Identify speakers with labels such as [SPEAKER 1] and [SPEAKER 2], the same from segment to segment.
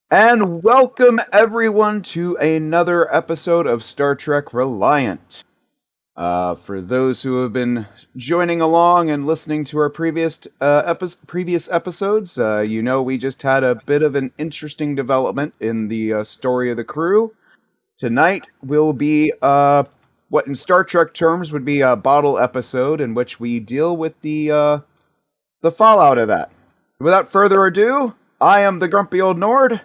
[SPEAKER 1] And welcome everyone to another episode of Star Trek Reliant. For those who have been joining along and listening to our previous episodes, we just had a bit of an interesting development in the story of the crew. Tonight will be what in Star Trek terms would be a bottle episode in which we deal with the fallout of that. Without further ado, I am the Grumpy Old Nord.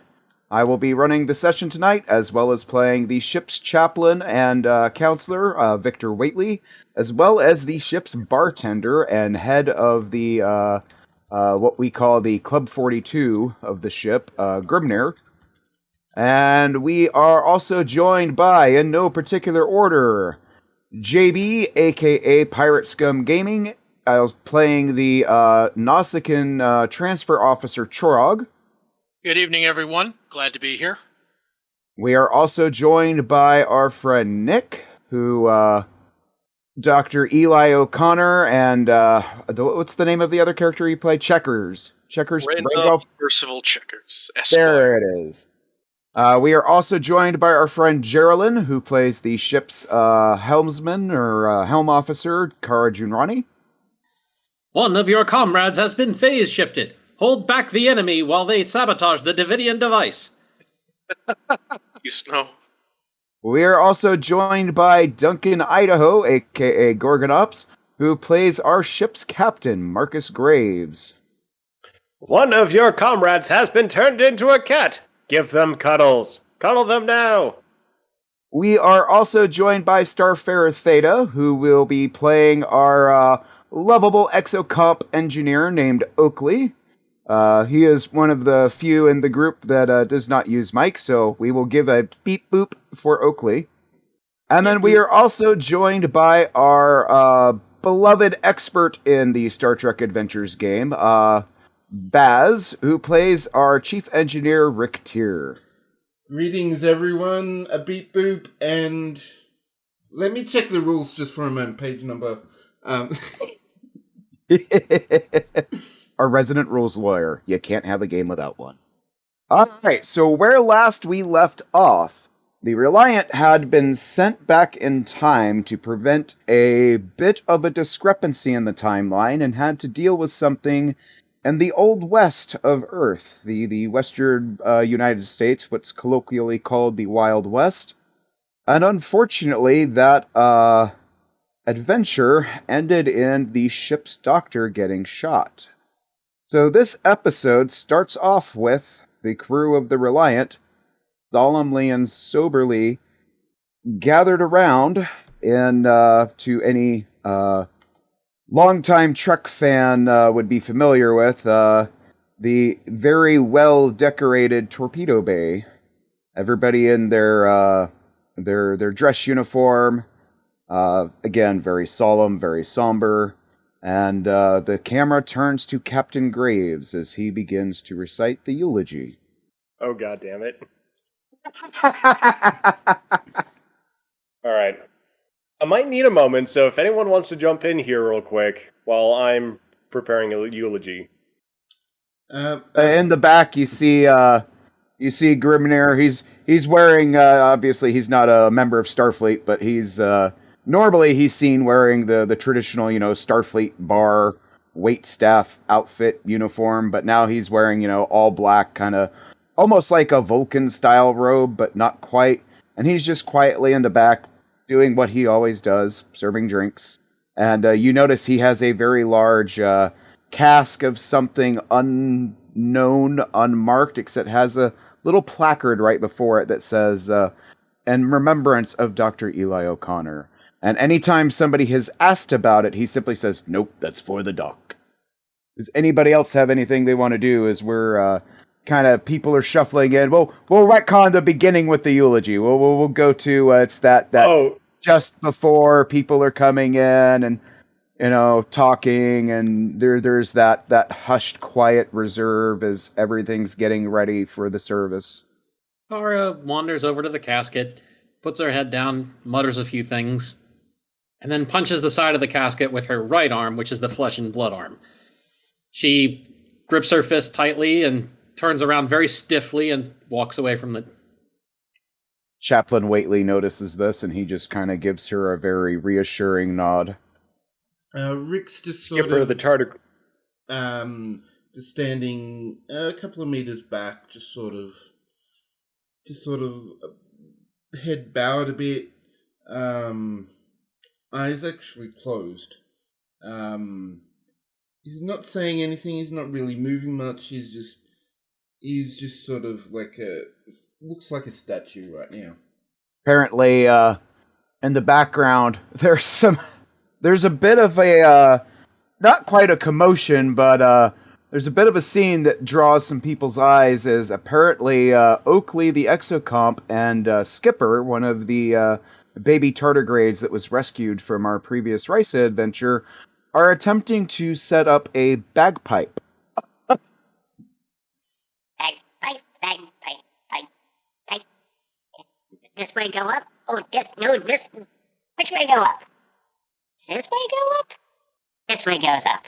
[SPEAKER 1] I will be running the session tonight, as well as playing the ship's chaplain and counselor, Victor Waitley, as well as the ship's bartender and head of the what we call the Club 42 of the ship, Grimnir. And we are also joined by, in no particular order, JB, aka Pirate Scum Gaming. I was playing the Nausicaan transfer officer Chorog.
[SPEAKER 2] Good evening, everyone. Glad to be here.
[SPEAKER 1] We are also joined by our friend Nick, who, Dr. Eli O'Connor, and what's the name of the other character he played? Checkers.
[SPEAKER 2] Randolph Percival Checkers,
[SPEAKER 1] There
[SPEAKER 2] Esquire.
[SPEAKER 1] it is. We are also joined by our friend Geraldine, who plays the ship's helmsman or helm officer, Kara Junrani.
[SPEAKER 3] One of your comrades has been phase shifted. Hold back the enemy while they sabotage the Davidian device.
[SPEAKER 2] Snow.
[SPEAKER 1] We are also joined by Duncan Idaho, aka Gorgonops, who plays our ship's captain, Marcus Graves.
[SPEAKER 4] One of your comrades has been turned into a cat. Give them cuddles. Cuddle them now.
[SPEAKER 1] We are also joined by Starfarer Theta, who will be playing our lovable exocomp engineer named Oakley. He is one of the few in the group that does not use mic, so we will give a beep boop for Oakley. And then we are also joined by our beloved expert in the Star Trek Adventures game, Baz, who plays our chief engineer, Rick Tier.
[SPEAKER 5] Greetings, everyone. A beep boop, and let me check the rules just for a moment. Page number.
[SPEAKER 1] Our resident rules lawyer. You can't have a game without one. Alright, so where last we left off, the Reliant had been sent back in time to prevent a bit of a discrepancy in the timeline and had to deal with something in the Old West of Earth, the Western United States, what's colloquially called the Wild West. And unfortunately, that adventure ended in the ship's doctor getting shot. So this episode starts off with the crew of the Reliant solemnly and soberly gathered around, and to any longtime Trek fan would be familiar with, the very well-decorated torpedo bay. Everybody in their dress uniform, again, very solemn, very somber. And the camera turns to Captain Graves as he begins to recite the eulogy.
[SPEAKER 4] Oh, God damn it. All right. I might need a moment, so if anyone wants to jump in here real quick while I'm preparing a eulogy.
[SPEAKER 1] In the back, you see Grimnir. He's wearing. Obviously, he's not a member of Starfleet, but he's. Normally, he's seen wearing the traditional, Starfleet bar waitstaff outfit uniform, but now he's wearing, all black, kind of almost like a Vulcan-style robe, but not quite. And he's just quietly in the back doing what he always does, serving drinks. And you notice he has a very large cask of something unknown, unmarked, except has a little placard right before it that says, "In remembrance of Dr. Eli O'Connor." And anytime somebody has asked about it, he simply says, "Nope, that's for the doc." Does anybody else have anything they want to do as we're kind of people are shuffling in? We'll retcon the beginning with the eulogy. We'll go to it's that just before people are coming in and talking, and there's that hushed, quiet reserve as everything's getting ready for the service.
[SPEAKER 3] Kara wanders over to the casket, puts her head down, mutters a few things, and then punches the side of the casket with her right arm, which is the flesh and blood arm. She grips her fist tightly and turns around very stiffly and walks away from the...
[SPEAKER 1] Chaplain Waitley notices this, and he just kind of gives her a very reassuring nod.
[SPEAKER 5] Rick's just sort
[SPEAKER 4] Skipper
[SPEAKER 5] of
[SPEAKER 4] the tartar.
[SPEAKER 5] Just standing a couple of meters back, just sort of head bowed a bit. Eyes actually closed. He's not saying anything. He's not really moving much. He's just sort of looks like a statue right now.
[SPEAKER 1] Apparently, in the background, there's a bit of a, not quite a commotion, but there's a bit of a scene that draws some people's eyes, as apparently Oakley the Exocomp and Skipper, one of the baby tardigrades that was rescued from our previous Ricea adventure, are attempting to set up a bagpipe.
[SPEAKER 6] Bagpipe. This way go up? Oh, this. Which way go up? Does this way go up? This way goes up.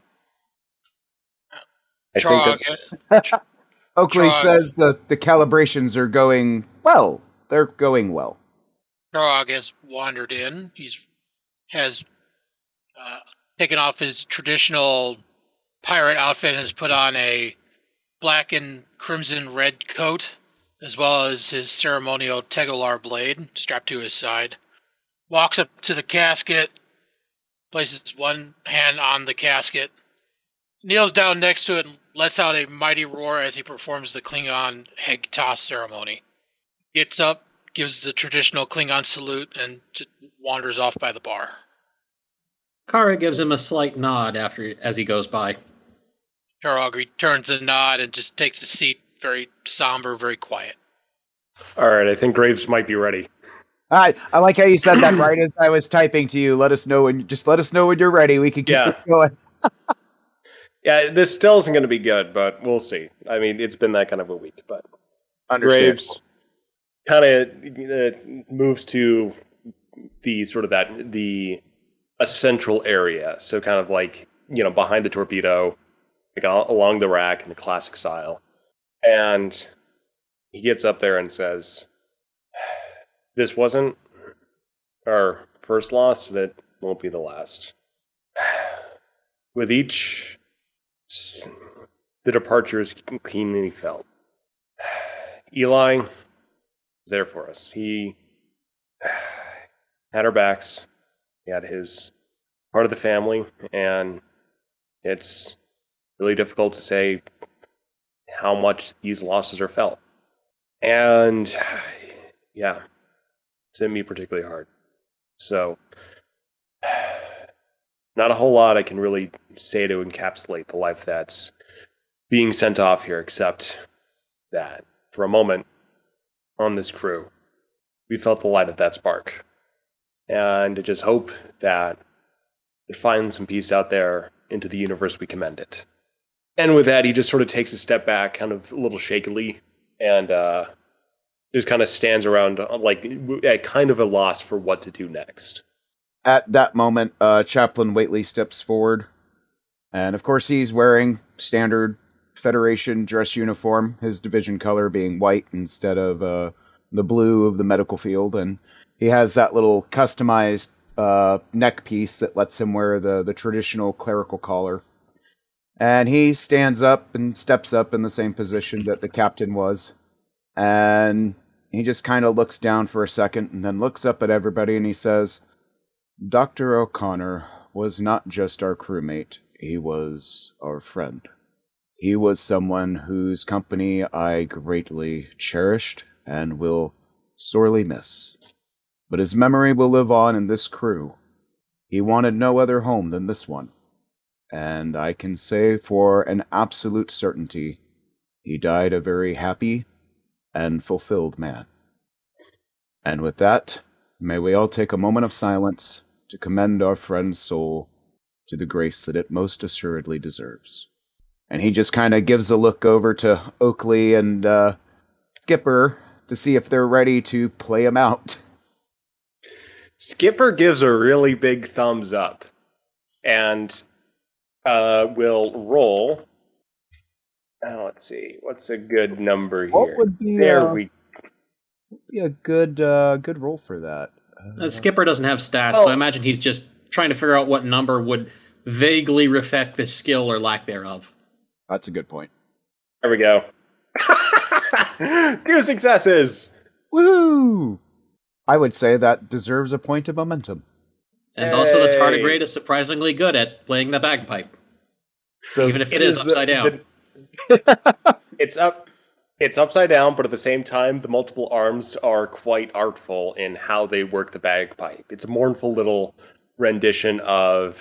[SPEAKER 1] Oakley
[SPEAKER 2] Trog.
[SPEAKER 1] says that the calibrations are going well. They're going well.
[SPEAKER 2] Trog has wandered in. Has taken off his traditional pirate outfit and has put on a black and crimson red coat, as well as his ceremonial Tegolar blade strapped to his side. Walks up to the casket, places one hand on the casket, kneels down next to it, and lets out a mighty roar as he performs the Klingon Heg Toss ceremony. Gets up, gives the traditional Klingon salute, and just wanders off by the bar.
[SPEAKER 3] Kara gives him a slight nod as he goes by.
[SPEAKER 2] Turog returns the nod and just takes a seat, very somber, very quiet.
[SPEAKER 4] All right, I think Graves might be ready.
[SPEAKER 1] I like how you said that right as I was typing to you. Let us know when you're ready. We can keep this going.
[SPEAKER 4] Yeah, this still isn't going to be good, but we'll see. I mean, it's been that kind of a week, but Graves kind of moves to a central area, so kind of like, behind the torpedo, like along the rack in the classic style, and he gets up there and says, "This wasn't our first loss, and it won't be the last. With each, the departure is keenly felt. Eli was there for us. He had our backs. He had his part of the family, and it's really difficult to say how much these losses are felt. And yeah, it's hit me particularly hard. So, not a whole lot I can really say to encapsulate the life that's being sent off here, except that for a moment on this crew, we felt the light of that spark. And to just hope that it finds some peace out there into the universe we commend it." And with that, he just sort of takes a step back, kind of a little shakily, and just kind of stands around like at kind of a loss for what to do next.
[SPEAKER 1] At that moment, Chaplain Waitley steps forward, and of course he's wearing standard Federation dress uniform, his division color being white instead of the blue of the medical field, and he has that little customized neck piece that lets him wear the traditional clerical collar. And he stands up and steps up in the same position that the captain was, and he just kind of looks down for a second and then looks up at everybody and he says, "Dr. O'Connor was not just our crewmate, he was our friend. He was someone whose company I greatly cherished and will sorely miss. But his memory will live on in this crew. He wanted no other home than this one. And I can say for an absolute certainty, he died a very happy and fulfilled man." And with that, may we all take a moment of silence to commend our friend's soul to the grace that it most assuredly deserves. And he just kind of gives a look over to Oakley and Skipper to see if they're ready to play him out.
[SPEAKER 4] Skipper gives a really big thumbs up, and will roll let's see. What's a good number
[SPEAKER 1] What
[SPEAKER 4] here?
[SPEAKER 1] would be
[SPEAKER 4] There we
[SPEAKER 1] a good roll for that?
[SPEAKER 3] Skipper doesn't have stats,
[SPEAKER 4] Oh.
[SPEAKER 3] so I imagine he's just trying to figure out what number would vaguely reflect the skill or lack thereof.
[SPEAKER 1] That's a good point.
[SPEAKER 4] There we go. 2 successes.
[SPEAKER 1] Woo! I would say that deserves a point of momentum.
[SPEAKER 3] And also, the
[SPEAKER 4] Hey.
[SPEAKER 3] tardigrade is surprisingly good at playing the bagpipe,
[SPEAKER 1] So
[SPEAKER 3] even if it is upside down.
[SPEAKER 4] It's up. It's upside down, but at the same time, the multiple arms are quite artful in how they work the bagpipe. It's a mournful little rendition of.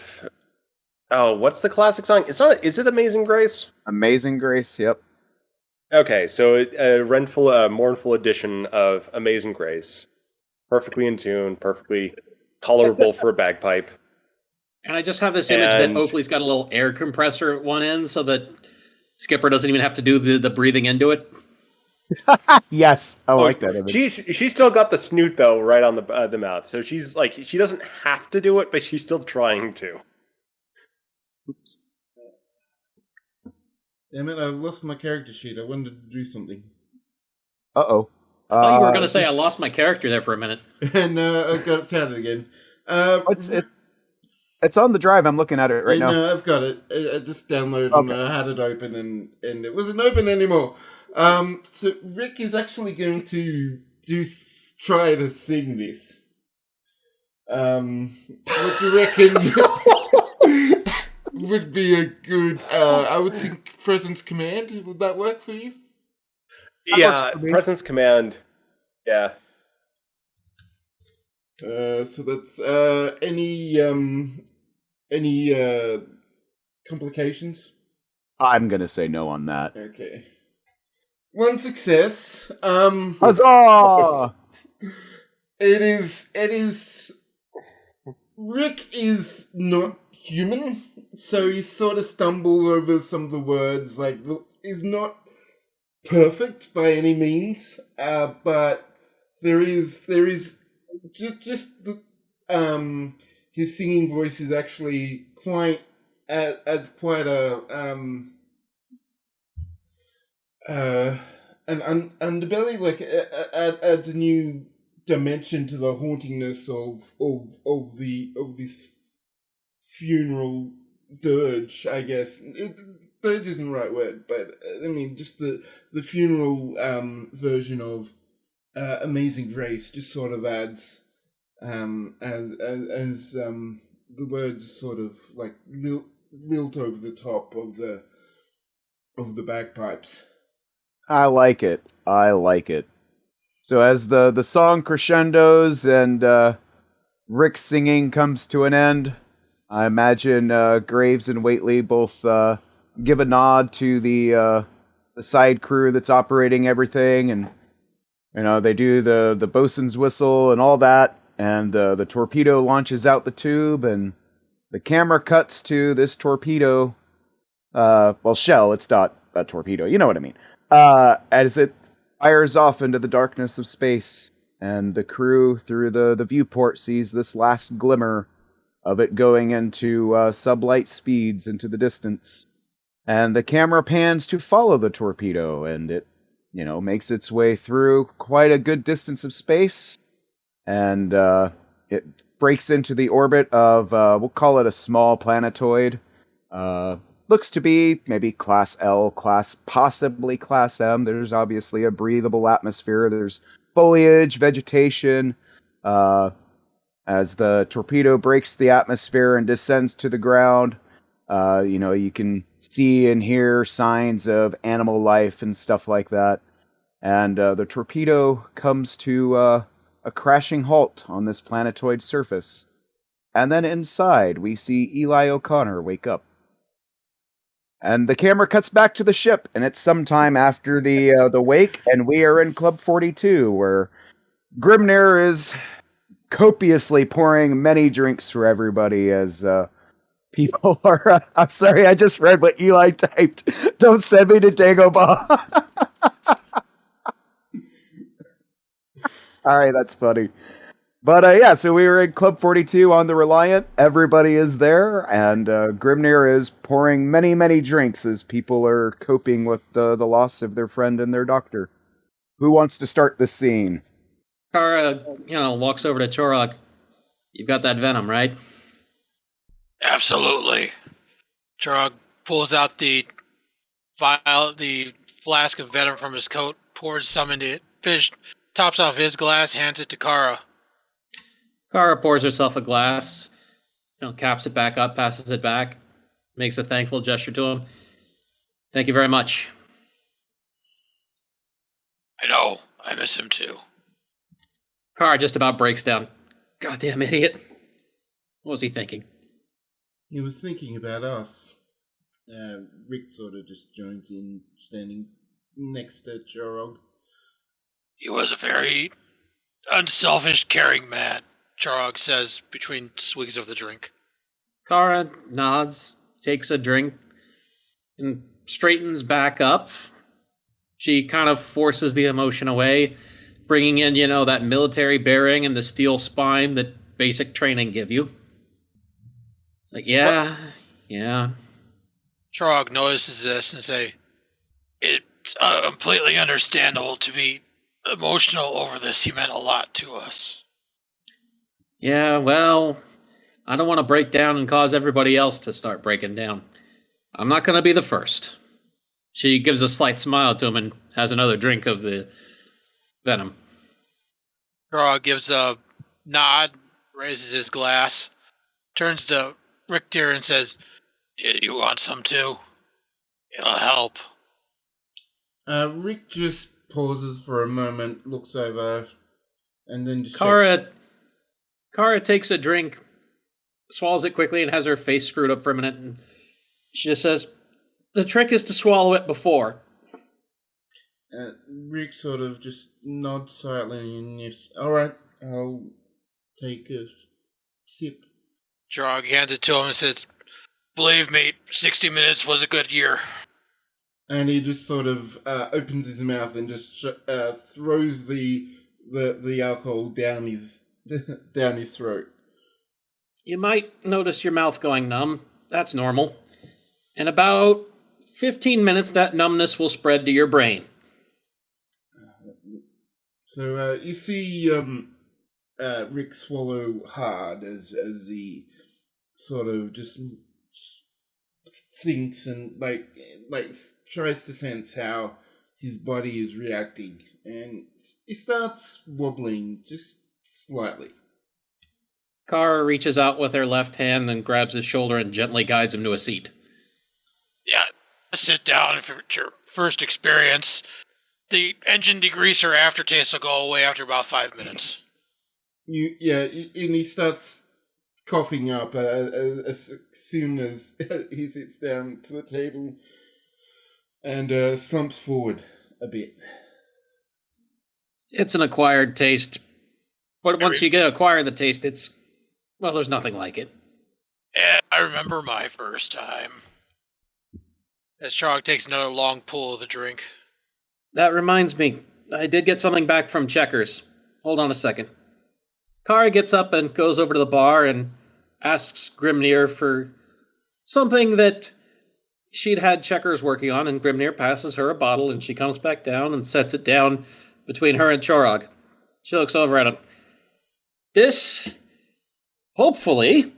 [SPEAKER 4] Oh, what's the classic song? It's not. Is it Amazing Grace?
[SPEAKER 1] Amazing Grace, yep.
[SPEAKER 4] Okay, so a mournful edition of Amazing Grace, perfectly in tune, perfectly tolerable for a bagpipe.
[SPEAKER 3] And I just have this image that
[SPEAKER 4] And-
[SPEAKER 3] Oakley's got a little air compressor at one end so that Skipper doesn't even have to do the breathing into it.
[SPEAKER 1] Yes, I like that image.
[SPEAKER 4] She's still got the snoot though, right on the mouth. So she's like, she doesn't have to do it, but she's still trying to.
[SPEAKER 1] Oops.
[SPEAKER 5] Damn it, I've lost my character sheet. I wanted to do something.
[SPEAKER 1] Uh-oh.
[SPEAKER 3] I thought you were going to say I lost my character there for a minute.
[SPEAKER 5] And I've got found it again.
[SPEAKER 1] It's on the drive. I'm looking at it right now.
[SPEAKER 5] No, I've got it. I just downloaded
[SPEAKER 1] Okay.
[SPEAKER 5] and I had it open and it wasn't open anymore. So Rick is actually going to try to sing this. What do you reckon would be a good, I would think Presence Command. Would that work for you?
[SPEAKER 4] Yeah,
[SPEAKER 1] works for me.
[SPEAKER 4] presence command. Yeah.
[SPEAKER 5] So that's any complications?
[SPEAKER 1] I'm going to say no on that.
[SPEAKER 5] Okay. One success.
[SPEAKER 1] Huzzah!
[SPEAKER 5] It is. Rick is not human, so he sort of stumbled over some of the words. Is not perfect by any means, but there is just the his singing voice is actually adds quite a an underbelly, adds a new dimension to the hauntingness of this funeral dirge, I guess. Dirge isn't the right word, but I mean just the funeral version of Amazing Grace just sort of adds as the words sort of like lilt over the top of the bagpipes.
[SPEAKER 1] I like it. So as the song crescendos and Rick's singing comes to an end, I imagine Graves and Whately both give a nod to the side crew that's operating everything, and they do the bosun's whistle and all that, and the torpedo launches out the tube, and the camera cuts to this torpedo. Shell. It's not a torpedo. You know what I mean. As it fires off into the darkness of space, and the crew through the viewport sees this last glimmer of it going into sublight speeds into the distance. And the camera pans to follow the torpedo, and it, makes its way through quite a good distance of space, and it breaks into the orbit of, we'll call it a small planetoid. Looks to be maybe Class L, possibly Class M. There's obviously a breathable atmosphere. There's foliage, vegetation. As the torpedo breaks the atmosphere and descends to the ground, you can see and hear signs of animal life and stuff like that. And the torpedo comes to a crashing halt on this planetoid surface. And then inside, we see Eli O'Connor wake up. And the camera cuts back to the ship, and it's sometime after the wake, and we are in Club 42, where Grimnir is copiously pouring many drinks for everybody as people are... I'm sorry, I just read what Eli typed. Don't send me to Dagobah. All right, that's funny. But yeah, so we were in Club 42 on the Reliant. Everybody is there, and Grimnir is pouring many, many drinks as people are coping with the loss of their friend and their doctor. Who wants to start this scene?
[SPEAKER 3] Kara, walks over to Chorog. You've got that venom, right?
[SPEAKER 2] Absolutely. Chirag pulls out the flask of venom from his coat, pours some into it, tops off his glass, hands it to Kara.
[SPEAKER 3] Kara pours herself a glass, caps it back up, passes it back, makes a thankful gesture to him. Thank you very much.
[SPEAKER 2] I know. I miss him too.
[SPEAKER 3] Kara just about breaks down. Goddamn idiot. What was he thinking?
[SPEAKER 5] He was thinking about us. Rick sort of just joins in, standing next to Chorog.
[SPEAKER 2] He was a very unselfish, caring man, Chirag says between swigs of the drink.
[SPEAKER 3] Kara nods, takes a drink, and straightens back up. She kind of forces the emotion away, bringing in, that military bearing and the steel spine that basic training give you. It's like, yeah.
[SPEAKER 2] Chirag notices this and say, it's completely understandable to be emotional over this. He meant a lot to us.
[SPEAKER 3] Yeah, well, I don't want to break down and cause everybody else to start breaking down. I'm not going to be the first. She gives a slight smile to him and has another drink of the venom.
[SPEAKER 2] Chirag gives a nod, raises his glass, turns to Richter and says, you want some too? It'll help.
[SPEAKER 5] Rick just pauses for a moment, looks over, and then just
[SPEAKER 3] Kara takes a drink, swallows it quickly, and has her face screwed up for a minute. And she just says, the trick is to swallow it before.
[SPEAKER 5] Rick sort of just nods silently and yes, alright, I'll take a sip.
[SPEAKER 2] Chirag hands it to him and says, believe me, 60 minutes was a good year.
[SPEAKER 5] And he just sort of opens his mouth and just throws the alcohol down his down his throat.
[SPEAKER 3] You might notice your mouth going numb. That's normal. In about 15 minutes, that numbness will spread to your brain.
[SPEAKER 5] So you see Rick swallow hard as he sort of just thinks and like tries to sense how his body is reacting, and he starts wobbling just slightly.
[SPEAKER 3] Kara reaches out with her left hand and grabs his shoulder and gently guides him to a seat.
[SPEAKER 2] Yeah, sit down if it's your first experience. The engine degreaser aftertaste will go away after about 5 minutes.
[SPEAKER 5] And he starts coughing up as soon as he sits down to the table and slumps forward a bit.
[SPEAKER 3] It's an acquired taste. But once you get acquired the taste, there's nothing like it.
[SPEAKER 2] Yeah, I remember my first time. As Chirag takes another long pull of the drink.
[SPEAKER 3] That reminds me, I did get something back from Checkers. Hold on a second. Kara gets up and goes over to the bar and asks Grimnir for something that she'd had Checkers working on, and Grimnir passes her a bottle, and she comes back down and sets it down between her and Chorog. She looks over at him. This, hopefully,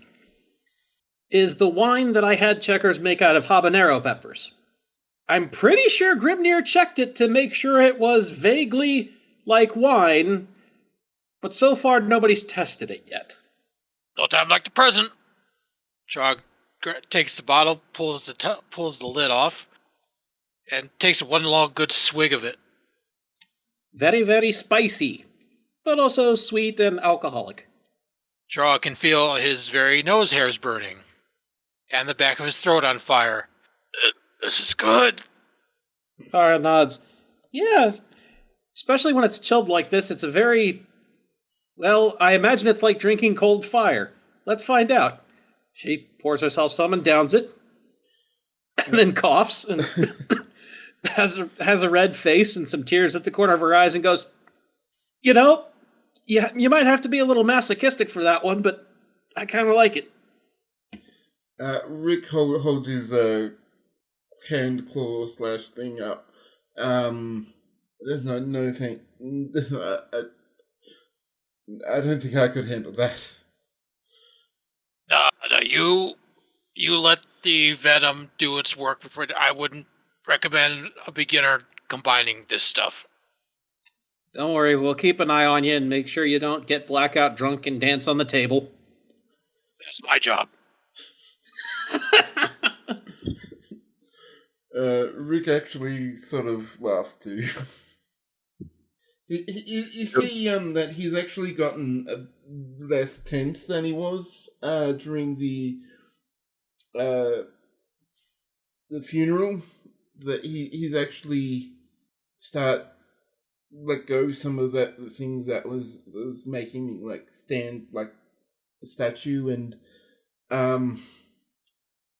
[SPEAKER 3] is the wine that I had Checkers make out of habanero peppers. I'm pretty sure Grimnir checked it to make sure it was vaguely like wine, but so far nobody's tested it yet.
[SPEAKER 2] No time like the present. Chirag takes the bottle, pulls the lid off, and takes one long good swig of it.
[SPEAKER 3] Very, very spicy, but also sweet and alcoholic.
[SPEAKER 2] Chirag can feel his very nose hairs burning, and the back of his throat on fire. This is good.
[SPEAKER 3] Kara nods. Yeah, especially when it's chilled like this, it's a very... Well, I imagine it's like drinking cold fire. Let's find out. She pours herself some and downs it, and then coughs, and has a red face and some tears at the corner of her eyes, and goes, Yeah, you might have to be a little masochistic for that one, but I kind of like it.
[SPEAKER 5] Rick holds his hand claw slash thing up. There's no thing. I don't think I could handle that.
[SPEAKER 2] No, you let the venom do its work before. I wouldn't recommend a beginner combining this stuff.
[SPEAKER 3] Don't worry, we'll keep an eye on you and make sure you don't get blackout drunk and dance on the table.
[SPEAKER 2] That's my job.
[SPEAKER 5] Rick actually sort of laughs too. You see that he's actually gotten less tense than he was during the funeral. That he's actually let go some of the things that was making me like stand like a statue, and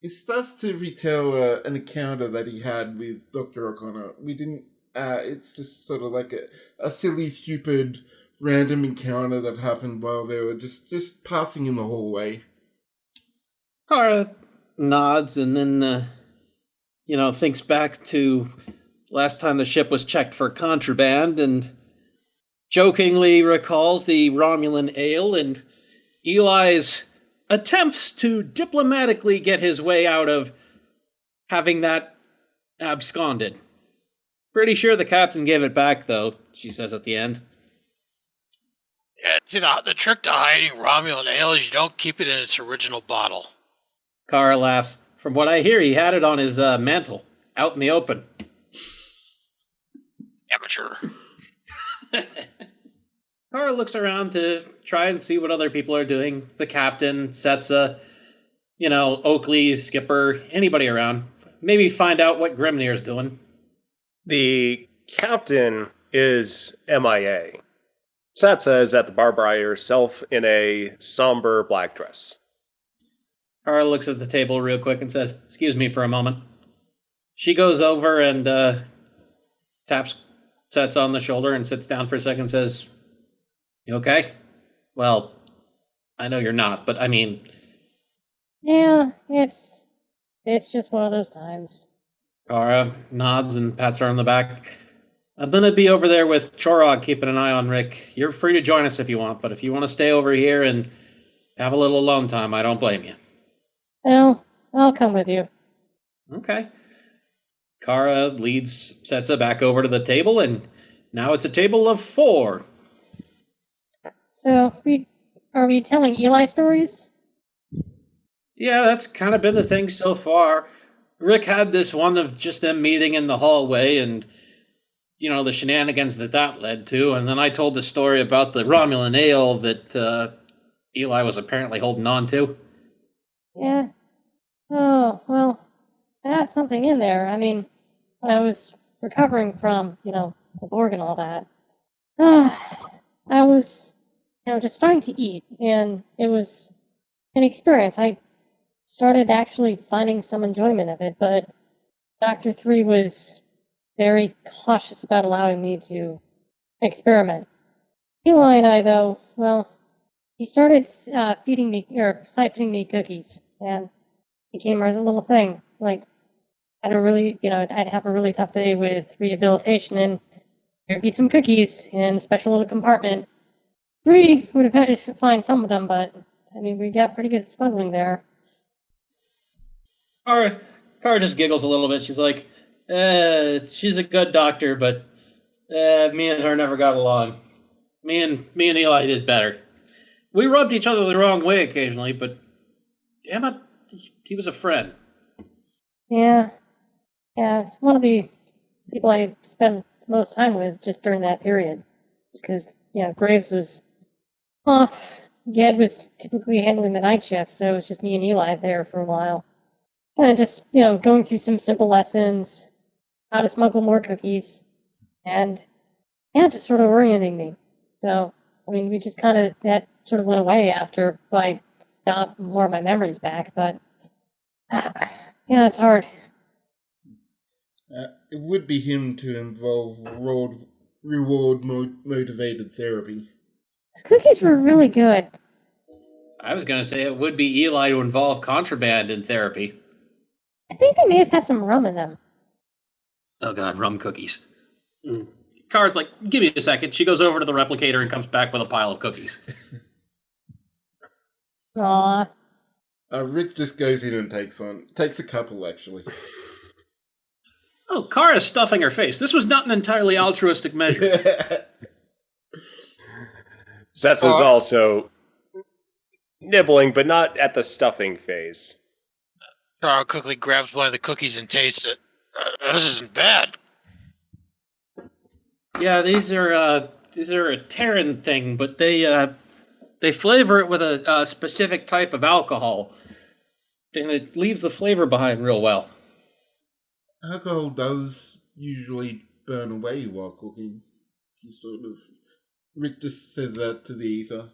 [SPEAKER 5] he starts to retell an encounter that he had with Dr. O'Connor. We didn't. It's just sort of like a silly, stupid, random encounter that happened while they were just passing in the hallway.
[SPEAKER 3] Kara nods and then, thinks back to last time the ship was checked for contraband and jokingly recalls the Romulan ale and Eli's attempts to diplomatically get his way out of having that absconded. Pretty sure the captain gave it back, though, she says at the end.
[SPEAKER 2] Yeah, the trick to hiding Romulan ale is you don't keep it in its original bottle.
[SPEAKER 3] Kara laughs. From what I hear, he had it on his mantle, out in the open.
[SPEAKER 2] Amateur.
[SPEAKER 3] Kara looks around to try and see what other people are doing. The captain, Setsa, Oakley, Skipper, anybody around. Maybe find out what Grimnir's doing.
[SPEAKER 4] The captain is MIA. Satsa is at the bar by herself in a somber black dress.
[SPEAKER 3] Kara looks at the table real quick and says, "Excuse me for a moment." She goes over and taps Setsa on the shoulder and sits down for a second and says, "You okay?" "Well, I know you're not, but I mean..."
[SPEAKER 7] Yeah, it's just one of those times.
[SPEAKER 3] Kara nods and pats her on the back. "I'm gonna be over there with Chorog keeping an eye on Rick. You're free to join us if you want, but if you want to stay over here and have a little alone time, I don't blame you."
[SPEAKER 7] Well, I'll come with you.
[SPEAKER 3] Okay. Kara leads Setsa back over to the table, and now it's a table of 4.
[SPEAKER 7] So, are we telling Eli stories?
[SPEAKER 3] Yeah, that's kind of been the thing so far. Rick had this one of just them meeting in the hallway and, the shenanigans that led to, and then I told the story about the Romulan ale that Eli was apparently holding on to.
[SPEAKER 7] Yeah. Oh, well, I had something in there. I mean, when I was recovering from, the Borg and all that, I was, just starting to eat, and it was an experience. I started actually finding some enjoyment of it, but Dr. 3 was very cautious about allowing me to experiment. Eli and I, though, well, he started feeding me, or siphoning me cookies, and became a little thing. Like, I'd have a really tough day with rehabilitation, and there'd be some cookies in a special little compartment. 3 would have had to find some of them, but, we got pretty good at smuggling there.
[SPEAKER 3] Kara just giggles a little bit. She's like, she's a good doctor, but me and her never got along. Me and Eli did better. We rubbed each other the wrong way occasionally, but damn it, he was a friend.
[SPEAKER 7] Yeah. Yeah, it's one of the people I spent most time with just during that period. Just because, Graves was off. Ged was typically handling the night shift, so it was just me and Eli there for a while. Kind of just, going through some simple lessons, how to smuggle more cookies, and, just sort of orienting me. So, we just that sort of went away after I got more of my memories back, but, yeah, it's hard.
[SPEAKER 5] It would be him to involve reward motivated therapy.
[SPEAKER 7] Those cookies were really good.
[SPEAKER 3] I was going to say it would be Eli to involve contraband in therapy.
[SPEAKER 7] I think they may have had some rum in them.
[SPEAKER 3] Oh god, rum cookies. Kara's like, give me a second. She goes over to the replicator and comes back with a pile of cookies.
[SPEAKER 7] Aw.
[SPEAKER 5] Rick just goes in and takes one. Takes a couple, actually.
[SPEAKER 3] Oh, Kara's stuffing her face. This was not an entirely altruistic measure.
[SPEAKER 4] Setsu's also nibbling, but not at the stuffing phase.
[SPEAKER 2] Carl quickly grabs one of the cookies and tastes it. This isn't bad.
[SPEAKER 3] Yeah, these are a Terran thing, but they flavor it with a specific type of alcohol, and it leaves the flavor behind real well.
[SPEAKER 5] Alcohol does usually burn away while cooking. Rick just says that to the ether.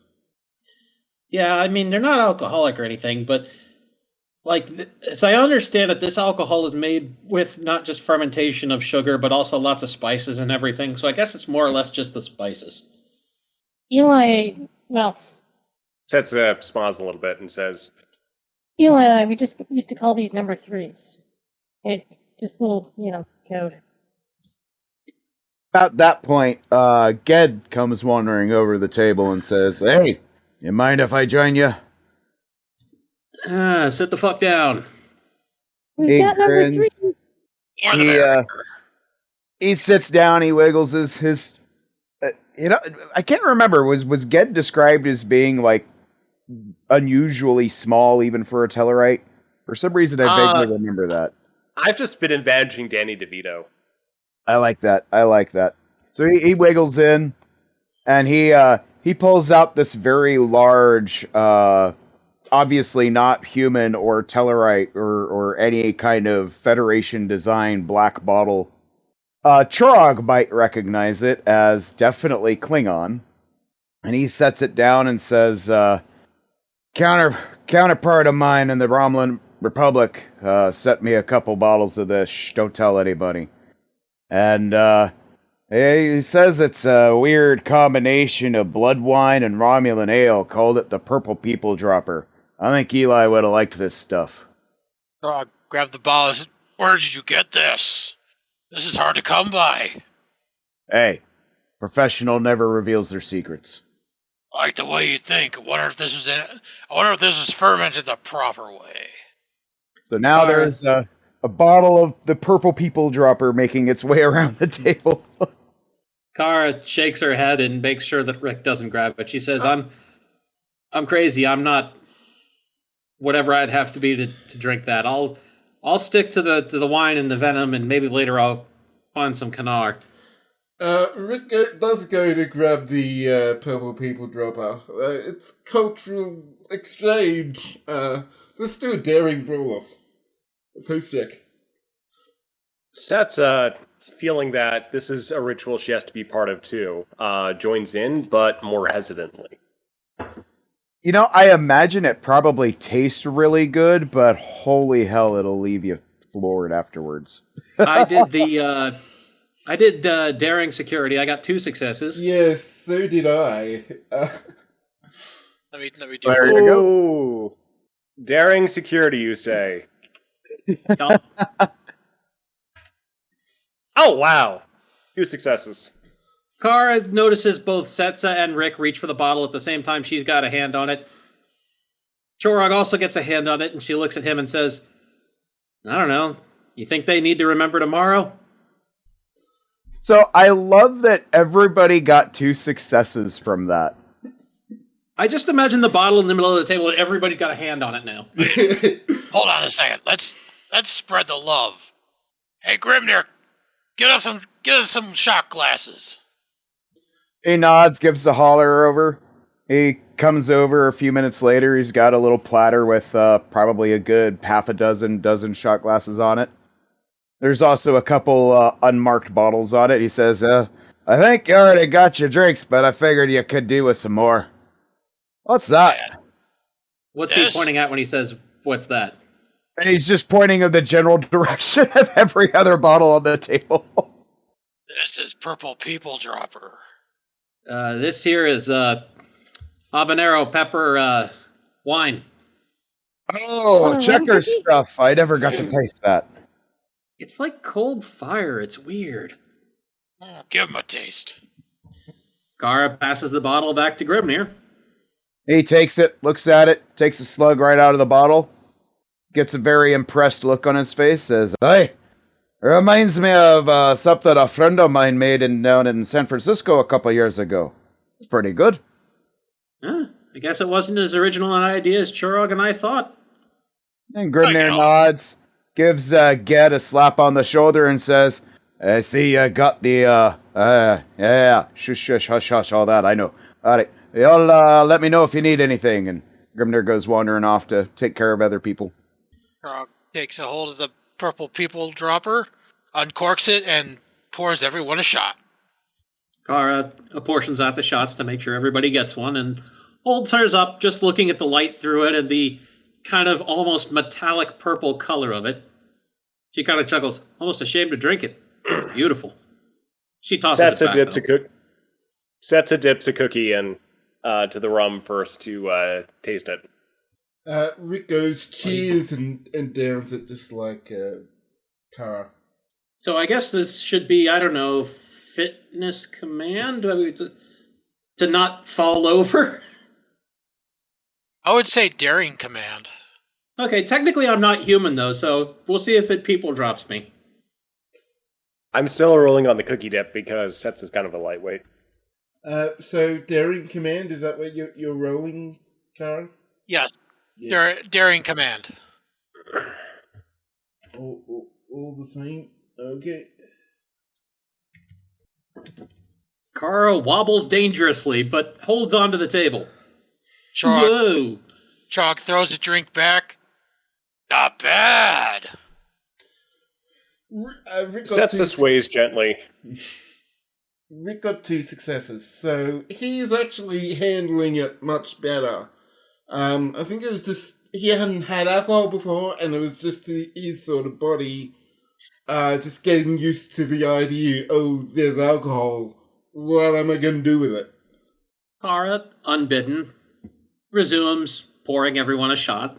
[SPEAKER 3] Yeah, I mean, they're not alcoholic or anything, but as I understand it, this alcohol is made with not just fermentation of sugar, but also lots of spices and everything. So I guess it's more or less just the spices.
[SPEAKER 7] Eli, well,
[SPEAKER 4] Setsu smiles a little bit and says,
[SPEAKER 7] Eli and I, we just used to call these number 3s. It just a little, code.
[SPEAKER 1] At that point, Ged comes wandering over the table and says, "Hey, you mind if I join you?"
[SPEAKER 3] Sit the fuck down.
[SPEAKER 7] We've
[SPEAKER 1] He
[SPEAKER 7] got number
[SPEAKER 1] grins.
[SPEAKER 7] 3.
[SPEAKER 2] More the merrier.
[SPEAKER 1] He sits down. He wiggles his. I can't remember. Was Ged described as being like unusually small, even for a Tellarite? For some reason, I vaguely remember that.
[SPEAKER 4] I've just been imagining Danny DeVito.
[SPEAKER 1] I like that. So he wiggles in, and he pulls out this very large, obviously not human or Tellarite or any kind of Federation design black bottle. Chorog might recognize it as definitely Klingon, and he sets it down and says, counterpart of mine in the Romulan Republic sent me a couple bottles of this. Shh, don't tell anybody. And he says it's a weird combination of blood wine and Romulan ale. Called it the Purple People Dropper. I think Eli would have liked this stuff.
[SPEAKER 2] Carl grabbed the bottle and said, "Where did you get this? This is hard to come by."
[SPEAKER 1] Hey, professional never reveals their secrets.
[SPEAKER 2] I like the way you think. I wonder if this was fermented the proper way.
[SPEAKER 1] So now there's a bottle of the Purple People Dropper making its way around the table.
[SPEAKER 3] Kara shakes her head and makes sure that Rick doesn't grab it. She says, I'm crazy. I'm not whatever I'd have to be to drink that. I'll stick to the wine and the venom, and maybe later I'll find some Kanar.
[SPEAKER 5] Rick does go to grab the Purple People Dropper. It's cultural exchange. Let's do a daring roll-off. Post check.
[SPEAKER 4] Set's feeling that this is a ritual she has to be part of too. Joins in, but more hesitantly.
[SPEAKER 1] I imagine it probably tastes really good, but holy hell, it'll leave you floored afterwards.
[SPEAKER 3] I did daring security. I got 2 successes.
[SPEAKER 5] Yes, so did I.
[SPEAKER 2] Let me do
[SPEAKER 1] There
[SPEAKER 2] it.
[SPEAKER 1] you go.
[SPEAKER 4] Ooh. Daring security, you say?
[SPEAKER 3] No,
[SPEAKER 4] Oh, wow. 2 successes.
[SPEAKER 3] Kara notices both Setsa and Rick reach for the bottle at the same time. She's got a hand on it. Chorog also gets a hand on it, and she looks at him and says, I don't know. You think they need to remember tomorrow?
[SPEAKER 1] So I love that everybody got 2 successes from that.
[SPEAKER 3] I just imagine the bottle in the middle of the table and everybody's got a hand on it now.
[SPEAKER 2] Hold on a second. Let's spread the love. Hey, Grimnir, get us some shot glasses.
[SPEAKER 1] He nods, gives a holler over. He comes over a few minutes later. He's got a little platter with probably a good half a dozen shot glasses on it. There's also a couple unmarked bottles on it. He says, I think you already got your drinks, but I figured you could do with some more. What's that?
[SPEAKER 2] Yeah.
[SPEAKER 3] What's
[SPEAKER 2] Yes.
[SPEAKER 3] he pointing at when he says, what's that?
[SPEAKER 1] And he's just pointing in the general direction of every other bottle on the table.
[SPEAKER 2] This is Purple People Dropper.
[SPEAKER 3] This here is Habanero, pepper, wine.
[SPEAKER 1] Oh,
[SPEAKER 7] rum
[SPEAKER 1] Checkers
[SPEAKER 7] cookie?
[SPEAKER 1] stuff. I never got to taste that.
[SPEAKER 3] It's like cold fire. It's weird.
[SPEAKER 2] Give him a taste.
[SPEAKER 3] Kara passes the bottle back to Grimnir.
[SPEAKER 1] He takes it, looks at it, takes the slug right out of the bottle, gets a very impressed look on his face, says, "Hey, reminds me of something a friend of mine made down in San Francisco a couple years ago. It's pretty good."
[SPEAKER 3] Huh, I guess it wasn't as original an idea as Churog and I thought.
[SPEAKER 1] And
[SPEAKER 2] Like
[SPEAKER 1] Grimnir
[SPEAKER 2] it all.
[SPEAKER 1] nods, gives Ged a slap on the shoulder, and says, "I see you got the, yeah, shush, shush, hush, hush, all that, I know. All right, y'all let me know if you need anything." And Grimnir goes wandering off to take care of other people.
[SPEAKER 2] Frog takes a hold of the purple people dropper, uncorks it, and pours everyone a shot.
[SPEAKER 3] Kara apportions out the shots to make sure everybody gets one and holds hers up, just looking at the light through it and the kind of almost metallic purple color of it. She kind of chuckles, almost ashamed to drink it. It's beautiful. She tosses
[SPEAKER 4] Setsa
[SPEAKER 3] it back.
[SPEAKER 4] dips
[SPEAKER 3] though.
[SPEAKER 4] a cook. Setsa dips a cookie in to the rum first to taste it.
[SPEAKER 5] Rick goes cheers and downs it just like Kara.
[SPEAKER 3] So I guess this should be, I don't know, fitness command? I mean, to not fall over?
[SPEAKER 2] I would say daring command.
[SPEAKER 3] Okay, technically I'm not human though, so we'll see if it people drops me.
[SPEAKER 4] I'm still rolling on the cookie dip because Setsa's kind of a lightweight.
[SPEAKER 5] So daring command, is that what you're rolling, Kara?
[SPEAKER 2] Yes,
[SPEAKER 5] Yeah.
[SPEAKER 2] daring command.
[SPEAKER 5] All the same. Okay.
[SPEAKER 3] Kara wobbles dangerously, but holds onto the table.
[SPEAKER 2] Chog,
[SPEAKER 3] Whoa!
[SPEAKER 2] Chog throws a drink back. Not bad.
[SPEAKER 5] Rick got
[SPEAKER 4] Setsa sways gently.
[SPEAKER 5] Rick got 2 successes, so he's actually handling it much better. I think it was just he hadn't had alcohol before, and it was just his sort of body just getting used to the idea, oh, there's alcohol, what am I going to do with it?
[SPEAKER 3] Kara, unbidden, resumes pouring everyone a shot,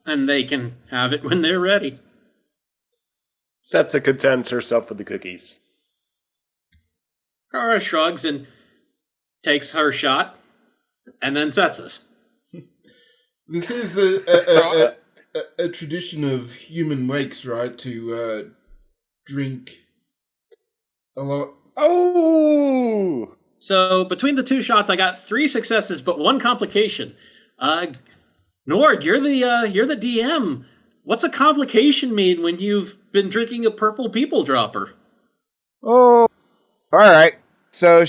[SPEAKER 3] and they can have it when they're ready.
[SPEAKER 4] Setsa contents herself with the cookies.
[SPEAKER 3] Kara shrugs and takes her shot, and then sets us.
[SPEAKER 5] This is a tradition of human wakes, right, to drink a lot.
[SPEAKER 4] Oh!
[SPEAKER 3] So between the 2 shots, I got 3 successes, but 1 complication. Nord, you're the DM. What's a complication mean when you've been drinking a purple people dropper?
[SPEAKER 1] Oh, all right. So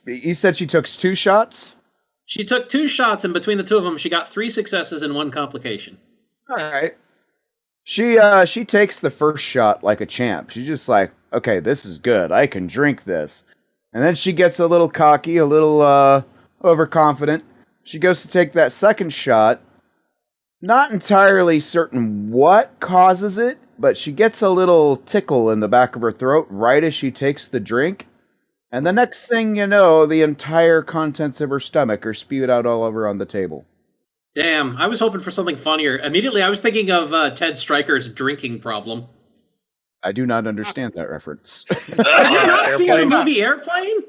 [SPEAKER 1] you said she took 2 shots?
[SPEAKER 3] She took 2 shots, and between the 2 of them, she got 3 successes and 1 complication.
[SPEAKER 1] All right. She takes the first shot like a champ. She's just like, okay, this is good. I can drink this. And then she gets a little cocky, a little overconfident. She goes to take that second shot. Not entirely certain what causes it, but she gets a little tickle in the back of her throat right as she takes the drink. And the next thing you know, the entire contents of her stomach are spewed out all over on the table.
[SPEAKER 3] Damn, I was hoping for something funnier. Immediately, I was thinking of Ted Stryker's drinking problem.
[SPEAKER 1] I do not understand that reference.
[SPEAKER 3] Have you not seen the
[SPEAKER 4] Airplane?
[SPEAKER 3] movie Airplane?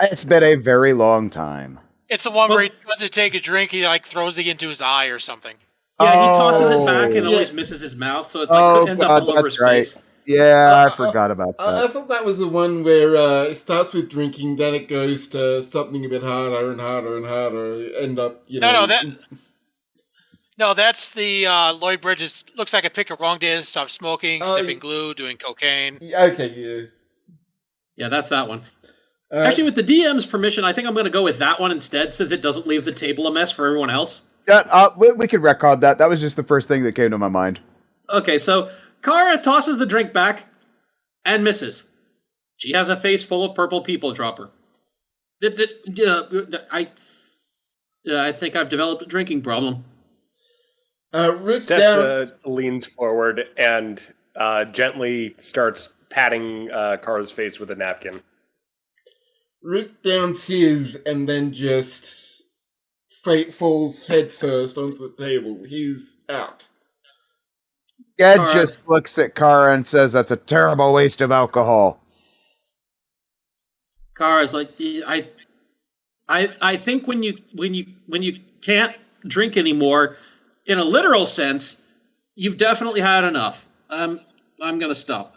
[SPEAKER 1] It's been a very long time.
[SPEAKER 2] It's the one
[SPEAKER 3] Well-
[SPEAKER 2] where he goes to take a drink, he like throws it into his eye or something.
[SPEAKER 3] Yeah, he tosses it back and
[SPEAKER 5] Oh.
[SPEAKER 3] always misses his mouth, so it's
[SPEAKER 1] Oh,
[SPEAKER 3] ends up
[SPEAKER 1] God,
[SPEAKER 3] all over
[SPEAKER 1] that's
[SPEAKER 3] his
[SPEAKER 1] right.
[SPEAKER 3] face.
[SPEAKER 1] Yeah, I forgot about
[SPEAKER 5] I
[SPEAKER 1] that.
[SPEAKER 5] thought that was the one where it starts with drinking, then it goes to something a bit harder and harder and harder, end up,
[SPEAKER 2] No, that's the Lloyd Bridges. Looks like I picked a wrong day to stop smoking,
[SPEAKER 5] Oh,
[SPEAKER 2] sniffing glue, doing cocaine.
[SPEAKER 5] Okay, yeah.
[SPEAKER 3] Yeah, that's that one. Actually, with the DM's permission, I think I'm going to go with that one instead, since it doesn't leave the table a mess for everyone else.
[SPEAKER 1] Yeah, we could record that. That was just the first thing that came to my mind.
[SPEAKER 3] Okay, so Kara tosses the drink back and misses. She has a face full of purple people dropper. I think I've developed a drinking problem.
[SPEAKER 5] Rick down.
[SPEAKER 4] Setsa leans forward and gently starts patting Kara's face with a napkin.
[SPEAKER 5] Rick downs his and then just falls headfirst onto the table. He's out.
[SPEAKER 1] Ed
[SPEAKER 3] Kara.
[SPEAKER 1] just looks at Kara and says, "That's a terrible waste of alcohol."
[SPEAKER 3] Kara's like, I think when you can't drink anymore, in a literal sense, you've definitely had enough. I'm gonna stop.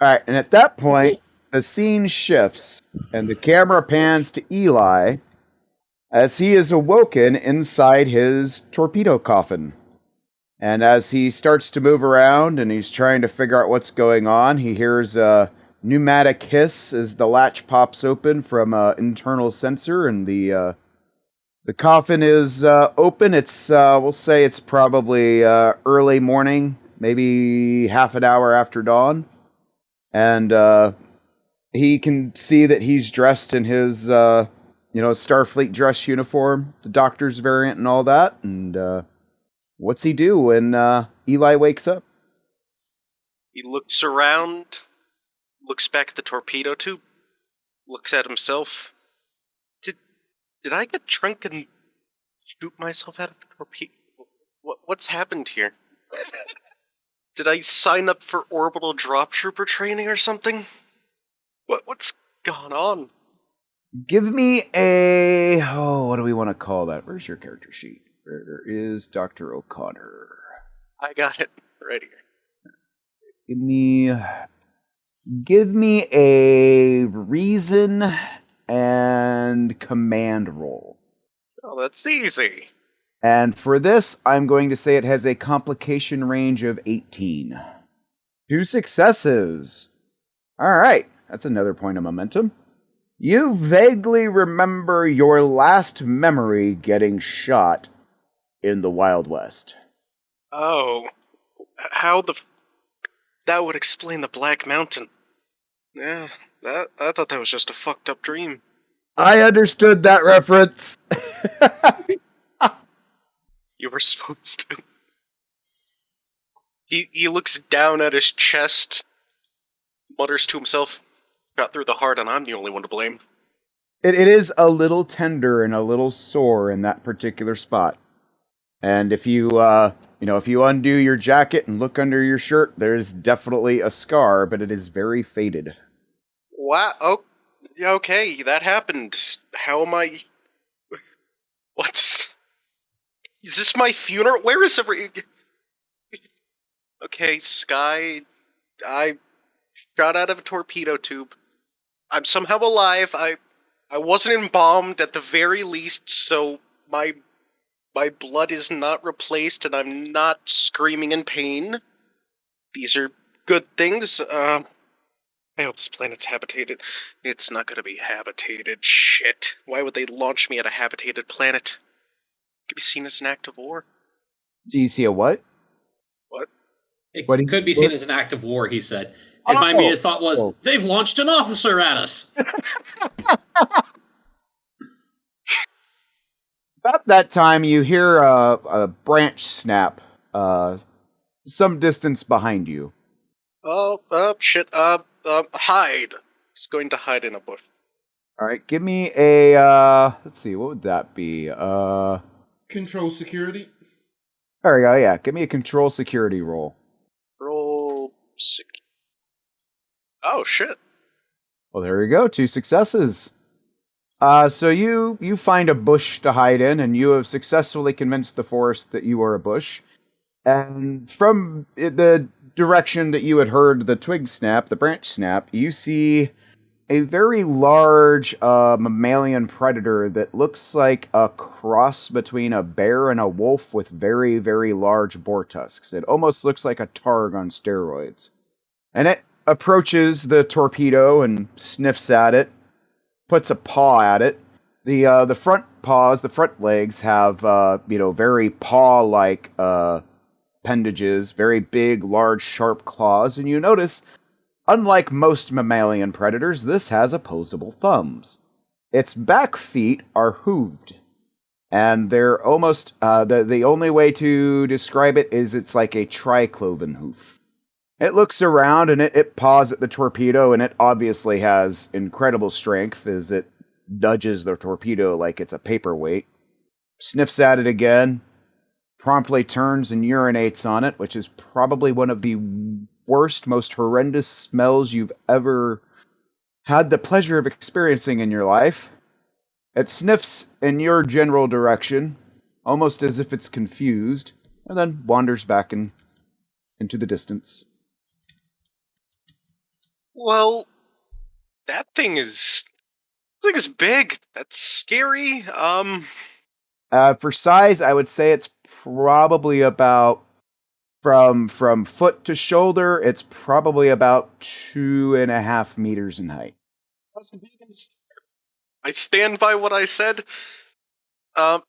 [SPEAKER 1] All right, and at that point, the scene shifts, and the camera pans to Eli as he is awoken inside his torpedo coffin. And as he starts to move around and he's trying to figure out what's going on, he hears a pneumatic hiss as the latch pops open from an internal sensor, and the coffin is open. It's we'll say it's probably early morning, maybe half an hour after dawn, and he can see that he's dressed in his Starfleet dress uniform, the doctor's variant, and all that. And what's he do when Eli wakes up?
[SPEAKER 8] He looks around, looks back at the torpedo tube, looks at himself. Did I get drunk and shoot myself out of the torpedo? What's happened here? Did I sign up for orbital drop trooper training or something? What's gone on?
[SPEAKER 1] Give me a what do we want to call that? Where's your character sheet? Where is Dr. O'Connor?
[SPEAKER 8] I got it right here.
[SPEAKER 1] Give me a reason and command roll.
[SPEAKER 8] Oh, that's easy.
[SPEAKER 1] And for this, I'm going to say it has a complication range of 18. 2 successes. All right, that's another point of momentum. You vaguely remember your last memory getting shot in the Wild West.
[SPEAKER 8] Oh, that would explain the Black Mountain. Yeah, I thought that was just a fucked up dream.
[SPEAKER 1] I understood that reference.
[SPEAKER 8] You were supposed to. He looks down at his chest, mutters to himself, "Got through the heart, and I'm the only one to blame."
[SPEAKER 1] It is a little tender and a little sore in that particular spot. And if you, if you undo your jacket and look under your shirt, there's definitely a scar, but it is very faded.
[SPEAKER 8] Wow. Oh, okay, that happened. How am I? What's? Is this my funeral? Where is every? Okay, Sky. I shot out of a torpedo tube. I'm somehow alive. I wasn't embalmed at the very least, so my blood is not replaced, and I'm not screaming in pain. These are good things. I hope this planet's habitated. It's not gonna be habitated. Shit. Why would they launch me at a habitated planet? Could be seen as an act of war.
[SPEAKER 1] Do you see a what?
[SPEAKER 8] What?
[SPEAKER 3] It
[SPEAKER 1] What do you-
[SPEAKER 3] could be seen as an act of war, he said. And my immediate thought was, they've launched an officer at us.
[SPEAKER 1] About that time, you hear a branch snap some distance behind you.
[SPEAKER 8] Oh, shit. Hide. He's going to hide in a bush.
[SPEAKER 1] All right, give me a, let's see, what would that be?
[SPEAKER 5] Control security.
[SPEAKER 1] There we go, yeah. Give me a control security roll.
[SPEAKER 8] Roll Oh, shit.
[SPEAKER 1] Well, there you go, 2 successes. So you find a bush to hide in, and you have successfully convinced the forest that you are a bush. And from the direction that you had heard the twig snap, the branch snap, you see a very large mammalian predator that looks like a cross between a bear and a wolf with very, very large boar tusks. It almost looks like a targ on steroids. And it approaches the torpedo and sniffs at it, puts a paw at it. The front paws, the front legs have very paw-like appendages, very big, large, sharp claws, and you notice, unlike most mammalian predators, this has opposable thumbs. Its back feet are hooved, and they're almost the only way to describe it is it's like a tricloven hoof. It looks around and it paws at the torpedo, and it obviously has incredible strength as it nudges the torpedo like it's a paperweight. sniffs at it again, promptly turns and urinates on it, which is probably one of the worst, most horrendous smells you've ever had the pleasure of experiencing in your life. It sniffs in your general direction, almost as if it's confused, and then wanders back into the distance.
[SPEAKER 8] Well, that thing is big. That's scary.
[SPEAKER 1] For size, I would say it's probably about from foot to shoulder. It's probably about 2.5 meters in height.
[SPEAKER 8] I stand by what I said. Um,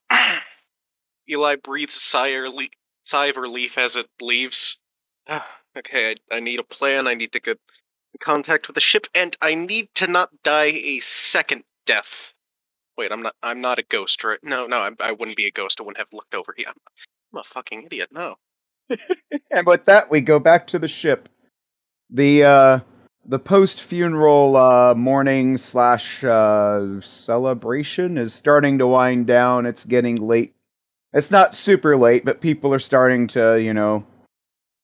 [SPEAKER 8] Eli breathes a sigh of relief as it leaves. Okay, I need a plan. I need to get in contact with the ship, and I need to not die a second death. Wait, I'm not a ghost, right? No, I wouldn't be a ghost. I wouldn't have looked over here. I'm a fucking idiot. No.
[SPEAKER 1] And with that, we go back to the ship. The post-funeral mourning / celebration is starting to wind down. It's getting late. It's not super late, but people are starting to,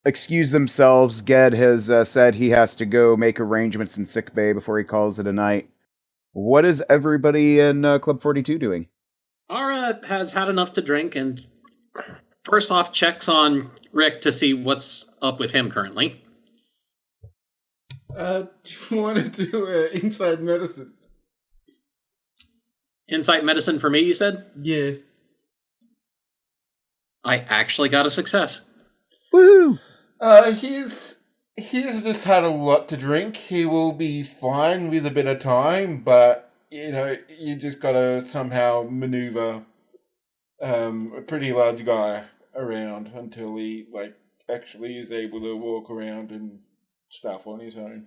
[SPEAKER 1] excuse themselves. Ged has said he has to go make arrangements in sickbay before he calls it a night. What is everybody in Club 42 doing?
[SPEAKER 3] Ara has had enough to drink and first off checks on Rick to see what's up with him currently.
[SPEAKER 5] Do you want to do inside medicine?
[SPEAKER 3] Insight medicine for me, you said?
[SPEAKER 5] Yeah.
[SPEAKER 3] I actually got a success.
[SPEAKER 1] Woohoo!
[SPEAKER 5] He's just had a lot to drink. He will be fine with a bit of time, but you just gotta somehow maneuver a pretty large guy around until he actually is able to walk around and stuff on his own.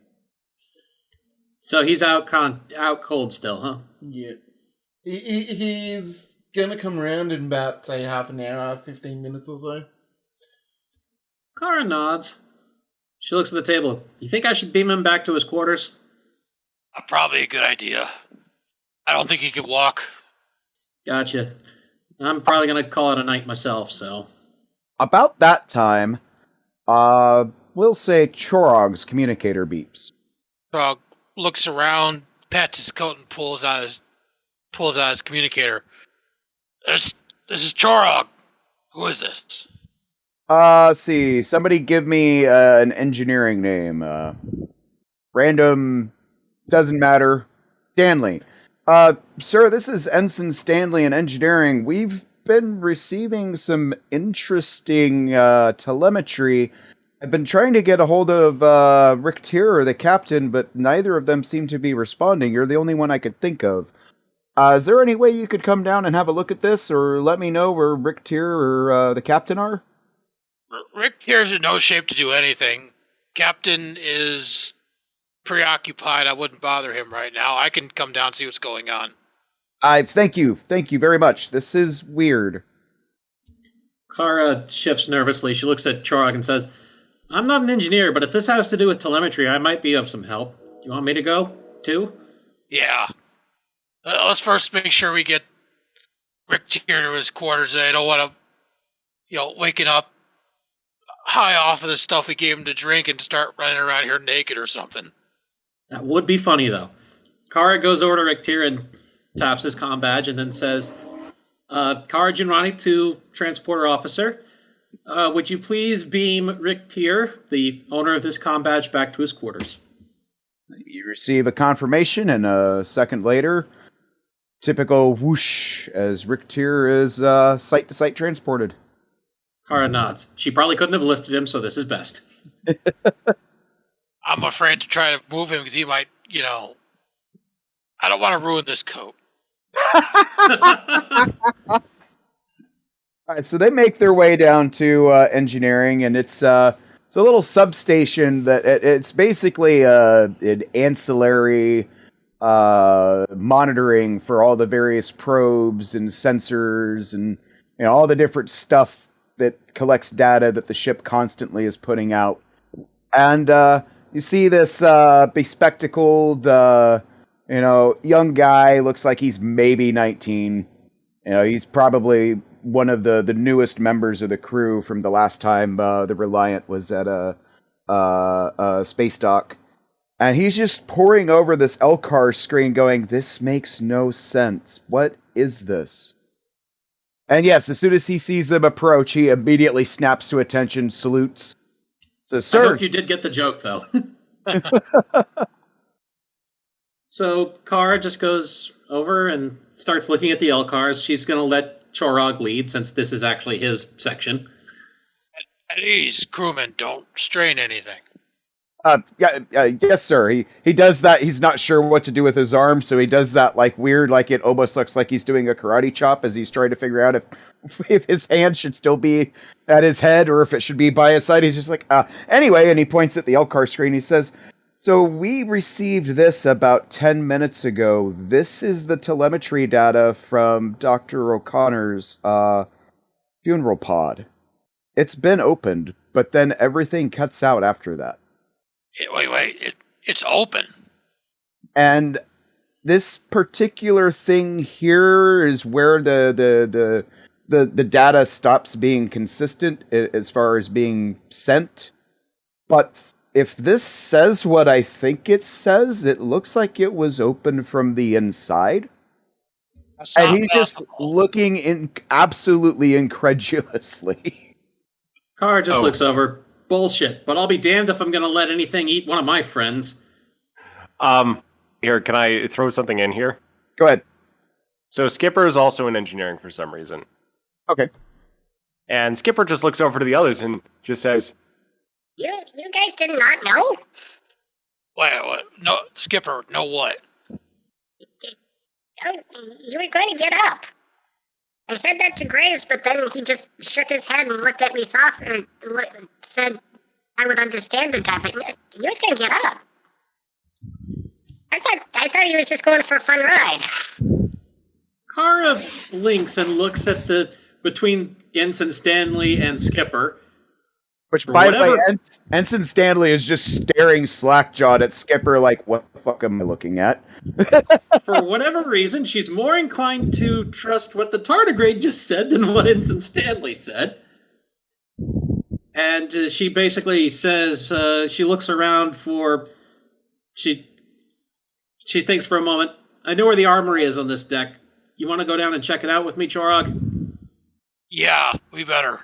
[SPEAKER 3] So he's out cold still, huh?
[SPEAKER 5] Yeah. He's gonna come around in about, say, half an hour, 15 minutes or so.
[SPEAKER 3] Kara nods. She looks at the table. You think I should beam him back to his quarters?
[SPEAKER 2] Probably a good idea. I don't think he could walk.
[SPEAKER 3] Gotcha. I'm probably going to call it a night myself, so.
[SPEAKER 1] About that time, we'll say Chorog's communicator beeps.
[SPEAKER 2] Frog looks around, pats his coat, and pulls out his communicator. This is Chorog. Who is this?
[SPEAKER 1] See, somebody give me an engineering name. Random, doesn't matter. Stanley. Sir, this is Ensign Stanley in engineering. We've been receiving some interesting telemetry. I've been trying to get a hold of Rick Tier, the captain, but neither of them seem to be responding. You're the only one I could think of. Is there any way you could come down and have a look at this, or let me know where Rick Tier or the captain are?
[SPEAKER 2] Rick Tier's in no shape to do anything. Captain is preoccupied. I wouldn't bother him right now. I can come down and see what's going on.
[SPEAKER 1] Thank you very much. This is weird.
[SPEAKER 3] Kara shifts nervously. She looks at Chorog and says, I'm not an engineer, but if this has to do with telemetry, I might be of some help. Do you want me to go, too?
[SPEAKER 2] Yeah. Let's first make sure we get Rick Tier to his quarters. I don't want to, waking up high off of the stuff we gave him to drink and start running around here naked or something.
[SPEAKER 3] That would be funny, though. Kara goes over to Rick Tier and taps his comm badge and then says, Kara Jinrani to transporter officer, would you please beam Rick Tier, the owner of this comm badge, back to his quarters?
[SPEAKER 1] You receive a confirmation, and a second later, typical whoosh as Rick Tier is site-to-site transported.
[SPEAKER 3] Kara nods. She probably couldn't have lifted him, so this is best.
[SPEAKER 2] I'm afraid to try to move him because he might, I don't want to ruin this coat.
[SPEAKER 1] All right, so they make their way down to engineering, and it's a little substation that it's basically an ancillary monitoring for all the various probes and sensors and all the different stuff that collects data that the ship constantly is putting out. And you see this bespectacled, young guy, looks like he's maybe 19. He's probably one of the newest members of the crew from the last time the Reliant was at a space dock. And he's just poring over this LCAR screen going, this makes no sense. What is this? And yes, as soon as he sees them approach, he immediately snaps to attention, salutes. So,
[SPEAKER 3] I
[SPEAKER 1] sir,
[SPEAKER 3] hope you did get the joke, though. So Kara just goes over and starts looking at the LCARs. She's going to let Chorog lead since this is actually his section.
[SPEAKER 2] At ease, crewmen, don't strain anything.
[SPEAKER 1] Yes, sir. He does that. He's not sure what to do with his arm, so he does that like weird, like it almost looks like he's doing a karate chop as he's trying to figure out if his hand should still be at his head or if it should be by his side. He's just like, anyway, and he points at the LCAR screen. He says, so we received this about 10 minutes ago. This is the telemetry data from Dr. O'Connor's funeral pod. It's been opened, but then everything cuts out after that.
[SPEAKER 2] Wait, it's open.
[SPEAKER 1] And this particular thing here is where the data stops being consistent as far as being sent. But if this says what I think it says, it looks like it was open from the inside. And he's just looking absolutely incredulously.
[SPEAKER 3] Kara just looks over. Bullshit, but I'll be damned if I'm going to let anything eat one of my friends.
[SPEAKER 4] Here, can I throw something in here?
[SPEAKER 1] Go ahead.
[SPEAKER 4] So Skipper is also in engineering for some reason.
[SPEAKER 1] Okay.
[SPEAKER 4] And Skipper just looks over to the others and just says,
[SPEAKER 6] You guys did not know?
[SPEAKER 2] What? No, Skipper, no what?
[SPEAKER 6] Oh, you were going to get up. I said that to Graves, but then he just shook his head and looked at me softly, said I would understand the time, but he was going to get up. I thought he was just going for a fun ride.
[SPEAKER 3] Kara blinks and looks at the between Ensign Stanley and Skipper.
[SPEAKER 1] Which, by the way, Ensign Stanley is just staring slack-jawed at Skipper like, what the fuck am I looking at?
[SPEAKER 3] For whatever reason, she's more inclined to trust what the tardigrade just said than what Ensign Stanley said. And she basically says, she looks around for... She thinks for a moment, I know where the armory is on this deck. You want to go down and check it out with me, Chorog?
[SPEAKER 2] Yeah, we better.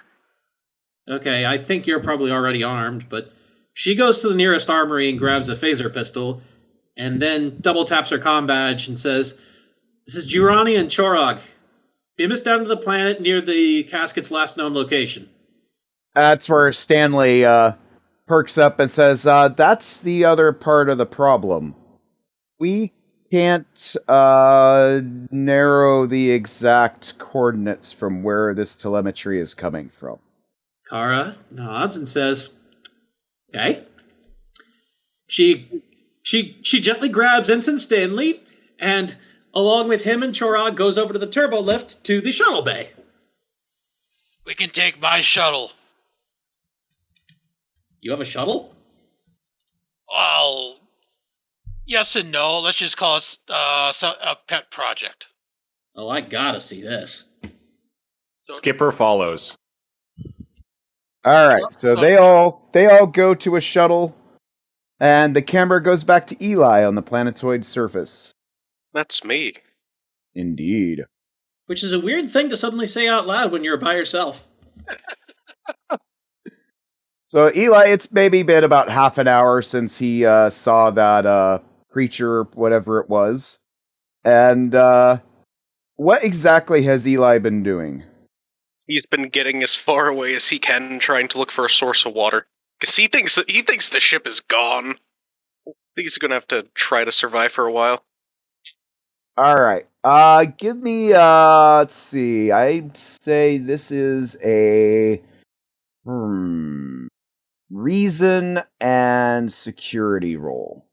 [SPEAKER 3] Okay, I think you're probably already armed, but she goes to the nearest armory and grabs a phaser pistol, and then double taps her comm badge and says, this is Jurani and Chorog. Beam us down to the planet near the casket's last known location.
[SPEAKER 1] That's where Stanley perks up and says, that's the other part of the problem. We can't narrow the exact coordinates from where this telemetry is coming from.
[SPEAKER 3] Kara nods and says, okay. She gently grabs Ensign Stanley and, along with him and Chorog, goes over to the turbo lift to the shuttle bay.
[SPEAKER 2] We can take my shuttle.
[SPEAKER 3] You have a shuttle?
[SPEAKER 2] Well, yes and no. Let's just call it a pet project.
[SPEAKER 3] Oh, I gotta see this.
[SPEAKER 4] Skipper follows.
[SPEAKER 1] All right, so they all go to a shuttle, and the camera goes back to Eli on the planetoid surface.
[SPEAKER 8] That's me.
[SPEAKER 1] Indeed.
[SPEAKER 3] Which is a weird thing to suddenly say out loud when you're by yourself.
[SPEAKER 1] So Eli, it's maybe been about half an hour since he saw that creature, whatever it was. And what exactly has Eli been doing?
[SPEAKER 8] He's been getting as far away as he can, trying to look for a source of water. Because he thinks the ship is gone. I think he's gonna have to try to survive for a while.
[SPEAKER 1] All right. Give me let's see. I'd say this is a reason and security roll.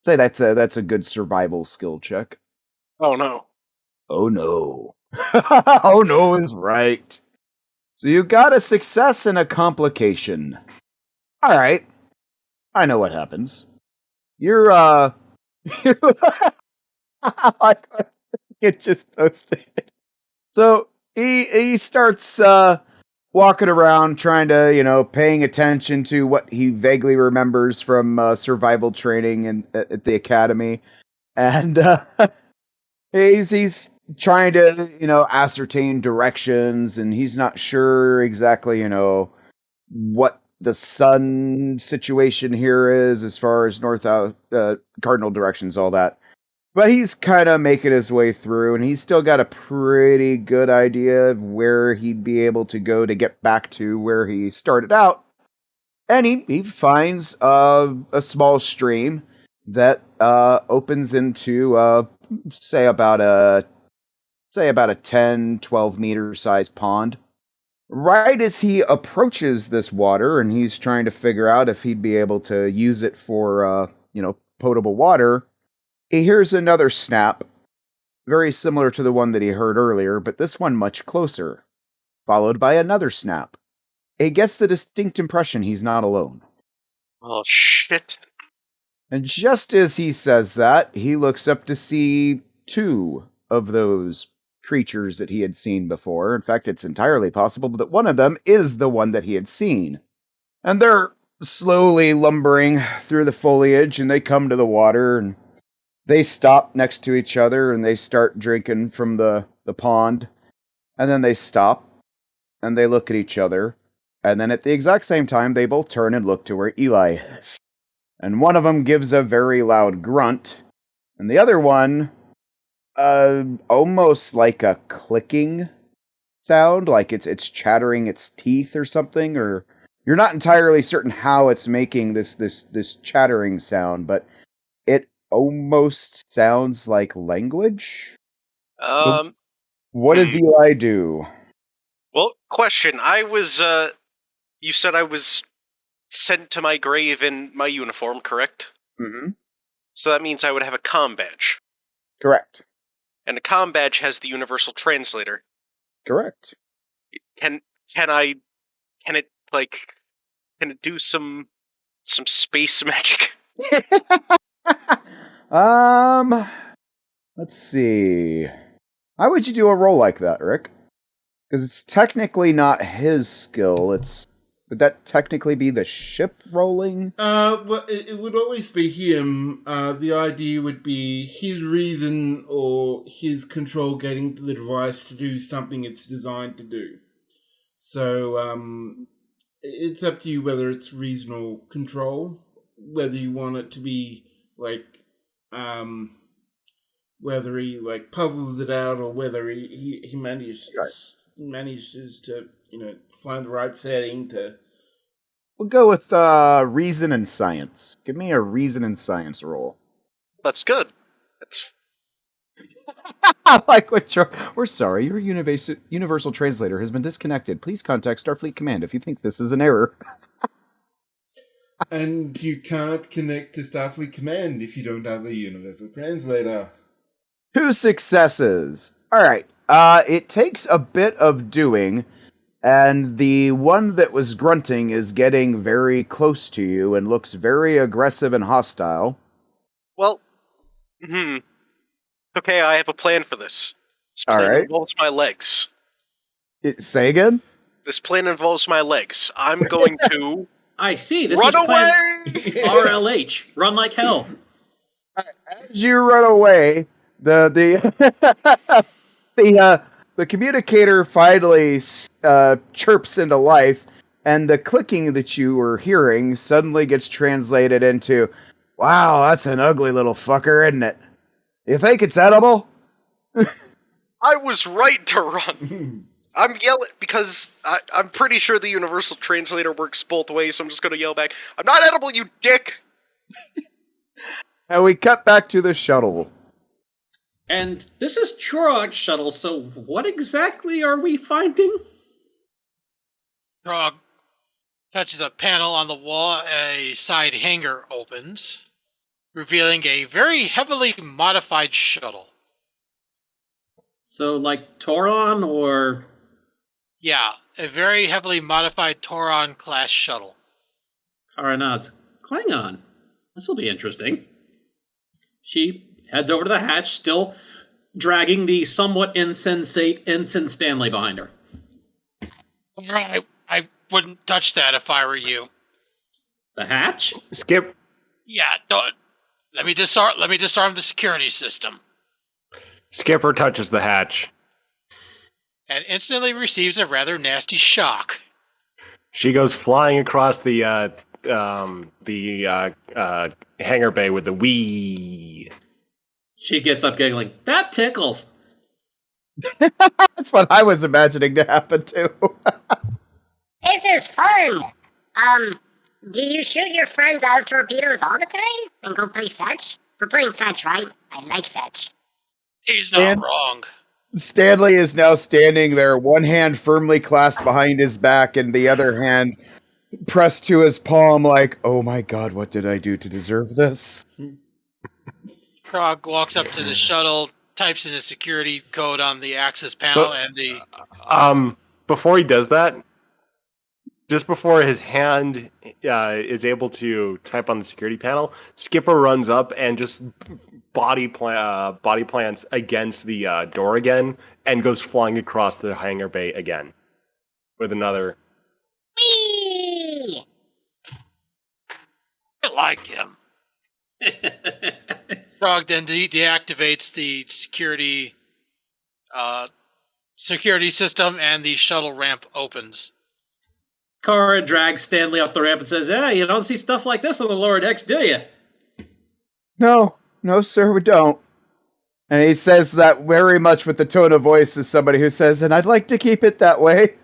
[SPEAKER 1] Say that's a good survival skill check.
[SPEAKER 8] Oh no.
[SPEAKER 1] Oh no. Oh no is right. So you got a success and a complication. All right. I know what happens. You're it just posted. So he starts walking around, trying to paying attention to what he vaguely remembers from survival training at the academy, and he's trying to ascertain directions, and he's not sure exactly what the sun situation here is as far as north out cardinal directions, all that. But he's kind of making his way through, and he's still got a pretty good idea of where he'd be able to go to get back to where he started out. And he finds a small stream that opens into say about a 10, 12 meter size pond. Right as he approaches this water and he's trying to figure out if he'd be able to use it for potable water, he hears another snap, very similar to the one that he heard earlier, but this one much closer, followed by another snap. He gets the distinct impression he's not alone.
[SPEAKER 8] Oh shit.
[SPEAKER 1] And just as he says that, he looks up to see two of those creatures that he had seen before. In fact, it's entirely possible that one of them is the one that he had seen. And they're slowly lumbering through the foliage, and they come to the water, and they stop next to each other, and they start drinking from the pond. And then they stop, and they look at each other. And then at the exact same time, they both turn and look to where Eli is. And one of them gives a very loud grunt, and the other one, almost like a clicking sound, like it's chattering its teeth or something, or you're not entirely certain how it's making this chattering sound, but it almost sounds like language.
[SPEAKER 8] Um.
[SPEAKER 1] What does Eli do?
[SPEAKER 8] Well, question. You said I was sent to my grave in my uniform, correct?
[SPEAKER 1] Mm-hmm.
[SPEAKER 8] So that means I would have a comm badge.
[SPEAKER 1] Correct.
[SPEAKER 8] And a comm badge has the universal translator.
[SPEAKER 1] Correct.
[SPEAKER 8] Can I can it do some space magic?
[SPEAKER 1] Let's see. How would you do a roll like that, Rick? Because it's technically not his skill. Would that technically be the ship rolling?
[SPEAKER 5] Well, it would always be him. The idea would be his reason or his control getting to the device to do something it's designed to do. So, it's up to you whether it's reason or control, whether you want it to be like, whether he like puzzles it out or whether he manages to find the right setting to.
[SPEAKER 1] We'll go with reason and science. Give me a reason and science roll.
[SPEAKER 8] That's good. That's
[SPEAKER 1] Like what? We're sorry, your universal translator has been disconnected. Please contact Starfleet Command if you think this is an error.
[SPEAKER 5] And you can't connect to Starfleet Command if you don't have a universal translator.
[SPEAKER 1] 2 successes. All right. It takes a bit of doing, and the one that was grunting is getting very close to you and looks very aggressive and hostile.
[SPEAKER 8] well. Okay, I have a plan for this. This plan
[SPEAKER 1] All right.
[SPEAKER 8] involves my legs.
[SPEAKER 1] Say again?
[SPEAKER 8] This plan involves my legs. I'm going to
[SPEAKER 3] I see. This
[SPEAKER 8] run
[SPEAKER 3] is plan
[SPEAKER 8] away.
[SPEAKER 3] RLH. Run like hell.
[SPEAKER 1] As you run away, the the communicator finally chirps into life, and the clicking that you were hearing suddenly gets translated into, "Wow, that's an ugly little fucker, isn't it? You think it's edible?"
[SPEAKER 8] I was right to run. I'm yelling because I'm pretty sure the universal translator works both ways, so I'm just going to yell back, "I'm not edible, you dick!"
[SPEAKER 1] And we cut back to the shuttle.
[SPEAKER 3] And this is Turok's shuttle, so what exactly are we finding?
[SPEAKER 2] Frog touches a panel on the wall. A side hangar opens, revealing a very heavily modified shuttle.
[SPEAKER 3] So, like Toron or...
[SPEAKER 2] Yeah, a very heavily modified Toron-class shuttle.
[SPEAKER 3] Karanad's Klingon. This will be interesting. She heads over to the hatch, still dragging the somewhat insensate Ensign Stanley behind her.
[SPEAKER 2] I wouldn't touch that if I were you.
[SPEAKER 3] The hatch?
[SPEAKER 4] Skip.
[SPEAKER 2] Yeah, don't. Let me disarm the security system.
[SPEAKER 4] Skipper touches the hatch.
[SPEAKER 2] And instantly receives a rather nasty shock.
[SPEAKER 4] She goes flying across the hangar bay with the wee.
[SPEAKER 3] She gets up giggling. That tickles.
[SPEAKER 1] That's what I was imagining to happen too.
[SPEAKER 6] This is fun. Do you shoot your friends out of torpedoes all the time and go play fetch? We're playing fetch, right? I like fetch.
[SPEAKER 2] He's not wrong.
[SPEAKER 1] Stanley is now standing there, one hand firmly clasped behind his back and the other hand pressed to his palm like, oh my god, what did I do to deserve this?
[SPEAKER 2] Krog walks up to the shuttle, types in the security code on the access panel, and the...
[SPEAKER 4] Before he does that, just before his hand is able to type on the security panel, Skipper runs up and just body plants against the door again and goes flying across the hangar bay again with another.
[SPEAKER 6] Whee!
[SPEAKER 2] I like him. Krog then deactivates the security system, and the shuttle ramp opens.
[SPEAKER 3] Kara drags Stanley up the ramp and says, "Yeah, you don't see stuff like this on the lower decks, do you?"
[SPEAKER 1] No, sir, we don't. And he says that very much with the tone of voice as somebody who says, and I'd like to keep it that way.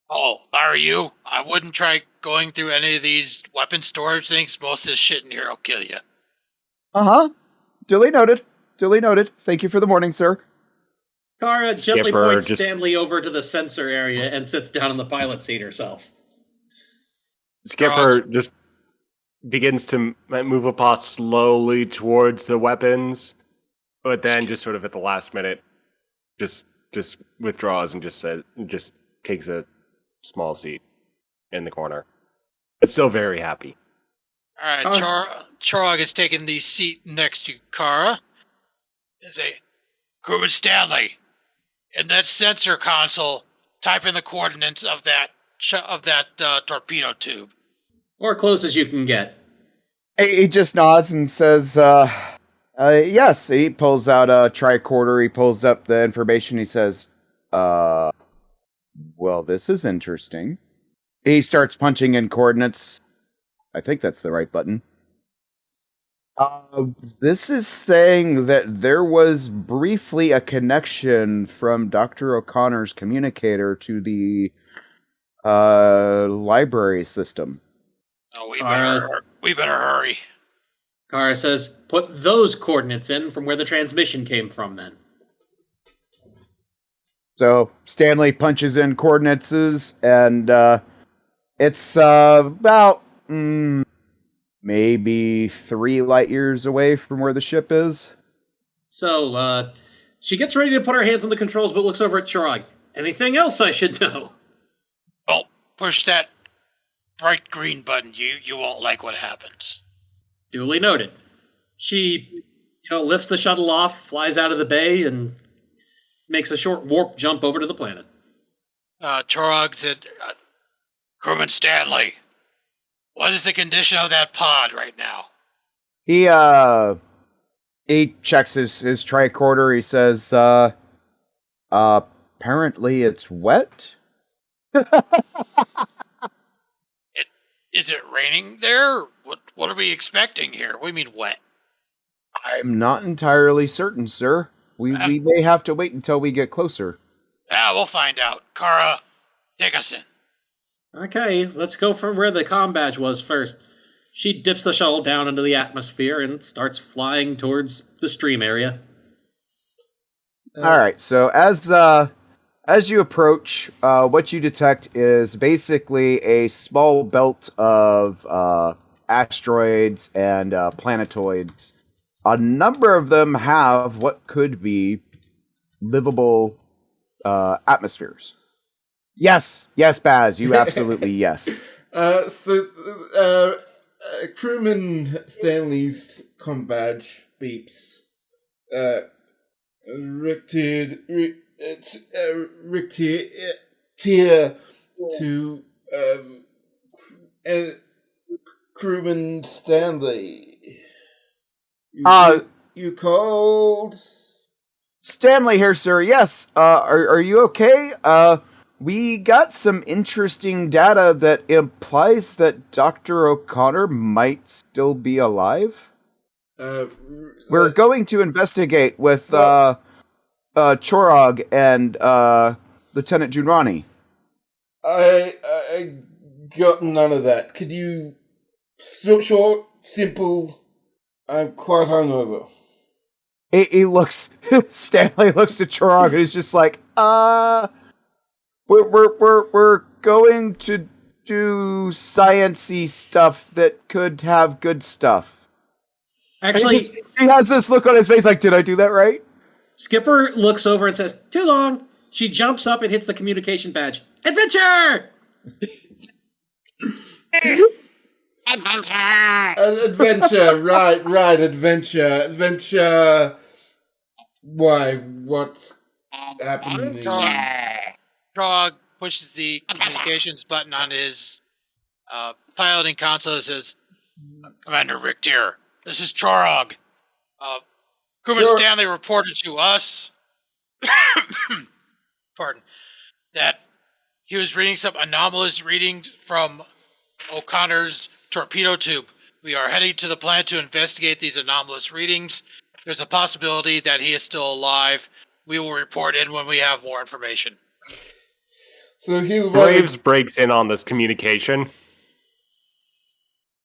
[SPEAKER 2] Oh, are you? I wouldn't try going through any of these weapon storage things. Most of this shit in here will kill you.
[SPEAKER 1] Uh-huh. Duly noted. Thank you for the morning, sir.
[SPEAKER 3] Kara gently
[SPEAKER 4] Skipper
[SPEAKER 3] points Stanley over to the sensor area and sits down in the pilot seat herself.
[SPEAKER 4] Skipper just begins to move a slowly towards the weapons, but then just sort of at the last minute, just withdraws and just takes a small seat in the corner. But still very happy.
[SPEAKER 2] All right, Chorog has taken the seat next to Kara. Is a Crewman Stanley. In that sensor console, type in the coordinates of that torpedo tube.
[SPEAKER 3] Or close as you can get.
[SPEAKER 1] He just nods and says, yes. He pulls out a tricorder. He pulls up the information. He says, well, this is interesting. He starts punching in coordinates. I think that's the right button. This is saying that there was briefly a connection from Dr. O'Connor's communicator to the library system.
[SPEAKER 2] Oh, we better hurry.
[SPEAKER 3] Kara says, put those coordinates in from where the transmission came from then.
[SPEAKER 1] So Stanley punches in coordinates, and it's about maybe 3 light years away from where the ship is.
[SPEAKER 3] So, she gets ready to put her hands on the controls, but looks over at Chorog. Anything else I should know?
[SPEAKER 2] Oh, push that bright green button. You won't like what happens.
[SPEAKER 3] Duly noted. She, lifts the shuttle off, flies out of the bay, and makes a short warp jump over to the planet.
[SPEAKER 2] Chorog said, Crewman Stanley, what is the condition of that pod right now?
[SPEAKER 1] He checks his tricorder. He says, apparently it's wet.
[SPEAKER 2] Is it raining there? What are we expecting here? What do you mean wet?
[SPEAKER 1] I'm not entirely certain, sir. We may have to wait until we get closer.
[SPEAKER 2] Yeah, we'll find out. Kara, take us in.
[SPEAKER 3] Okay, let's go from where the comm badge was first. She dips the shuttle down into the atmosphere and starts flying towards the stream area.
[SPEAKER 1] All right, so as you approach, what you detect is basically a small belt of asteroids and planetoids. A number of them have what could be livable atmospheres. Yes, Baz, you absolutely yes.
[SPEAKER 5] Crewman Stanley's comm badge beeps. Tier to uh, crewman Stanley. You called?
[SPEAKER 1] Stanley here, sir. Yes. Are you okay? We got some interesting data that implies that Dr. O'Connor might still be alive. We're going to investigate with Chorog and Lieutenant Junrani.
[SPEAKER 5] I got none of that. Could you short, simple? I'm quite hungover.
[SPEAKER 1] He looks. Stanley looks to Chorog and he's just like, we're going to do sciencey stuff that could have good stuff.
[SPEAKER 3] Actually,
[SPEAKER 1] he has this look on his face like, did I do that right?
[SPEAKER 3] Skipper looks over and says, "Too long." She jumps up and hits the communication badge. Adventure!
[SPEAKER 6] Adventure!
[SPEAKER 5] Right, adventure. Why? What's happening?
[SPEAKER 2] Trog pushes the communications button on his piloting console and says, "Commander Rick here. This is Chorog. Crewman Stanley reported to us pardon, that he was reading some anomalous readings from O'Connor's torpedo tube. We are heading to the planet to investigate these anomalous readings. There's a possibility that he is still alive. We will report in when we have more information."
[SPEAKER 5] So
[SPEAKER 4] Graves breaks in on this communication.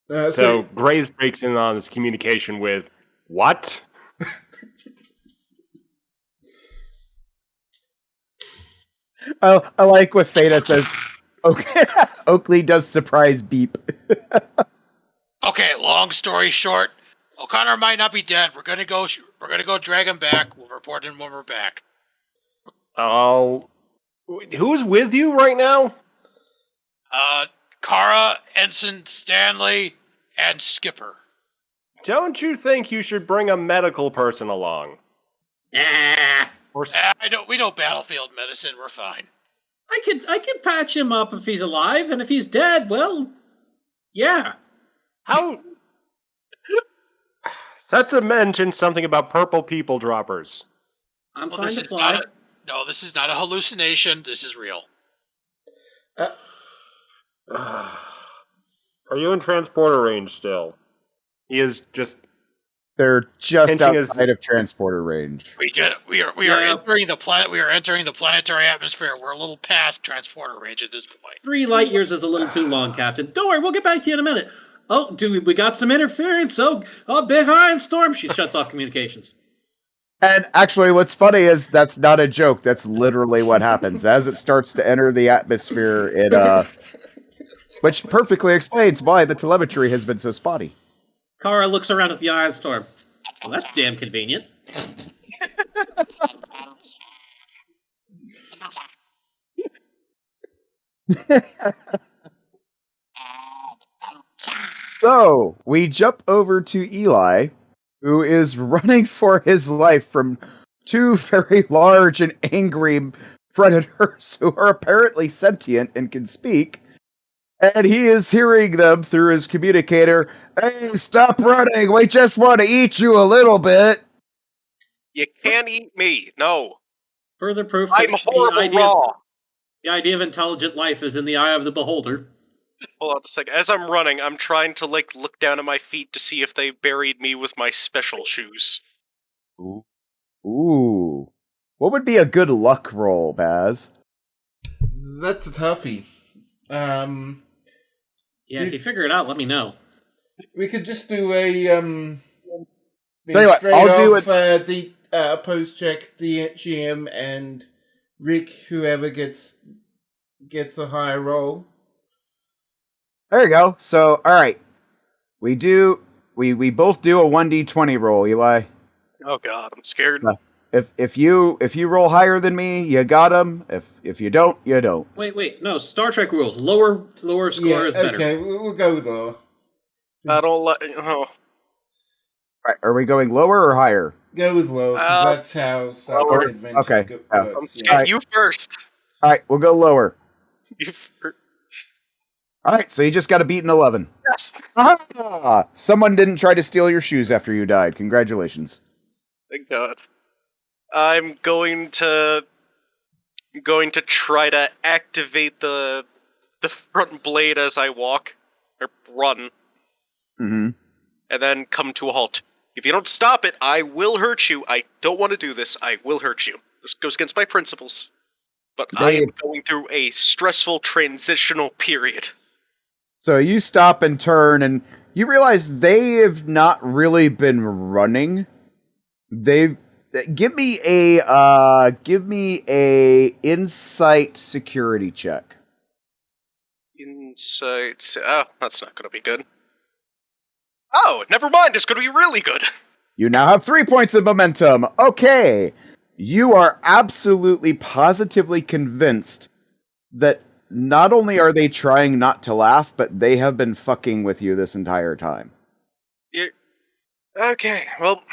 [SPEAKER 4] So Graves breaks in on this communication with, what?
[SPEAKER 1] I like what Theta says. Okay, Oakley does surprise beep.
[SPEAKER 2] Okay, long story short, O'Connor might not be dead. We're gonna go drag him back. We'll report in when we're back.
[SPEAKER 4] Oh, who's with you right now?
[SPEAKER 2] Kara, Ensign Stanley, and Skipper.
[SPEAKER 4] Don't you think you should bring a medical person along?
[SPEAKER 2] We know battlefield medicine. We're fine.
[SPEAKER 3] I could patch him up if he's alive, and if he's dead, well, yeah.
[SPEAKER 4] How? Setsa mentioned something about purple people droppers.
[SPEAKER 3] I'm fine to fly.
[SPEAKER 2] This is not a hallucination. This is real.
[SPEAKER 4] Are you in transporter range still? He is just.
[SPEAKER 1] They're just outside of transporter range.
[SPEAKER 2] We are entering the planet. We are entering the planetary atmosphere. We're a little past transporter range at this point.
[SPEAKER 3] 3 light years is a little too long, Captain. Don't worry, we'll get back to you in a minute. Oh, we got some interference. Oh, big iron storm. She shuts off communications.
[SPEAKER 1] And actually, what's funny is that's not a joke. That's literally what happens as it starts to enter the atmosphere. Which perfectly explains why the telemetry has been so spotty.
[SPEAKER 3] Kara looks around at the iron storm. Well, that's damn convenient.
[SPEAKER 1] So, we jump over to Eli, who is running for his life from 2 very large and angry predators who are apparently sentient and can speak. And he is hearing them through his communicator. "Hey, stop running! We just want to eat you a little bit!"
[SPEAKER 8] You can't eat me. No.
[SPEAKER 3] Further proof
[SPEAKER 8] I'm
[SPEAKER 3] that
[SPEAKER 8] horrible raw.
[SPEAKER 3] the idea of intelligent life is in the eye of the beholder.
[SPEAKER 8] Hold on a second. As I'm running, I'm trying to look down at my feet to see if they buried me with my special shoes.
[SPEAKER 1] Ooh. What would be a good luck roll, Baz?
[SPEAKER 5] That's a toughie.
[SPEAKER 3] Yeah, if you figure it out, let me know.
[SPEAKER 5] We could just do a
[SPEAKER 1] Tell you what, I'll do
[SPEAKER 5] post check GM and Rick, whoever gets a higher roll.
[SPEAKER 1] There you go. So, all right, we both do a 1d20 roll, Eli.
[SPEAKER 8] Oh God, I'm scared.
[SPEAKER 1] If you roll higher than me, you got him. If you don't, you don't.
[SPEAKER 3] Wait, no. Star Trek rules. Lower score is better.
[SPEAKER 5] Okay, we'll go with lower.
[SPEAKER 8] I don't let. Oh.
[SPEAKER 1] Right, are we going lower or higher?
[SPEAKER 5] Go with low, because that's how Star
[SPEAKER 8] lower.
[SPEAKER 5] Trek Adventures
[SPEAKER 1] Okay, yeah.
[SPEAKER 5] works.
[SPEAKER 8] Skip,
[SPEAKER 5] Yeah.
[SPEAKER 1] Alright.
[SPEAKER 8] you first.
[SPEAKER 1] All right, we'll go lower.
[SPEAKER 8] You first.
[SPEAKER 1] All right, so you just got to beat an 11.
[SPEAKER 8] Yes.
[SPEAKER 1] Ah, someone didn't try to steal your shoes after you died. Congratulations.
[SPEAKER 8] Thank God. I'm going to try to activate the front blade as I walk or run,
[SPEAKER 1] Mm-hmm.
[SPEAKER 8] and then come to a halt. If you don't stop it, I will hurt you. I don't want to do this. I will hurt you. This goes against my principles. But I am going through a stressful transitional period.
[SPEAKER 1] So you stop and turn, and you realize they have not really been running. They give me a insight security check.
[SPEAKER 8] Insight. Oh, that's not going to be good. Oh, never mind. It's going to be really good.
[SPEAKER 1] You now have 3 points of momentum. Okay. You are absolutely positively convinced that not only are they trying not to laugh, but they have been fucking with you this entire time.
[SPEAKER 8] Okay, well.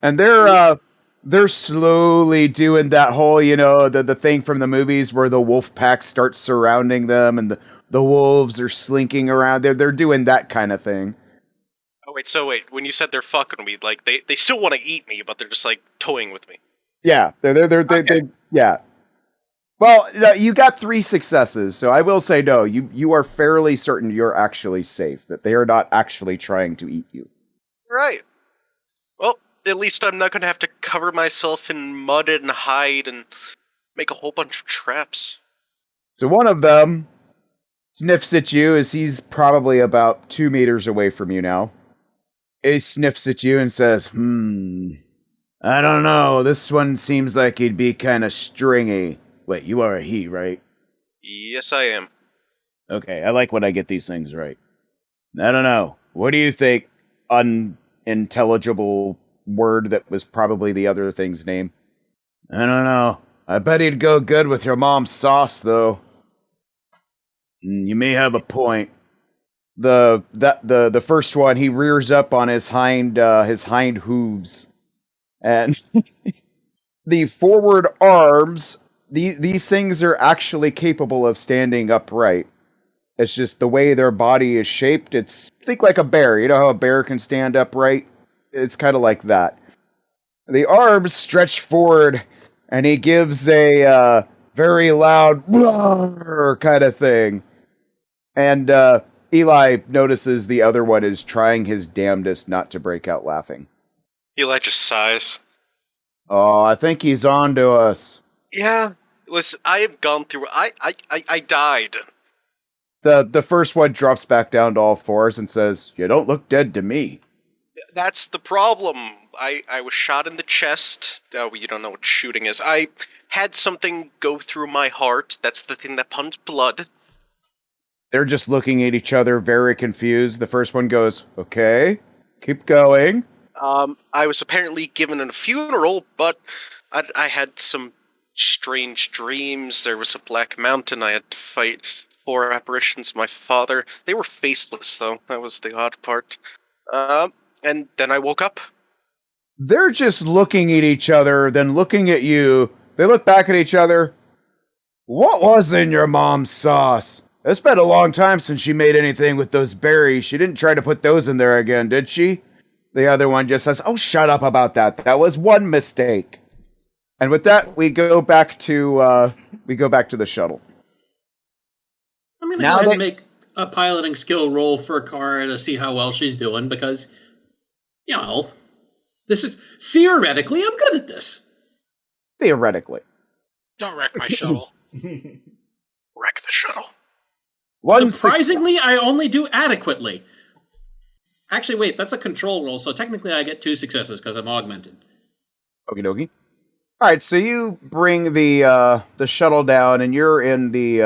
[SPEAKER 1] And they're slowly doing that whole, the thing from the movies where the wolf pack starts surrounding them and the wolves are slinking around. They're doing that kind of thing.
[SPEAKER 8] Oh wait, when you said they're fucking with me, like they still want to eat me, but they're just like toying with me.
[SPEAKER 1] Yeah, they yeah. Well, no, you got 3 successes, so I will say no. You are fairly certain you're actually safe, that they are not actually trying to eat you.
[SPEAKER 8] Right. Well, at least I'm not going to have to cover myself in mud and hide and make a whole bunch of traps.
[SPEAKER 1] So one of them sniffs at you as he's probably about 2 meters away from you now. He sniffs at you and says, I don't know. This one seems like he'd be kind of stringy. Wait, you are a he, right?
[SPEAKER 8] Yes, I am.
[SPEAKER 1] Okay, I like when I get these things right. I don't know. What do you think? Unintelligible word that was probably the other thing's name. I don't know. I bet he'd go good with your mom's sauce, though. You may have a point. The first one, he rears up on his hind hooves, and the forward arms. These things are actually capable of standing upright. It's just the way their body is shaped. Think like a bear. You know how a bear can stand upright? It's kind of like that. The arms stretch forward, and he gives a very loud kind of thing. And Eli notices the other one is trying his damnedest not to break out laughing.
[SPEAKER 8] Eli just sighs.
[SPEAKER 1] Oh, I think he's on to us.
[SPEAKER 8] Yeah. Listen, I have gone through. I died.
[SPEAKER 1] The first one drops back down to all fours and says, "You don't look dead to me."
[SPEAKER 8] That's the problem. I was shot in the chest. Oh, you don't know what shooting is. I had something go through my heart. That's the thing that pumps blood.
[SPEAKER 1] They're just looking at each other, very confused. The first one goes, "Okay, keep going."
[SPEAKER 8] I was apparently given a funeral, but I had some strange dreams. There was a black mountain. I had to fight 4 apparitions of my father. They were faceless, though. That was the odd part. And then I woke up.
[SPEAKER 1] They're just looking at each other, then looking at you. They look back at each other. What was in your mom's sauce? It's been a long time since she made anything with those berries. She didn't try to put those in there again, did she? The other one just says, "Oh, shut up about that. That was one mistake." And with that, we go back to the shuttle.
[SPEAKER 3] I'm going to go ahead and make a piloting skill roll for Kara to see how well she's doing because, this is theoretically I'm good at this.
[SPEAKER 1] Theoretically.
[SPEAKER 2] Don't wreck my shuttle.
[SPEAKER 8] Wreck the shuttle.
[SPEAKER 3] Surprisingly, I only do adequately. Actually, wait, that's a control roll, so technically I get 2 successes because I'm augmented.
[SPEAKER 1] Okie dokie. All right, so you bring the shuttle down, and you're in the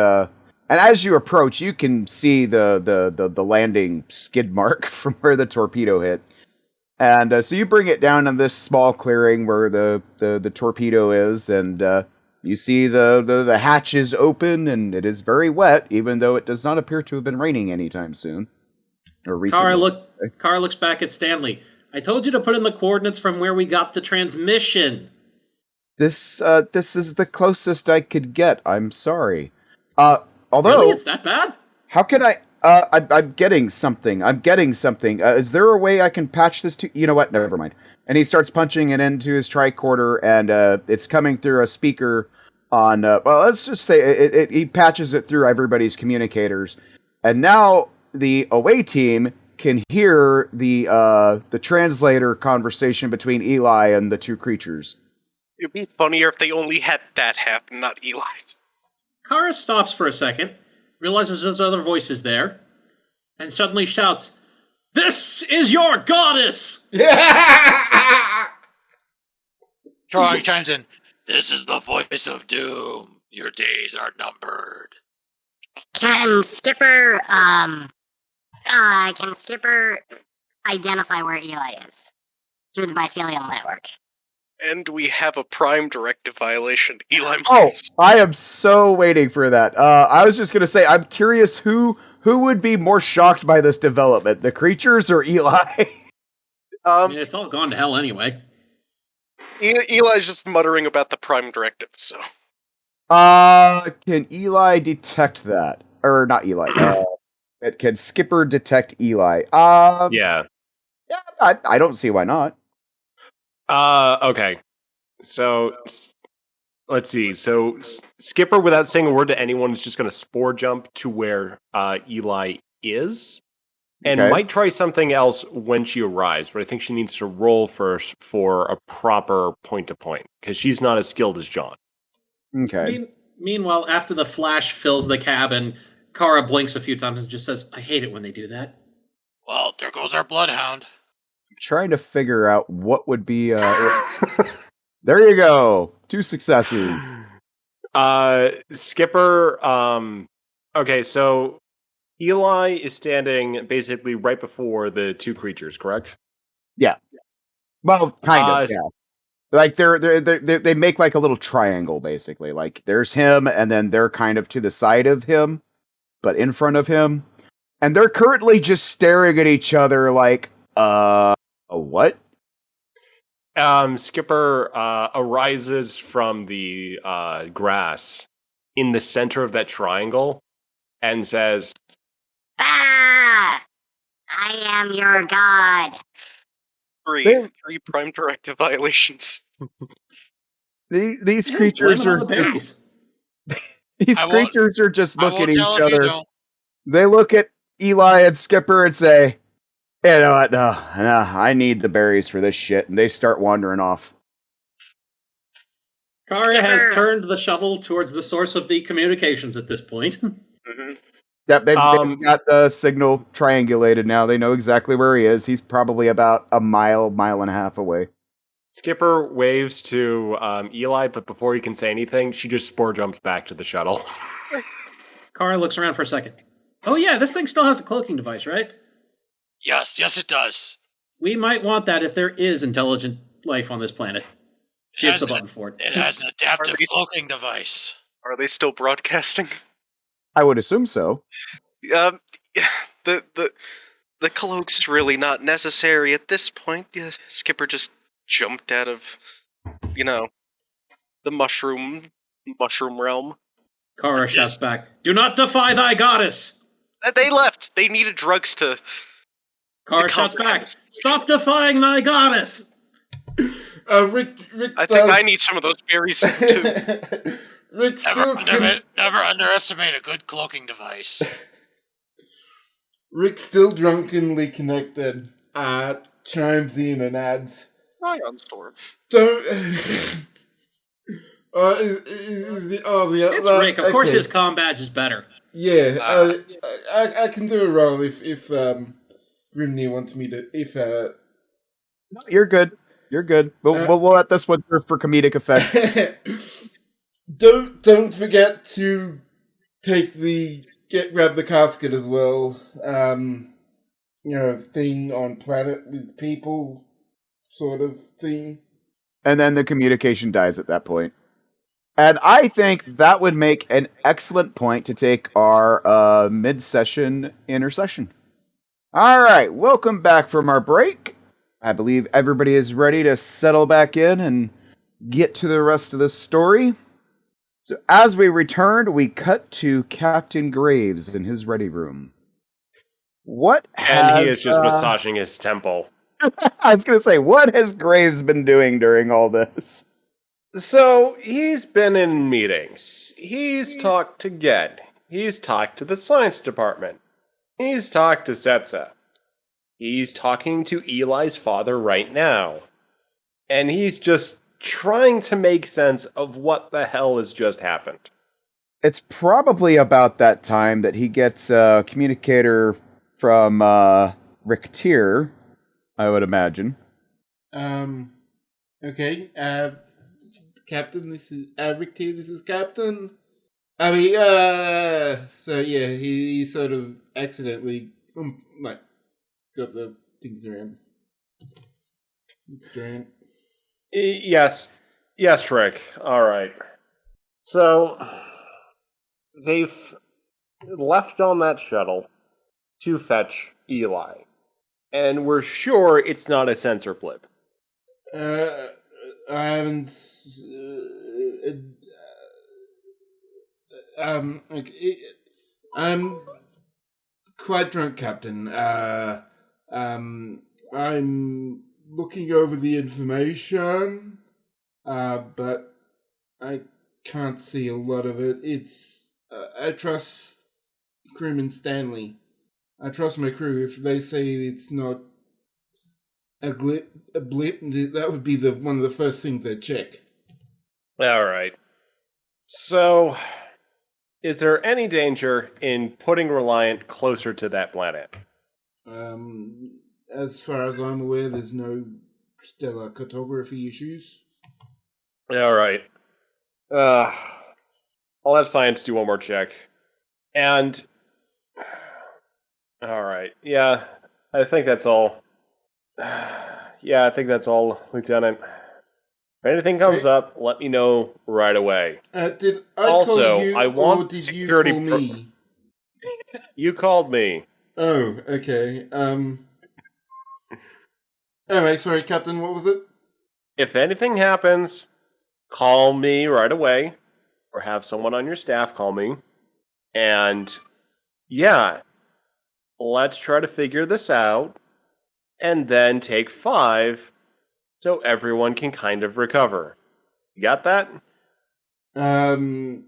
[SPEAKER 1] and as you approach, you can see the landing skid mark from where the torpedo hit, and so you bring it down in this small clearing where the torpedo is, and you see the hatch is open, and it is very wet, even though it does not appear to have been raining anytime soon or recently.
[SPEAKER 3] Kara looks back at Stanley. I told you to put in the coordinates from where we got the transmission.
[SPEAKER 1] This is the closest I could get. I'm sorry. Although,
[SPEAKER 3] Really? It's that bad?
[SPEAKER 1] how can I? I'm getting something. I'm getting something. Is there a way I can patch this to? You know what? Never mind. And he starts punching it into his tricorder, and it's coming through a speaker on. Well, let's just say he patches it through everybody's communicators, and now the away team can hear the translator conversation between Eli and the two creatures.
[SPEAKER 8] It'd be funnier if they only had that half and not Eli's.
[SPEAKER 3] Kara stops for a second, realizes there's other voices there, and suddenly shouts, "This is your goddess!"
[SPEAKER 2] Strong chimes in. This is the voice of doom. Your days are numbered.
[SPEAKER 6] Can Skipper identify where Eli is through the mycelial network?
[SPEAKER 8] And we have a prime directive violation. Eli.
[SPEAKER 1] Oh, I am so waiting for that. I was just gonna say, I'm curious who would be more shocked by this development, the creatures or Eli?
[SPEAKER 3] I mean, it's all gone to hell anyway.
[SPEAKER 8] Eli's just muttering about the prime directive. So,
[SPEAKER 1] Can Eli detect that, or not Eli? Can Skipper detect Eli?
[SPEAKER 4] Yeah.
[SPEAKER 1] I don't see why not.
[SPEAKER 4] Okay. So let's see. So Skipper, without saying a word to anyone, is just going to spore jump to where Eli is, and
[SPEAKER 1] Okay.
[SPEAKER 4] might try something else when she arrives. But I think she needs to roll first for a proper point to point because she's not as skilled as John.
[SPEAKER 1] Okay.
[SPEAKER 3] Meanwhile, after the flash fills the cabin, Kara blinks a few times and just says, "I hate it when they do that."
[SPEAKER 2] Well, there goes our bloodhound.
[SPEAKER 1] Trying to figure out what would be. There you go. 2 successes.
[SPEAKER 4] Skipper. Okay, so Eli is standing basically right before the two creatures, correct?
[SPEAKER 1] Well, kind of.
[SPEAKER 4] Uh,
[SPEAKER 1] Yeah. Like they make like a little triangle basically. Like there's him, and then they're kind of to the side of him, but in front of him, and they're currently just staring at each other like, what?
[SPEAKER 4] Skipper arises from the grass in the center of that triangle and says,
[SPEAKER 6] Ah! I am your god.
[SPEAKER 8] three prime directive violations.
[SPEAKER 1] These
[SPEAKER 3] Yeah,
[SPEAKER 1] creatures
[SPEAKER 3] blame it on
[SPEAKER 1] are
[SPEAKER 3] the
[SPEAKER 1] just,
[SPEAKER 3] berries.
[SPEAKER 1] these
[SPEAKER 2] I won't-
[SPEAKER 1] creatures are just
[SPEAKER 2] I
[SPEAKER 1] looking
[SPEAKER 2] won't
[SPEAKER 1] at
[SPEAKER 2] tell
[SPEAKER 1] each
[SPEAKER 2] if you
[SPEAKER 1] other.
[SPEAKER 2] don't.
[SPEAKER 1] They look at Eli and Skipper and say, "You know what? No, I need the berries for this shit." And they start wandering off.
[SPEAKER 3] Kara has
[SPEAKER 6] Skipper.
[SPEAKER 3] turned the shuttle towards the source of the communications at this point.
[SPEAKER 1] Yep, they've
[SPEAKER 4] Um,
[SPEAKER 1] got the signal triangulated now. They know exactly where he is. He's probably about a mile and a half away.
[SPEAKER 4] Skipper waves to Eli, but before he can say anything, she just spore jumps back to the shuttle.
[SPEAKER 3] Kara looks around for a second. Oh yeah, this thing still has a cloaking device, right?
[SPEAKER 2] Yes, it does.
[SPEAKER 3] We might want that if there is intelligent life on this planet.
[SPEAKER 2] It
[SPEAKER 3] Here's
[SPEAKER 2] has,
[SPEAKER 3] the
[SPEAKER 2] an,
[SPEAKER 3] button for it.
[SPEAKER 2] it has an adaptive
[SPEAKER 8] Are these-
[SPEAKER 2] cloaking device.
[SPEAKER 8] Are they still broadcasting?
[SPEAKER 1] I would assume so.
[SPEAKER 8] The cloak's really not necessary at this point. Yeah, Skipper just jumped out of, the mushroom realm.
[SPEAKER 3] Kara shouts back, "Do not defy thy goddess!"
[SPEAKER 8] They left. They needed drugs to.
[SPEAKER 3] Kara shouts back, "Stop defying thy goddess!"
[SPEAKER 5] Rick
[SPEAKER 8] I think I need some of those berries too.
[SPEAKER 5] Rick still
[SPEAKER 2] Never underestimate a good cloaking device.
[SPEAKER 5] Rick still drunkenly connected. Chimes in and adds,
[SPEAKER 8] Ion storm.
[SPEAKER 5] "Don't." Is the
[SPEAKER 3] It's Rick. Of course, his comm badge is better.
[SPEAKER 5] Yeah, I can do a roll if Grimney wants me to. If
[SPEAKER 1] You're good. You're good. We'll let this one through for comedic effect.
[SPEAKER 5] don't forget to grab the casket as well. Thing on planet with people, sort of thing.
[SPEAKER 1] And then the communication dies at that point. And I think that would make an excellent point to take our mid-session intercession. All right, welcome back from our break. I believe everybody is ready to settle back in and get to the rest of the story. So as we returned, we cut to Captain Graves in his ready room. What
[SPEAKER 4] And he
[SPEAKER 1] has
[SPEAKER 4] is just massaging his temple.
[SPEAKER 1] I was gonna say, what has Graves been doing during all this?
[SPEAKER 4] So he's been in meetings. He's talked to Ged. He's talked to the science department. He's talked to Setsa. He's talking to Eli's father right now. And he's just trying to make sense of what the hell has just happened.
[SPEAKER 1] It's probably about that time that he gets a communicator from Rick Tier, I would imagine.
[SPEAKER 5] Okay. Captain, this is Rick T. This is Captain. I mean, so yeah, he sort of accidentally, like, got the things around. It's strange.
[SPEAKER 4] Yes. Yes, Rick. All right. So they've left on that shuttle to fetch Eli. And we're sure it's not a sensor blip.
[SPEAKER 5] I haven't. Okay, I'm quite drunk, Captain. I'm looking over the information, but I can't see a lot of it. It's. I trust crewman Stanley. I trust my crew. If they say it's not a blip, that would be one of the first things they check.
[SPEAKER 4] All right. So, is there any danger in putting Reliant closer to that planet?
[SPEAKER 5] As far as I'm aware, there's no stellar cartography issues.
[SPEAKER 4] All right. I'll have science do one more check. And all right. Yeah, I think that's all. Yeah, I think that's all, Lieutenant. If anything comes up, let me know right away.
[SPEAKER 5] Did I
[SPEAKER 4] Also,
[SPEAKER 5] call you,
[SPEAKER 4] I want
[SPEAKER 5] or did
[SPEAKER 4] security
[SPEAKER 5] you call me?
[SPEAKER 4] You called me.
[SPEAKER 5] Oh, okay. Anyway, sorry, Captain. What was it?
[SPEAKER 4] If anything happens, call me right away, or have someone on your staff call me. And yeah, let's try to figure this out, and then take 5 so everyone can kind of recover. You got that?
[SPEAKER 5] I'm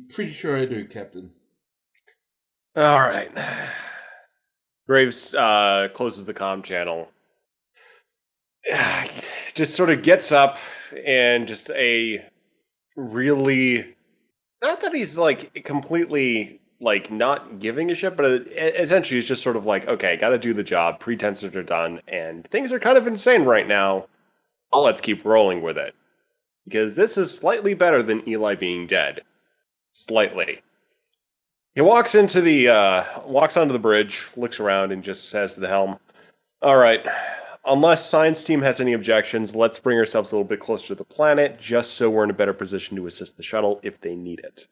[SPEAKER 5] pretty sure I do, Captain.
[SPEAKER 4] All right. Graves closes the comm channel. Just sort of gets up and just a really, not that he's like completely like not giving a shit, but essentially he's just sort of like, okay, got to do the job. Pretenses are done, and things are kind of insane right now. Well, let's keep rolling with it, because this is slightly better than Eli being dead. Slightly. He walks onto the bridge, looks around, and just says to the helm, "All right, unless science team has any objections, let's bring ourselves a little bit closer to the planet, just so we're in a better position to assist the shuttle if they need it."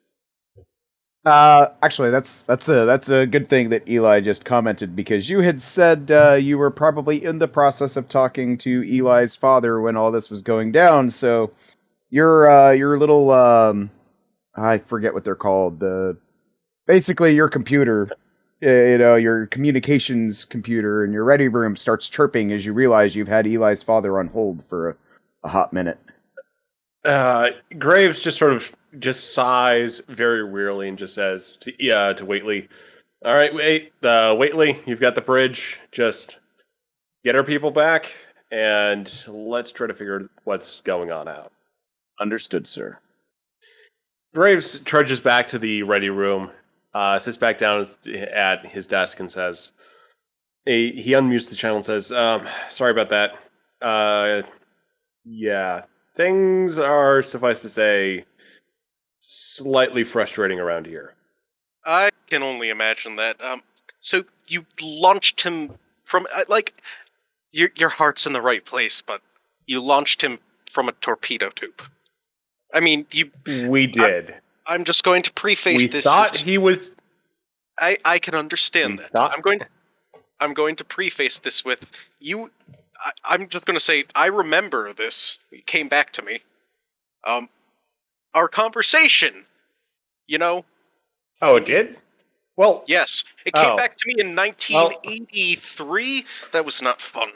[SPEAKER 1] Actually, that's a good thing that Eli just commented, because you had said you were probably in the process of talking to Eli's father when all this was going down. So your little I forget what they're called. Basically your computer, your communications computer in your ready room starts chirping as you realize you've had Eli's father on hold for a hot minute.
[SPEAKER 4] Graves just sort of just sighs very wearily and just says to Waitley, "All right, Waitley, you've got the bridge. Just get our people back, and let's try to figure what's going on out."
[SPEAKER 1] Understood, sir.
[SPEAKER 4] Graves trudges back to the ready room, sits back down at his desk and says, he unmutes the channel and says, "Sorry about that. Yeah, things are, suffice to say, slightly frustrating around here."
[SPEAKER 8] I can only imagine that. So you launched him from your heart's in the right place, but you launched him from a torpedo tube. I mean,
[SPEAKER 4] We did.
[SPEAKER 8] I'm just going to preface
[SPEAKER 4] We
[SPEAKER 8] this.
[SPEAKER 4] thought he was.
[SPEAKER 8] I can understand
[SPEAKER 4] We
[SPEAKER 8] that.
[SPEAKER 4] thought-
[SPEAKER 8] I'm going I'm going to preface this with you. I'm just going to say I remember this. It came back to me. Our conversation. You know.
[SPEAKER 4] Oh, it did? Well,
[SPEAKER 8] Yes, it came
[SPEAKER 4] oh.
[SPEAKER 8] back to me in 1983. That was not fun.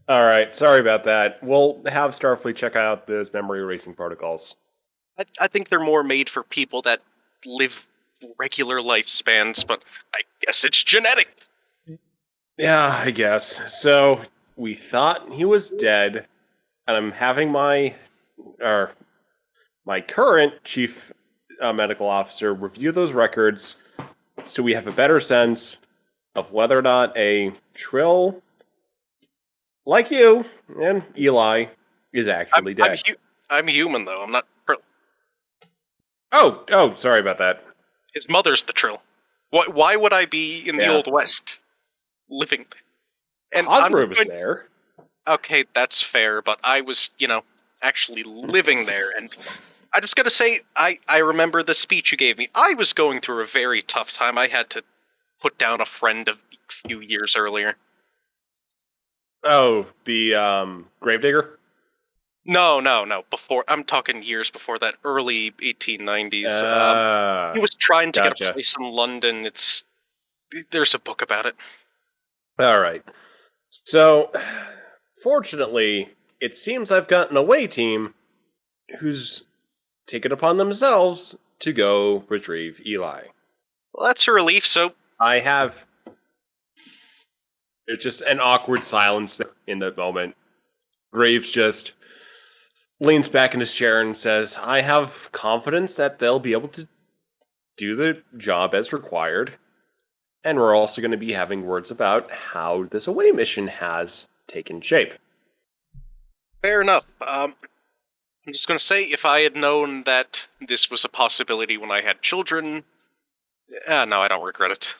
[SPEAKER 4] All right. Sorry about that. We'll have Starfleet check out those memory erasing protocols.
[SPEAKER 8] I think they're more made for people that live regular lifespans, but I guess it's genetic.
[SPEAKER 4] Yeah, I guess. So we thought he was dead, and I'm having my current chief medical officer review those records, so we have a better sense of whether or not a Trill like you and Eli is actually dead.
[SPEAKER 8] I'm human though. I'm not.
[SPEAKER 4] Oh, sorry about that.
[SPEAKER 8] His mother's the Trill. Why would I be in the Old West, living? And
[SPEAKER 4] Cosgrove is there.
[SPEAKER 8] Okay, that's fair, but I was, actually living there, and I just gotta say, I remember the speech you gave me. I was going through a very tough time. I had to put down a friend a few years earlier.
[SPEAKER 4] Oh, the gravedigger?
[SPEAKER 8] No. Before, I'm talking years before that, early 1890s. He was trying to get a place in London. There's a book about it.
[SPEAKER 4] All right. So, fortunately, it seems I've got an away team who's taken upon themselves to go retrieve Eli.
[SPEAKER 8] Well, that's a relief. So
[SPEAKER 4] I have. It's just an awkward silence in that moment. Graves just leans back in his chair and says, I have confidence that they'll be able to do the job as required. And we're also going to be having words about how this away mission has taken shape.
[SPEAKER 8] Fair enough. I'm just going to say, if I had known that this was a possibility when I had children, no, I don't regret it.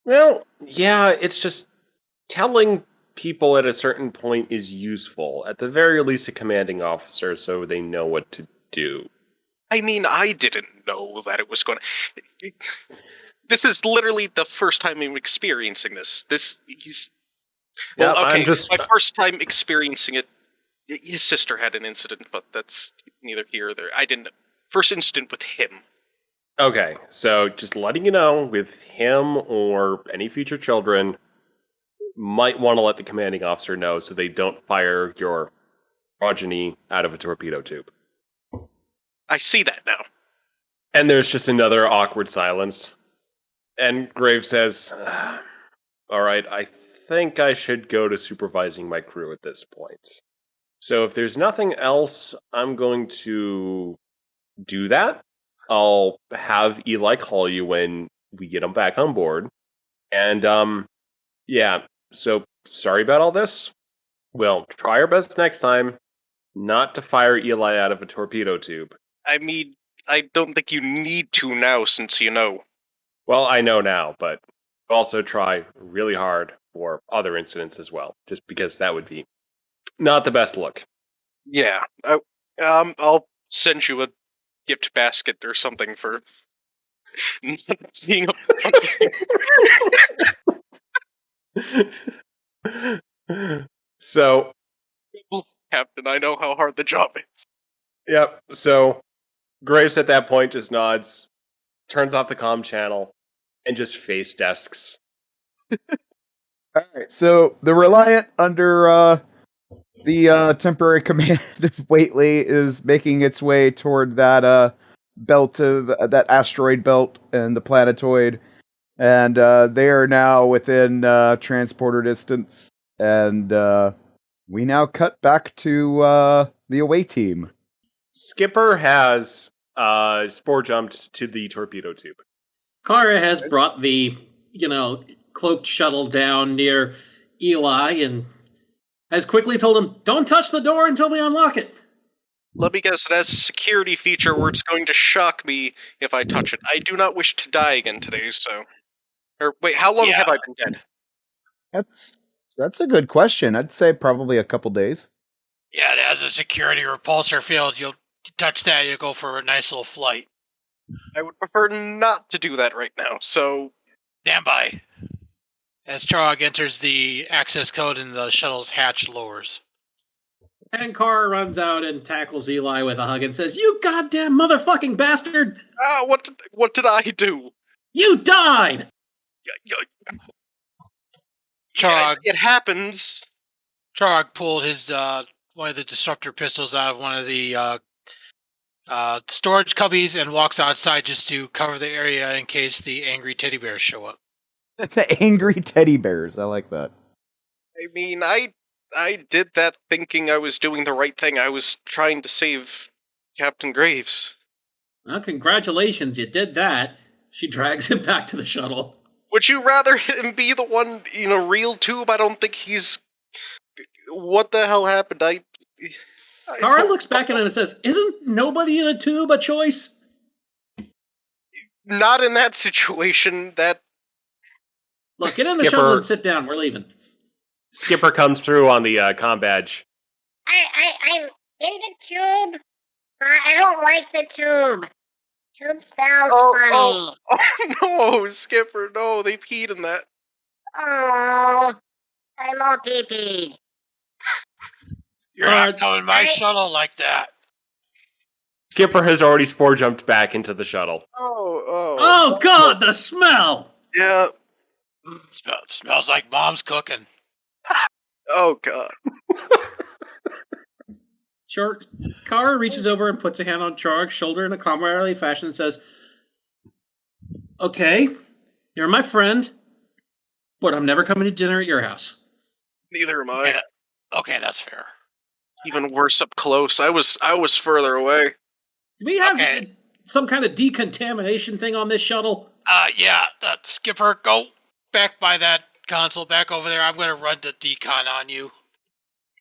[SPEAKER 4] Well, yeah, it's just telling people at a certain point is useful. At the very least, a commanding officer, so they know what to do.
[SPEAKER 8] I mean, I didn't know that it was going to... This is literally the first time I'm experiencing this. Well, okay, my first time experiencing it, his sister had an incident, but that's neither here nor there. I didn't... First incident with him.
[SPEAKER 4] Okay, so just letting you know, with him or any future children, might want to let the commanding officer know so they don't fire your progeny out of a torpedo tube.
[SPEAKER 8] I see that now.
[SPEAKER 4] And there's just another awkward silence. And Graves says, all right, I think I should go to supervising my crew at this point. So if there's nothing else, I'm going to do that. I'll have Eli call you when we get him back on board. And, yeah, so sorry about all this. We'll try our best next time not to fire Eli out of a torpedo tube.
[SPEAKER 8] I mean, I don't think you need to now, since you know.
[SPEAKER 4] Well, I know now, but also try really hard for other incidents as well, just because that would be not the best look.
[SPEAKER 8] Yeah, I'll send you a gift basket or something for being
[SPEAKER 4] a... So,
[SPEAKER 8] Captain, I know how hard the job is.
[SPEAKER 4] Yep, so Graves at that point just nods, turns off the comm channel, and just face desks.
[SPEAKER 1] All right, so the Reliant under the temporary command of Whately is making its way toward that belt of that asteroid belt and the planetoid, and they are now within transporter distance, and we now cut back to the away team.
[SPEAKER 4] Skipper has spore jumped to the torpedo tube.
[SPEAKER 3] Kara has brought the, cloaked shuttle down near Eli and has quickly told him, don't touch the door until we unlock it.
[SPEAKER 8] Let me guess, it has a security feature where it's going to shock me if I touch it. I do not wish to die again today, so... Or, wait, how long have I been dead?
[SPEAKER 1] That's a good question. I'd say probably a couple days.
[SPEAKER 2] Yeah, it has a security repulsor field. You'll touch that, you'll go for a nice little flight.
[SPEAKER 8] I would prefer not to do that right now, so...
[SPEAKER 2] Stand by. as Charog enters the access code and the shuttle's hatch lowers.
[SPEAKER 3] And Kara runs out and tackles Eli with a hug and says, "You goddamn motherfucking bastard!
[SPEAKER 8] What did I do?
[SPEAKER 3] You died!"
[SPEAKER 8] Yeah,
[SPEAKER 2] Charog,
[SPEAKER 8] it happens.
[SPEAKER 2] Charog pulled his one of the disruptor pistols out of one of the storage cubbies and walks outside just to cover the area in case the angry teddy bears show up.
[SPEAKER 1] The angry teddy bears. I like that.
[SPEAKER 8] I mean, I did that thinking I was doing the right thing. I was trying to save Captain Graves.
[SPEAKER 3] Well, congratulations, you did that. She drags him back to the shuttle.
[SPEAKER 8] Would you rather him be the one in a real tube? I don't think he's... What the hell happened?
[SPEAKER 3] Kara looks back at him and says, "Isn't nobody in a tube a choice?"
[SPEAKER 8] Not in that situation.
[SPEAKER 3] Look, get in the
[SPEAKER 4] Skipper.
[SPEAKER 3] shuttle and sit down. We're leaving.
[SPEAKER 4] Skipper comes through on the comm badge.
[SPEAKER 6] I'm in the tube. I don't like the tube. Tube smells funny.
[SPEAKER 8] Oh no, Skipper, no, they peed in that.
[SPEAKER 6] Oh, I'm all pee-peed.
[SPEAKER 2] You're not coming my shuttle like that.
[SPEAKER 4] Skipper has already spore jumped back into the shuttle.
[SPEAKER 3] Oh God, the smell!
[SPEAKER 8] Yeah.
[SPEAKER 2] Smells like mom's cooking.
[SPEAKER 8] Oh God.
[SPEAKER 3] Kara reaches over and puts a hand on Charog's shoulder in a comradely fashion and says, "Okay, you're my friend, but I'm never coming to dinner at your house."
[SPEAKER 8] Neither am I.
[SPEAKER 2] Okay, that's fair.
[SPEAKER 8] Even worse up close. I was further away.
[SPEAKER 3] Do we have some kind of decontamination thing on this shuttle?
[SPEAKER 2] Yeah, Skipper, go back by that console, back over there. I'm going to run the decon on you.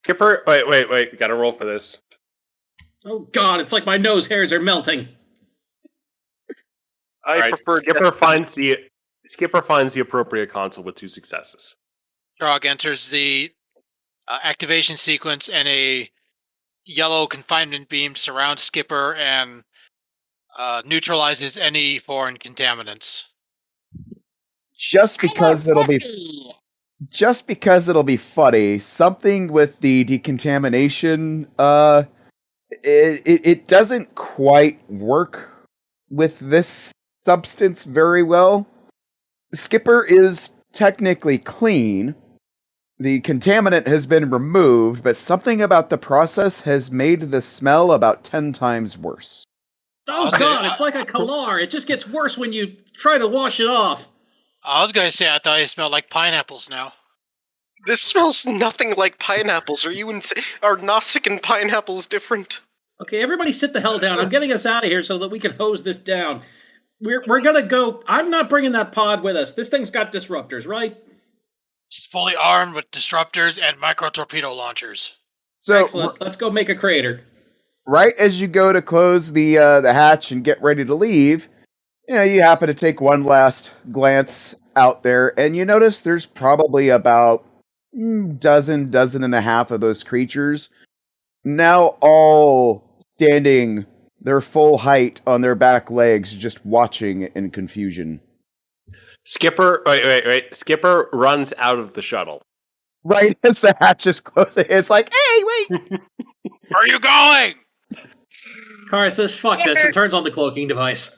[SPEAKER 4] Skipper, wait, we gotta roll for this.
[SPEAKER 3] Oh God, it's like my nose hairs are melting.
[SPEAKER 8] I prefer
[SPEAKER 4] Skipper finds the appropriate console with 2 successes.
[SPEAKER 2] Charog enters the activation sequence, and a yellow confinement beam surrounds Skipper and neutralizes any foreign contaminants.
[SPEAKER 1] Just because it'll be funny, something with the decontamination, it doesn't quite work with this substance very well. Skipper is technically clean. The contaminant has been removed, but something about the process has made the smell about 10 times worse.
[SPEAKER 3] Oh God, it's like a calar. It just gets worse when you try to wash it off.
[SPEAKER 2] I was going to say, I thought it smelled like pineapples now.
[SPEAKER 8] This smells nothing like pineapples. Are you insane? Are Gnostic and pineapples different?
[SPEAKER 3] Okay, everybody sit the hell down. I'm getting us out of here so that we can hose this down. We're gonna go. I'm not bringing that pod with us. This thing's got disruptors, right?
[SPEAKER 2] It's fully armed with disruptors and micro torpedo launchers.
[SPEAKER 1] So,
[SPEAKER 3] Excellent. Let's go make a crater.
[SPEAKER 1] right as you go to close the hatch and get ready to leave, you happen to take one last glance out there, and you notice there's probably about dozen and a half of those creatures, now all standing their full height on their back legs, just watching in confusion.
[SPEAKER 4] Skipper, wait. Skipper runs out of the shuttle.
[SPEAKER 1] Right as the hatch is closing, it's like, hey, wait!
[SPEAKER 2] Where are you going?
[SPEAKER 3] Kara says, "Fuck this," and turns on the cloaking device.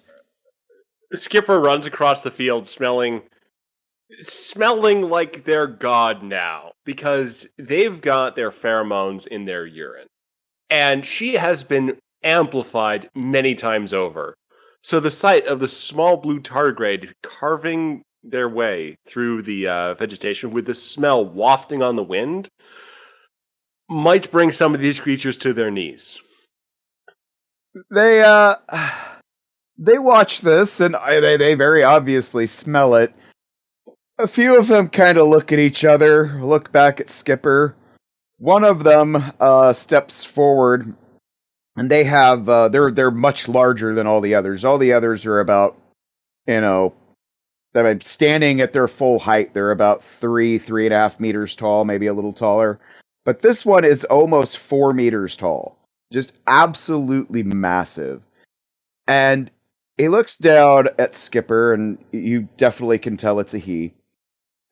[SPEAKER 4] Skipper runs across the field smelling like they're god now, because they've got their pheromones in their urine. And she has been amplified many times over. So the sight of the small blue tardigrade carving their way through the vegetation with the smell wafting on the wind might bring some of these creatures to their knees.
[SPEAKER 1] They watch this, and they very obviously smell it. A few of them kind of look at each other, look back at Skipper. One of them steps forward, and they have they're much larger than all the others. All the others are about, standing at their full height. They're about 3.5 meters tall, maybe a little taller. But this one is almost 4 meters tall. Just absolutely massive. And he looks down at Skipper, and you definitely can tell it's a he.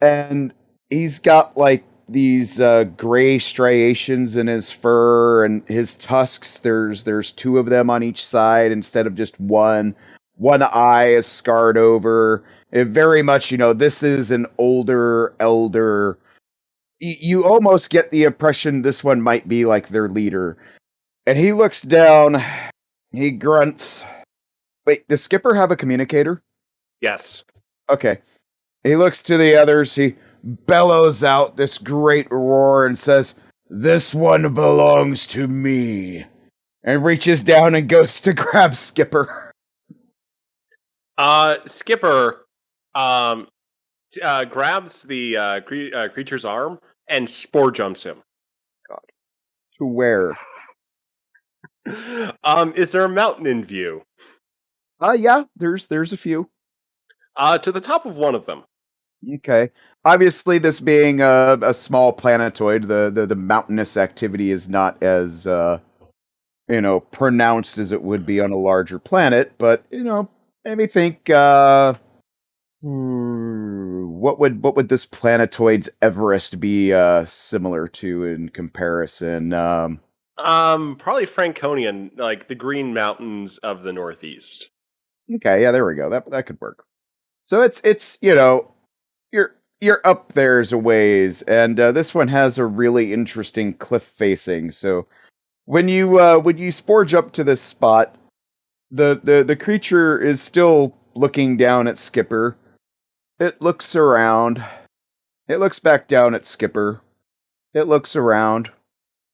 [SPEAKER 1] and he's got like these gray striations in his fur and his tusks. There's two of them on each side instead of just one. One eye is scarred over. It very much, this is an older elder. You almost get the impression this one might be like their leader. And he looks down. He grunts. Wait, does Skipper have a communicator?
[SPEAKER 4] Yes.
[SPEAKER 1] Okay. He looks to the others. He bellows out this great roar and says, "This one belongs to me." And reaches down and goes to grab Skipper.
[SPEAKER 4] Skipper grabs the creature's arm and spore jumps him.
[SPEAKER 1] To where?
[SPEAKER 4] Is there a mountain in view?
[SPEAKER 1] Yeah, there's a few.
[SPEAKER 4] To the top of one of them.
[SPEAKER 1] Okay. Obviously, this being a small planetoid, the mountainous activity is not as pronounced as it would be on a larger planet. But maybe think what would this planetoid's Everest be similar to in comparison?
[SPEAKER 4] Probably Franconian, like the Green Mountains of the Northeast.
[SPEAKER 1] Okay, yeah, there we go. That could work. So it's you're up there's a ways, and this one has a really interesting cliff facing. So when you spore jump to this spot, the creature is still looking down at Skipper. It looks around. It looks back down at Skipper. It looks around.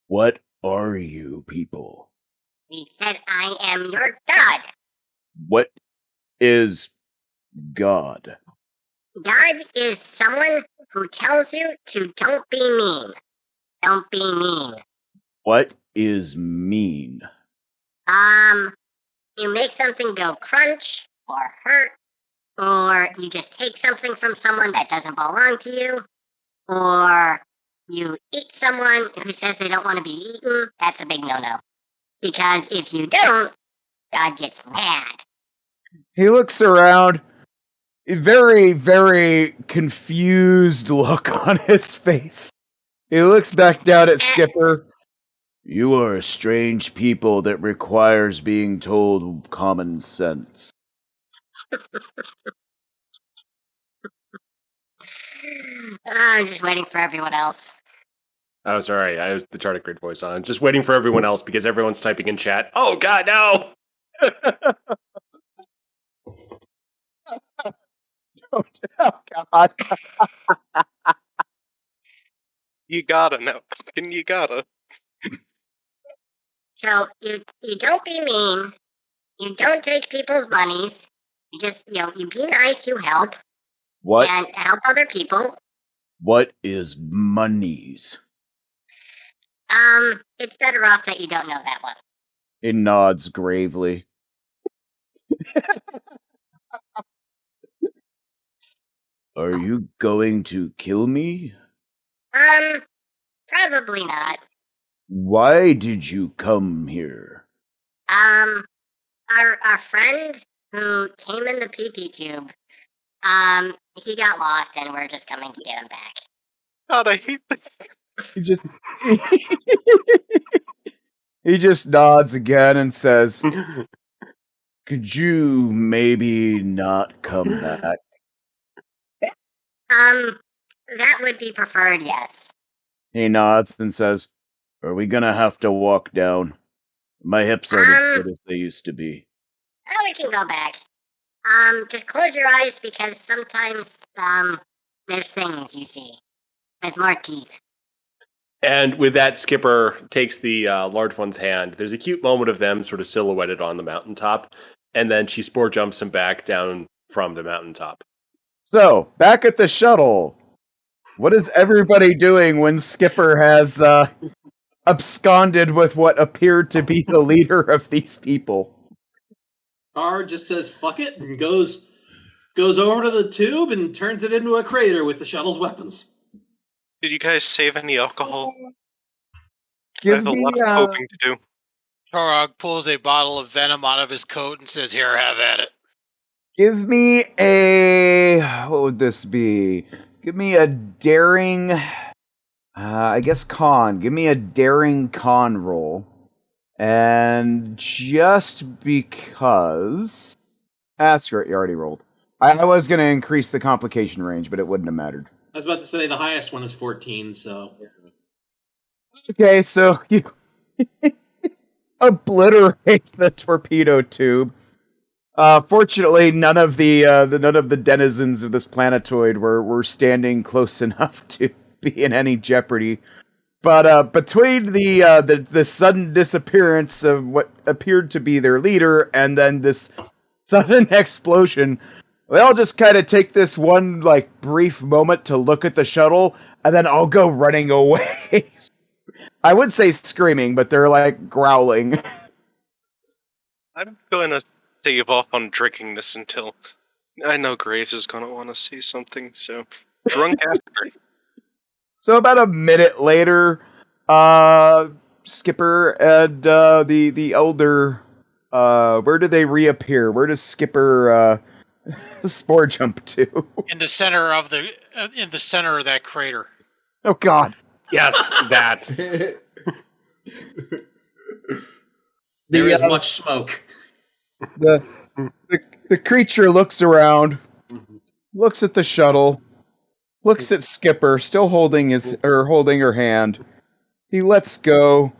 [SPEAKER 1] What are you people?
[SPEAKER 6] He said, "I am your god."
[SPEAKER 1] What is God?
[SPEAKER 6] God is someone who tells you to don't be mean. Don't be mean.
[SPEAKER 1] What is mean?
[SPEAKER 6] You make something go crunch or hurt, or you just take something from someone that doesn't belong to you, or you eat someone who says they don't want to be eaten. That's a big no-no. Because if you don't, God gets mad.
[SPEAKER 1] He looks around. A very, very confused look on his face. He looks back down at Skipper. You are a strange people that requires being told common sense.
[SPEAKER 6] I'm just waiting for everyone else.
[SPEAKER 4] Oh, sorry, I was the tardigrade grid voice on. Just waiting for everyone else because everyone's typing in chat. Oh God, no!
[SPEAKER 1] Oh God!
[SPEAKER 8] You gotta know. You gotta.
[SPEAKER 6] So you don't be mean. You don't take people's monies. You just you be nice. You help
[SPEAKER 1] What?
[SPEAKER 6] and help other people.
[SPEAKER 1] What is monies?
[SPEAKER 6] It's better off that you don't know that one.
[SPEAKER 1] He nods gravely. Are you going to kill me?
[SPEAKER 6] Probably not.
[SPEAKER 1] Why did you come here?
[SPEAKER 6] Our friend who came in the pee-pee tube, he got lost and we're just coming to get him back.
[SPEAKER 8] God, I hate this.
[SPEAKER 1] He just he just nods again and says, "Could you maybe not come back?"
[SPEAKER 6] That would be preferred, yes.
[SPEAKER 1] He nods and says, "Are we gonna have to walk down? My hips aren't as good as they used to be."
[SPEAKER 6] Oh, we can go back. Just close your eyes because sometimes, there's things you see with more teeth.
[SPEAKER 4] And with that, Skipper takes the large one's hand. There's a cute moment of them sort of silhouetted on the mountaintop, and then she spore jumps him back down from the mountaintop.
[SPEAKER 1] So, back at the shuttle, what is everybody doing when Skipper has absconded with what appeared to be the leader of these people?
[SPEAKER 3] Car just says fuck it and goes over to the tube and turns it into a crater with the shuttle's weapons.
[SPEAKER 8] Did you guys save any alcohol? I
[SPEAKER 1] Give
[SPEAKER 8] have a
[SPEAKER 1] me
[SPEAKER 8] lot of hoping to do.
[SPEAKER 2] Torog pulls a bottle of venom out of his coat and says, "Here, have at it."
[SPEAKER 1] give me a what would this be? Give me a daring. I guess con. Give me a daring con roll. And just because. Screw it, you already rolled. I was going to increase the complication range, but it wouldn't have mattered.
[SPEAKER 3] I was about to say the highest one is 14, so.
[SPEAKER 1] Okay, so you obliterate the torpedo tube. Fortunately, none of the denizens of this planetoid were standing close enough to be in any jeopardy. But between the sudden disappearance of what appeared to be their leader and then this sudden explosion, they all just kind of take this one brief moment to look at the shuttle and then all go running away. I would say screaming, but they're growling.
[SPEAKER 8] I'm going to save off on drinking this until I know Graves is going to want to say something. So drunk after.
[SPEAKER 1] So about a minute later, Skipper and the elder, where do they reappear? Where does Skipper spore jump to?
[SPEAKER 2] In the center of that crater.
[SPEAKER 1] Oh God!
[SPEAKER 4] Yes, that.
[SPEAKER 3] There is much smoke.
[SPEAKER 1] The creature looks around, looks at the shuttle, looks at Skipper, still holding her hand. He lets go.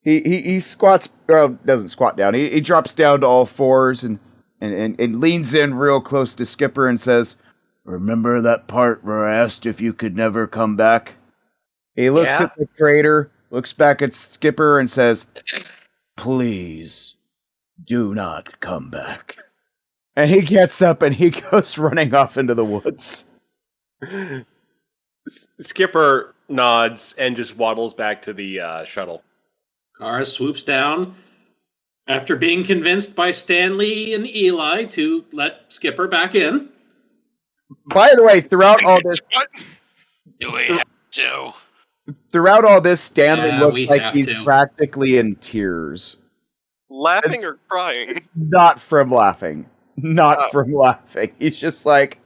[SPEAKER 1] He squats, doesn't squat down. He drops down to all fours and leans in real close to Skipper and says, "Remember that part where I asked if you could never come back?" He looks at the crater, looks back at Skipper and says, "Please, do not come back." And he gets up and he goes running off into the woods.
[SPEAKER 4] Skipper nods and just waddles back to the shuttle.
[SPEAKER 3] Kara swoops down after being convinced by Stanley and Eli to let Skipper back in.
[SPEAKER 1] By the way, throughout all this,
[SPEAKER 8] What?
[SPEAKER 2] Do we have to?
[SPEAKER 1] throughout all this, Stanley
[SPEAKER 3] Yeah,
[SPEAKER 1] looks
[SPEAKER 3] we
[SPEAKER 1] like
[SPEAKER 3] have
[SPEAKER 1] he's
[SPEAKER 3] to.
[SPEAKER 1] practically in tears.
[SPEAKER 8] Laughing or crying?
[SPEAKER 1] Not from laughing. Not
[SPEAKER 8] Oh.
[SPEAKER 1] from laughing. He's just like,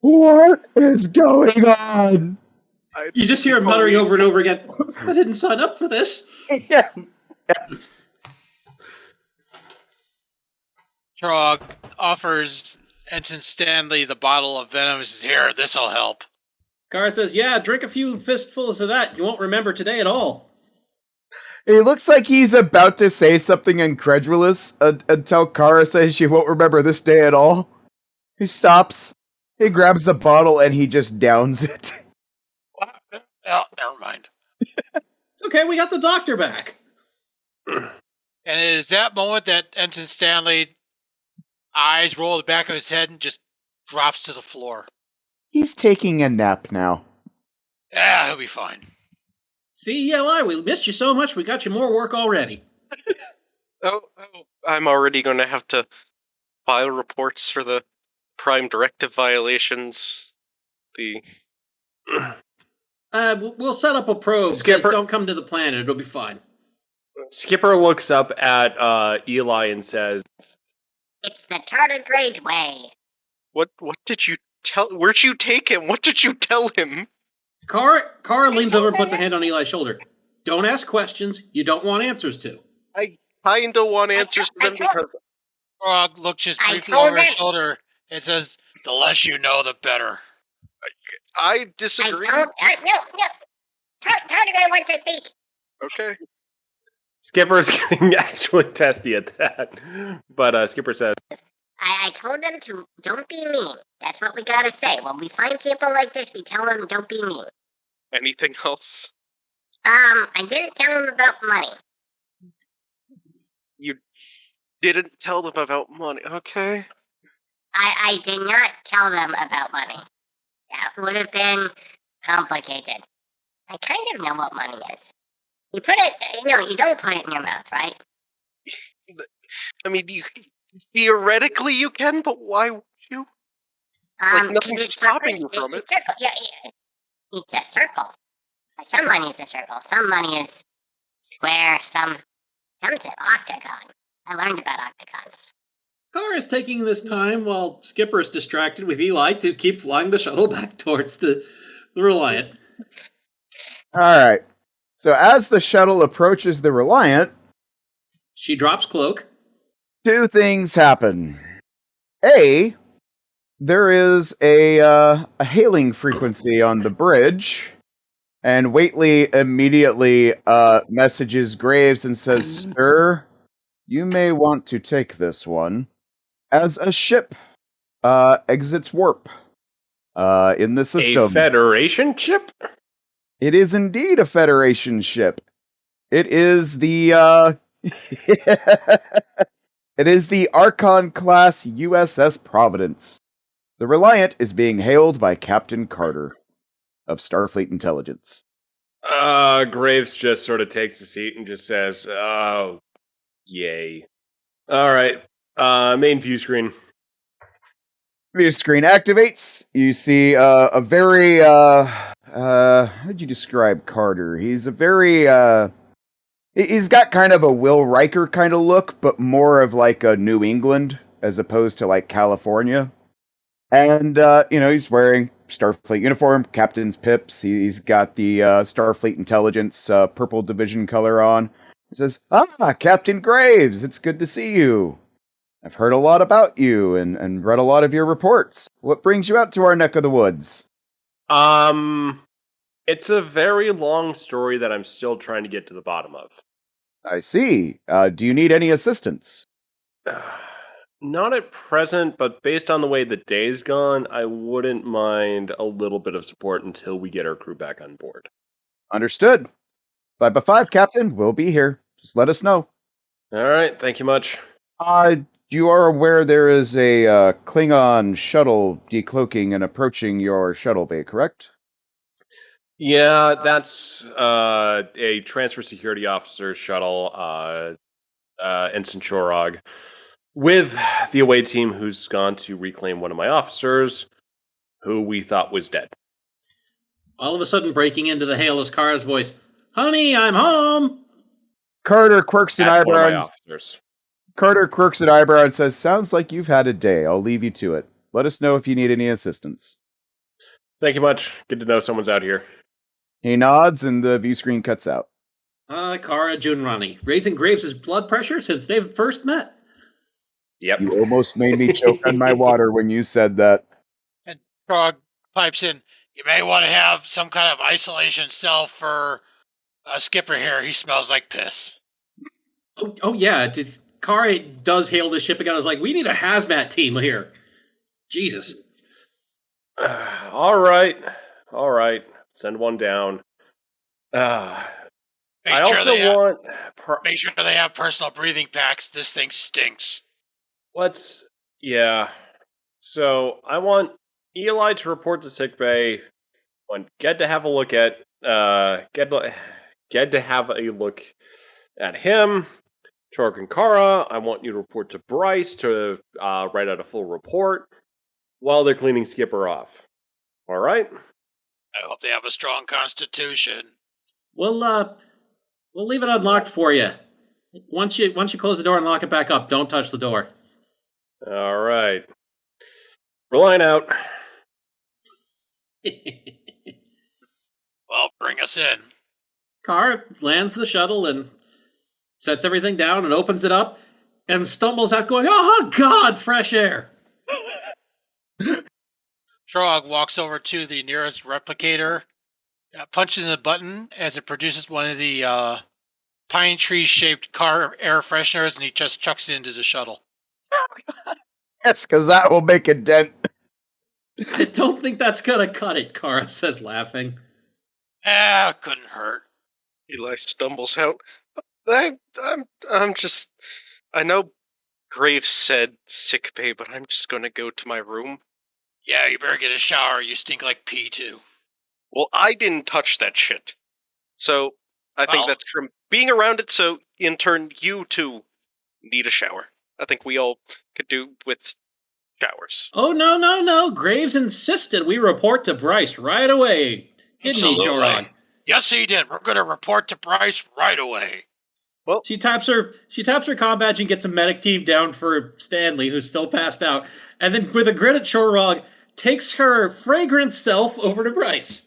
[SPEAKER 1] what is going on?
[SPEAKER 3] You just hear him muttering over and over again, I didn't sign up for this.
[SPEAKER 1] Yeah.
[SPEAKER 2] Trog offers Ensign Stanley the bottle of venom and says, "Here, this'll help."
[SPEAKER 3] Kara says, yeah, drink a few fistfuls of that. You won't remember today at all.
[SPEAKER 1] It looks like he's about to say something incredulous until Kara says she won't remember this day at all. He stops, he grabs the bottle, and he just downs it.
[SPEAKER 2] Oh, never mind.
[SPEAKER 3] It's okay, we got the doctor back.
[SPEAKER 2] And it is that moment that Ensign Stanley eyes roll the back of his head and just drops to the floor.
[SPEAKER 1] He's taking a nap now.
[SPEAKER 2] Yeah, he'll be fine.
[SPEAKER 3] See, Eli, we missed you so much, we got you more work already.
[SPEAKER 8] Oh, I'm already going to have to file reports for the Prime Directive violations.
[SPEAKER 3] We'll set up a probe.
[SPEAKER 4] Skipper-
[SPEAKER 3] Just don't come to the planet, it'll be fine.
[SPEAKER 4] Skipper looks up at Eli and says,
[SPEAKER 6] It's the tardigrade way.
[SPEAKER 8] What did you tell? Where'd you take him? What did you tell him?
[SPEAKER 3] Kara leans over and puts a hand on Eli's shoulder. Don't ask questions you don't want answers to.
[SPEAKER 8] I kinda want answers to them because
[SPEAKER 2] Frog looks just
[SPEAKER 6] I
[SPEAKER 2] briefly
[SPEAKER 6] told
[SPEAKER 2] over his
[SPEAKER 6] him.
[SPEAKER 2] shoulder and says, "The less you know, the better."
[SPEAKER 8] I disagree.
[SPEAKER 6] No. Tardigrade wants to speak.
[SPEAKER 8] Okay.
[SPEAKER 4] Skipper's getting actually testy at that. But Skipper says,
[SPEAKER 6] I told them to don't be mean. That's what we gotta say. When we find people like this, we tell them don't be mean.
[SPEAKER 8] Anything else?
[SPEAKER 6] I didn't tell them about money.
[SPEAKER 8] You didn't tell them about money. Okay.
[SPEAKER 6] I did not tell them about money. That would have been complicated. I kind of know what money is. You put it, you don't put it in your mouth, right?
[SPEAKER 8] I mean, theoretically you can, but why would you? Nothing's stopping you from it.
[SPEAKER 6] Circle. Yeah, it's a circle. Some money is a circle. Some money is square. Some is an octagon. I learned about octagons.
[SPEAKER 3] Car is taking this time while Skipper is distracted with Eli to keep flying the shuttle back towards the Reliant.
[SPEAKER 1] All right. So as the shuttle approaches the Reliant,
[SPEAKER 3] She drops cloak.
[SPEAKER 1] two things happen. A, there is a hailing frequency on the bridge, and Whately immediately messages Graves and says, "Sir, you may want to take this one as a ship exits warp in the
[SPEAKER 4] A
[SPEAKER 1] system."
[SPEAKER 4] Federation ship?
[SPEAKER 1] It is indeed a Federation ship. It is the it is the Archon class USS Providence. The Reliant is being hailed by Captain Carter of Starfleet Intelligence.
[SPEAKER 4] Graves just sort of takes a seat and just says, "Oh, yay." All right. Main view screen.
[SPEAKER 1] View screen activates. You see a very how'd you describe Carter? He's a very he's got kind of a Will Riker kind of look, but more of like a New England as opposed to like California. And he's wearing Starfleet uniform, captain's pips. He's got the Starfleet Intelligence purple division color on. He says, Captain Graves, it's good to see you. I've heard a lot about you and read a lot of your reports. What brings you out to our neck of the woods?"
[SPEAKER 4] It's a very long story that I'm still trying to get to the bottom of.
[SPEAKER 1] "I see. Do you need any assistance?"
[SPEAKER 4] Not at present, but based on the way the day's gone, I wouldn't mind a little bit of support until we get our crew back on board.
[SPEAKER 1] "Understood. 5x5, Captain. We'll be here. Just let us know."
[SPEAKER 4] All right, thank you much.
[SPEAKER 1] You are aware there is a Klingon shuttle decloaking and approaching your shuttle bay, correct?
[SPEAKER 4] Yeah, that's a transfer security officer shuttle, Ensign Chorog, with the away team who's gone to reclaim one of my officers, who we thought was dead.
[SPEAKER 3] All of a sudden, breaking into the hail is Kara's voice. "Honey, I'm home!"
[SPEAKER 1] Carter quirks an
[SPEAKER 4] That's one of my
[SPEAKER 1] eyebrow.
[SPEAKER 4] officers.
[SPEAKER 1] Carter quirks an eyebrow and says, "Sounds like you've had a day. I'll leave you to it. Let us know if you need any assistance."
[SPEAKER 4] Thank you much. Good to know someone's out here.
[SPEAKER 1] He nods and the view screen cuts out.
[SPEAKER 3] Kara Junrani, raising Graves' blood pressure since they've first met.
[SPEAKER 4] Yep.
[SPEAKER 1] You almost made me choke on my water when you said that.
[SPEAKER 2] And Frog pipes in, "You may want to have some kind of isolation cell for Skipper here. He smells like piss."
[SPEAKER 3] Oh yeah. Kara does hail the ship again. I was like, we need a hazmat team here. Jesus.
[SPEAKER 4] All right. Send one down. I also want.
[SPEAKER 2] Make sure they have personal breathing packs. This thing stinks.
[SPEAKER 4] Yeah. So I want Eli to report to sickbay. I want Ged to have a look at. Ged to have a look at him. Chorg and Kara, I want you to report to Bryce to write out a full report while they're cleaning Skipper off. All right?
[SPEAKER 2] I hope they have a strong constitution.
[SPEAKER 3] We'll leave it unlocked for you. Once you close the door and lock it back up, don't touch the door.
[SPEAKER 4] All right. Reliant out.
[SPEAKER 2] Well, bring us in.
[SPEAKER 3] Car lands the shuttle and sets everything down and opens it up and stumbles out going, "Oh, God, fresh air."
[SPEAKER 2] Trog walks over to the nearest replicator, punches in the button as it produces one of the pine tree-shaped car air fresheners, and he just chucks it into the shuttle.
[SPEAKER 1] Yes, because that will make a dent.
[SPEAKER 3] "I don't think that's going to cut it," Kara says, laughing.
[SPEAKER 2] Couldn't hurt.
[SPEAKER 8] Eli stumbles out. I know Graves said sick bay, but I'm just going to go to my room.
[SPEAKER 2] Yeah, you better get a shower. You stink like pee, too.
[SPEAKER 8] Well, I didn't touch that shit. So, I think that's from being around it, so in turn, you too need a shower. I think we all could do with showers.
[SPEAKER 3] Oh, no. Graves insisted we report to Bryce right away. Didn't he, Chorog?
[SPEAKER 2] Yes, he did. We're going to report to Bryce right away.
[SPEAKER 8] Well,
[SPEAKER 3] She taps her comm badge and gets a medic team down for Stanley, who's still passed out, and then with a grin at Chorog, takes her fragrant self over to Bryce.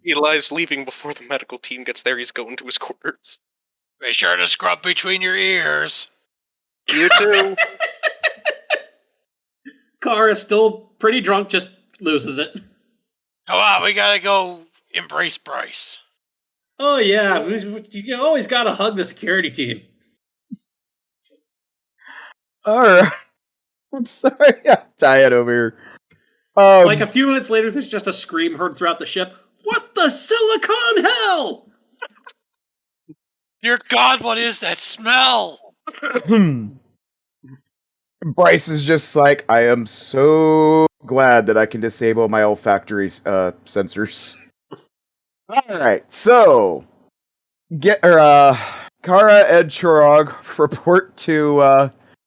[SPEAKER 8] Eli's leaving before the medical team gets there. He's going to his quarters.
[SPEAKER 2] Be sure to scrub between your ears.
[SPEAKER 8] You too.
[SPEAKER 3] Kara is still pretty drunk, just loses it.
[SPEAKER 2] Come on, we gotta go embrace Bryce.
[SPEAKER 3] Oh yeah, you always gotta hug the security team.
[SPEAKER 1] All right. I'm sorry, I'm tired over here.
[SPEAKER 3] Like a few minutes later, there's just a scream heard throughout the ship. What the silicon hell?
[SPEAKER 2] Dear God, what is that smell?
[SPEAKER 1] Bryce is just like, I am so glad that I can disable my olfactory sensors. All right, so Kara and Chorog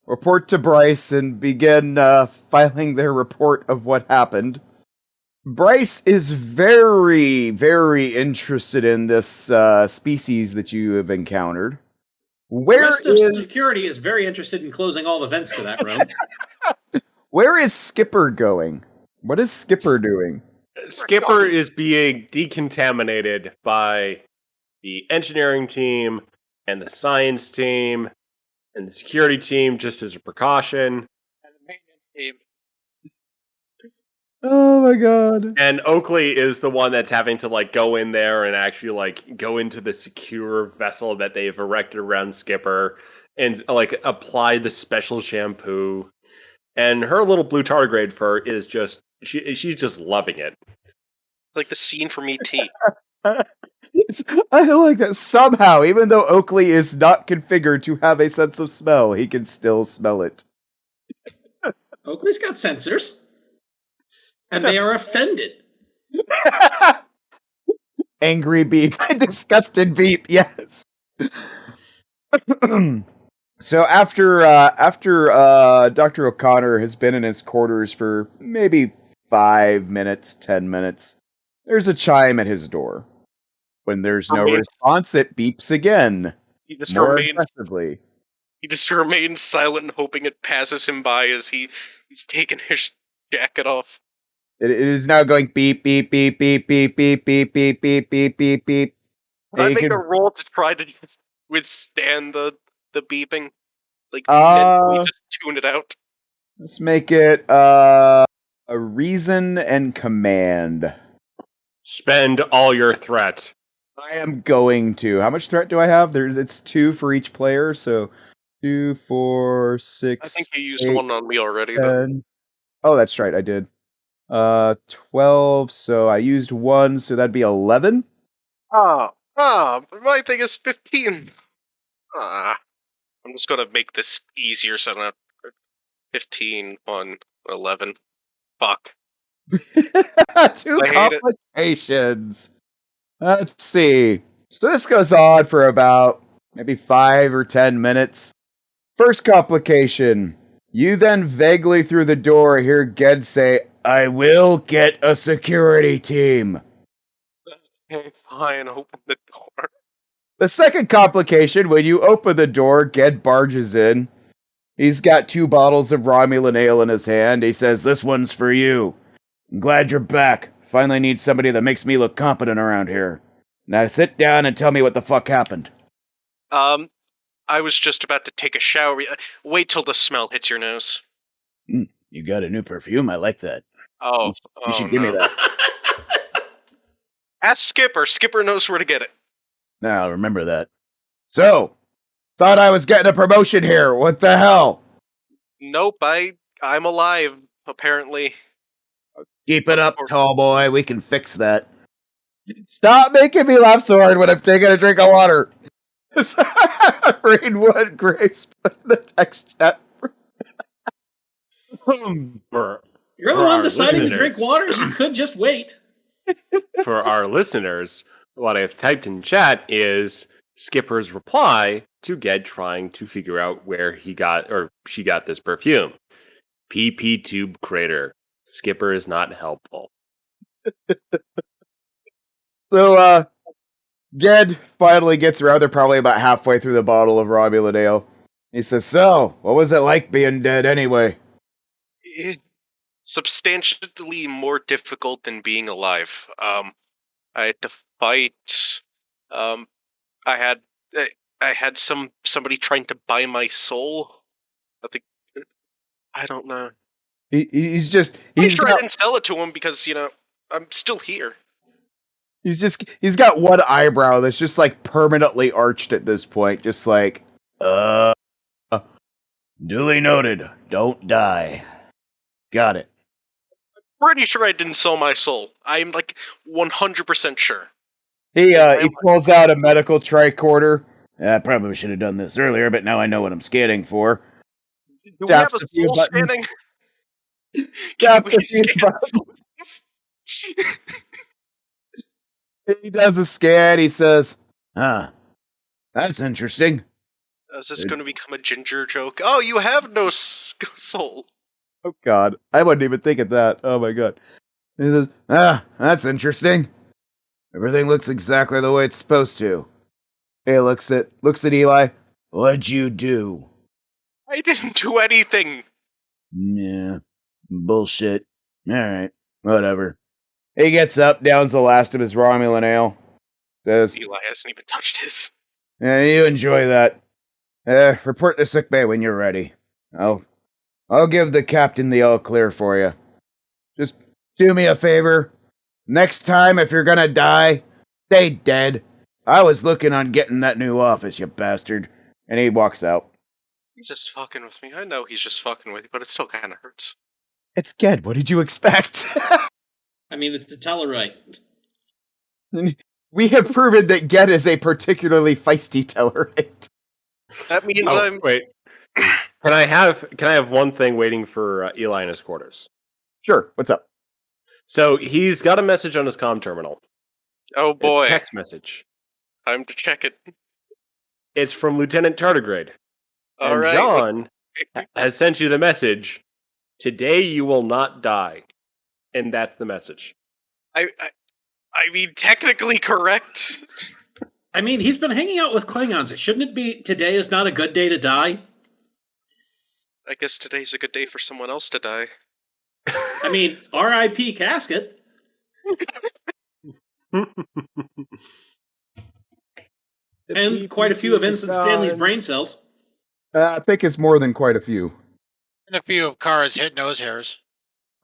[SPEAKER 1] report to Bryce and begin filing their report of what happened. Bryce is very, very interested in this species that you have encountered.
[SPEAKER 3] The
[SPEAKER 1] Where
[SPEAKER 3] rest of
[SPEAKER 1] is
[SPEAKER 3] security is very interested in closing all the vents to that room.
[SPEAKER 1] where is Skipper going? What is Skipper doing?
[SPEAKER 4] Skipper is being decontaminated by the engineering team and the science team and the security team just as a precaution.
[SPEAKER 2] And the maintenance team.
[SPEAKER 1] Oh my god.
[SPEAKER 4] And Oakley is the one that's having to like go in there and actually like go into the secure vessel that they've erected around Skipper and like apply the special shampoo. And her little blue tardigrade fur is just she's just loving it.
[SPEAKER 8] Like the scene from E.T.
[SPEAKER 1] I like that somehow, even though Oakley is not configured to have a sense of smell, he can still smell it.
[SPEAKER 3] Oakley's got sensors. And they are offended.
[SPEAKER 1] Angry beep, disgusted beep, yes. So after Dr. O'Connor has been in his quarters for maybe 5 minutes, 10 minutes, there's a chime at his door. When there's no response, it beeps again.
[SPEAKER 8] He just
[SPEAKER 1] More
[SPEAKER 8] remains.
[SPEAKER 1] aggressively.
[SPEAKER 8] He just remains silent, hoping it passes him by as he's taking his jacket off.
[SPEAKER 1] It is now going beep beep beep beep beep beep beep beep beep beep beep beep.
[SPEAKER 8] I
[SPEAKER 1] You
[SPEAKER 8] make
[SPEAKER 1] can-
[SPEAKER 8] a roll to try to just withstand the beeping, like
[SPEAKER 1] Uh,
[SPEAKER 8] mentally just tune it out.
[SPEAKER 1] Let's make it a reason and command.
[SPEAKER 4] Spend all your threat.
[SPEAKER 1] I am going to. How much threat do I have? It's 2 for each player, so 2, 4, 6.
[SPEAKER 8] I think you used
[SPEAKER 1] 8,
[SPEAKER 8] one on me already, though.
[SPEAKER 1] 10. Oh, that's right, I did. 12. So I used 1, so that'd be 11.
[SPEAKER 8] My thing is 15. I'm just gonna make this easier, so I don't have 15 on 11. Fuck.
[SPEAKER 1] 2
[SPEAKER 8] I hate it.
[SPEAKER 1] complications. Let's see. So this goes on for about maybe 5 or 10 minutes. First complication. You then vaguely through the door hear Ged say, I will get a security team.
[SPEAKER 8] Okay, fine, open the door.
[SPEAKER 1] The second complication, when you open the door, Ged barges in. He's got 2 bottles of Romulan ale in his hand. He says, this one's for you. I'm glad you're back. Finally need somebody that makes me look competent around here. Now sit down and tell me what the fuck happened.
[SPEAKER 8] I was just about to take a shower. Wait till the smell hits your nose.
[SPEAKER 1] You got a new perfume? I like that.
[SPEAKER 8] Oh,
[SPEAKER 1] You should give me that.
[SPEAKER 8] Ask Skipper. Skipper knows where to get it.
[SPEAKER 1] Now, remember that. So, thought I was getting a promotion here. What the hell?
[SPEAKER 8] Nope, I'm alive, apparently.
[SPEAKER 1] Keep it up, tall boy. We can fix that. Stop making me laugh so hard when I'm taking a drink of water. Read what Grace put in the text chat.
[SPEAKER 4] For
[SPEAKER 3] You're the
[SPEAKER 4] For
[SPEAKER 3] one
[SPEAKER 4] our
[SPEAKER 3] deciding to
[SPEAKER 4] listeners.
[SPEAKER 3] drink water. You could just wait.
[SPEAKER 4] for our listeners, what I've typed in chat is Skipper's reply to Ged trying to figure out where he got or she got this perfume. PP tube crater. Skipper is not helpful.
[SPEAKER 1] So, Ged finally gets around. They're probably about halfway through the bottle of Romulan ale. He says, "So, what was it like being dead anyway?"
[SPEAKER 8] Substantially more difficult than being alive. I had to fight. Um, I had I had somebody trying to buy my soul. I think I don't know.
[SPEAKER 1] He's just
[SPEAKER 8] I'm
[SPEAKER 1] he's
[SPEAKER 8] sure I
[SPEAKER 1] got
[SPEAKER 8] didn't sell it to him because I'm still here.
[SPEAKER 1] he's got one eyebrow that's just like permanently arched at this point, just like duly noted. Don't die. Got it.
[SPEAKER 8] Pretty sure I didn't sell my soul. I'm like 100% sure.
[SPEAKER 1] He pulls out a medical tricorder. I probably should have done this earlier, but now I know what I'm scanning for.
[SPEAKER 8] Do we have
[SPEAKER 1] Taps
[SPEAKER 8] a
[SPEAKER 1] a few
[SPEAKER 8] soul
[SPEAKER 1] buttons.
[SPEAKER 8] scanning? Can
[SPEAKER 1] Taps
[SPEAKER 8] we
[SPEAKER 1] a few
[SPEAKER 8] scan
[SPEAKER 1] buttons.
[SPEAKER 8] souls?
[SPEAKER 1] He does a scan. He says, "Huh, that's interesting."
[SPEAKER 8] Is this going to become a ginger joke? Oh, you have no soul.
[SPEAKER 1] Oh God, I wasn't even thinking that. Oh my God. He says, that's interesting. Everything looks exactly the way it's supposed to. He looks at Eli. What'd you do?
[SPEAKER 8] I didn't do anything.
[SPEAKER 1] Yeah, bullshit. All right, whatever. He gets up, downs the last of his Romulan ale. Says,
[SPEAKER 8] Eli hasn't even touched his.
[SPEAKER 1] "Yeah, you enjoy that. Report to sickbay when you're ready. I'll give the captain the all clear for you. Just do me a favor. Next time, if you're gonna die, stay dead. I was looking on getting that new office, you bastard." And he walks out.
[SPEAKER 8] He's just fucking with me. I know he's just fucking with you, but it still kind of hurts.
[SPEAKER 1] It's Ged. What did you expect?
[SPEAKER 3] I mean, it's the Tellarite.
[SPEAKER 1] We have proven that Ged is a particularly feisty Tellarite.
[SPEAKER 8] That means
[SPEAKER 4] Oh,
[SPEAKER 8] I'm.
[SPEAKER 4] wait. Can I have one thing waiting for Eli in his quarters?
[SPEAKER 1] Sure. What's up?
[SPEAKER 4] So he's got a message on his comm terminal.
[SPEAKER 8] Oh
[SPEAKER 4] It's
[SPEAKER 8] boy,
[SPEAKER 4] a text message.
[SPEAKER 8] time to check it.
[SPEAKER 4] It's from Lieutenant Tardigrade.
[SPEAKER 8] All
[SPEAKER 4] And
[SPEAKER 8] right.
[SPEAKER 4] John has sent you the message. Today you will not die. And that's the message.
[SPEAKER 8] I mean, technically correct.
[SPEAKER 3] I mean, he's been hanging out with Klingons. Shouldn't it be today is not a good day to die?
[SPEAKER 8] I guess today's a good day for someone else to die.
[SPEAKER 3] I mean, R.I.P. casket. And quite a few of Vincent Stanley's brain cells.
[SPEAKER 1] I think it's more than quite a few.
[SPEAKER 2] And a few of Kara's hit nose hairs.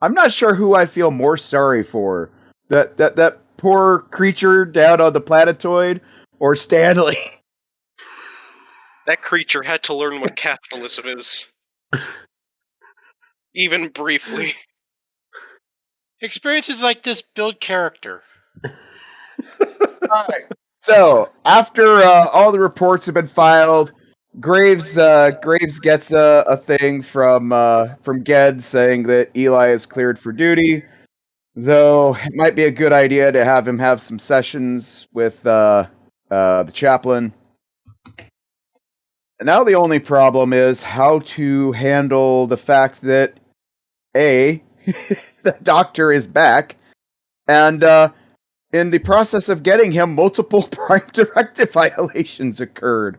[SPEAKER 1] I'm not sure who I feel more sorry for. That poor creature down on the planetoid or Stanley.
[SPEAKER 8] That creature had to learn what capitalism is. Even briefly.
[SPEAKER 2] Experiences like this build character.
[SPEAKER 1] Alright. So, after all the reports have been filed, Graves gets a thing from Ged saying that Eli is cleared for duty. Though it might be a good idea to have him have some sessions with the chaplain. And now the only problem is how to handle the fact that the doctor is back, and in the process of getting him, multiple Prime Directive violations occurred.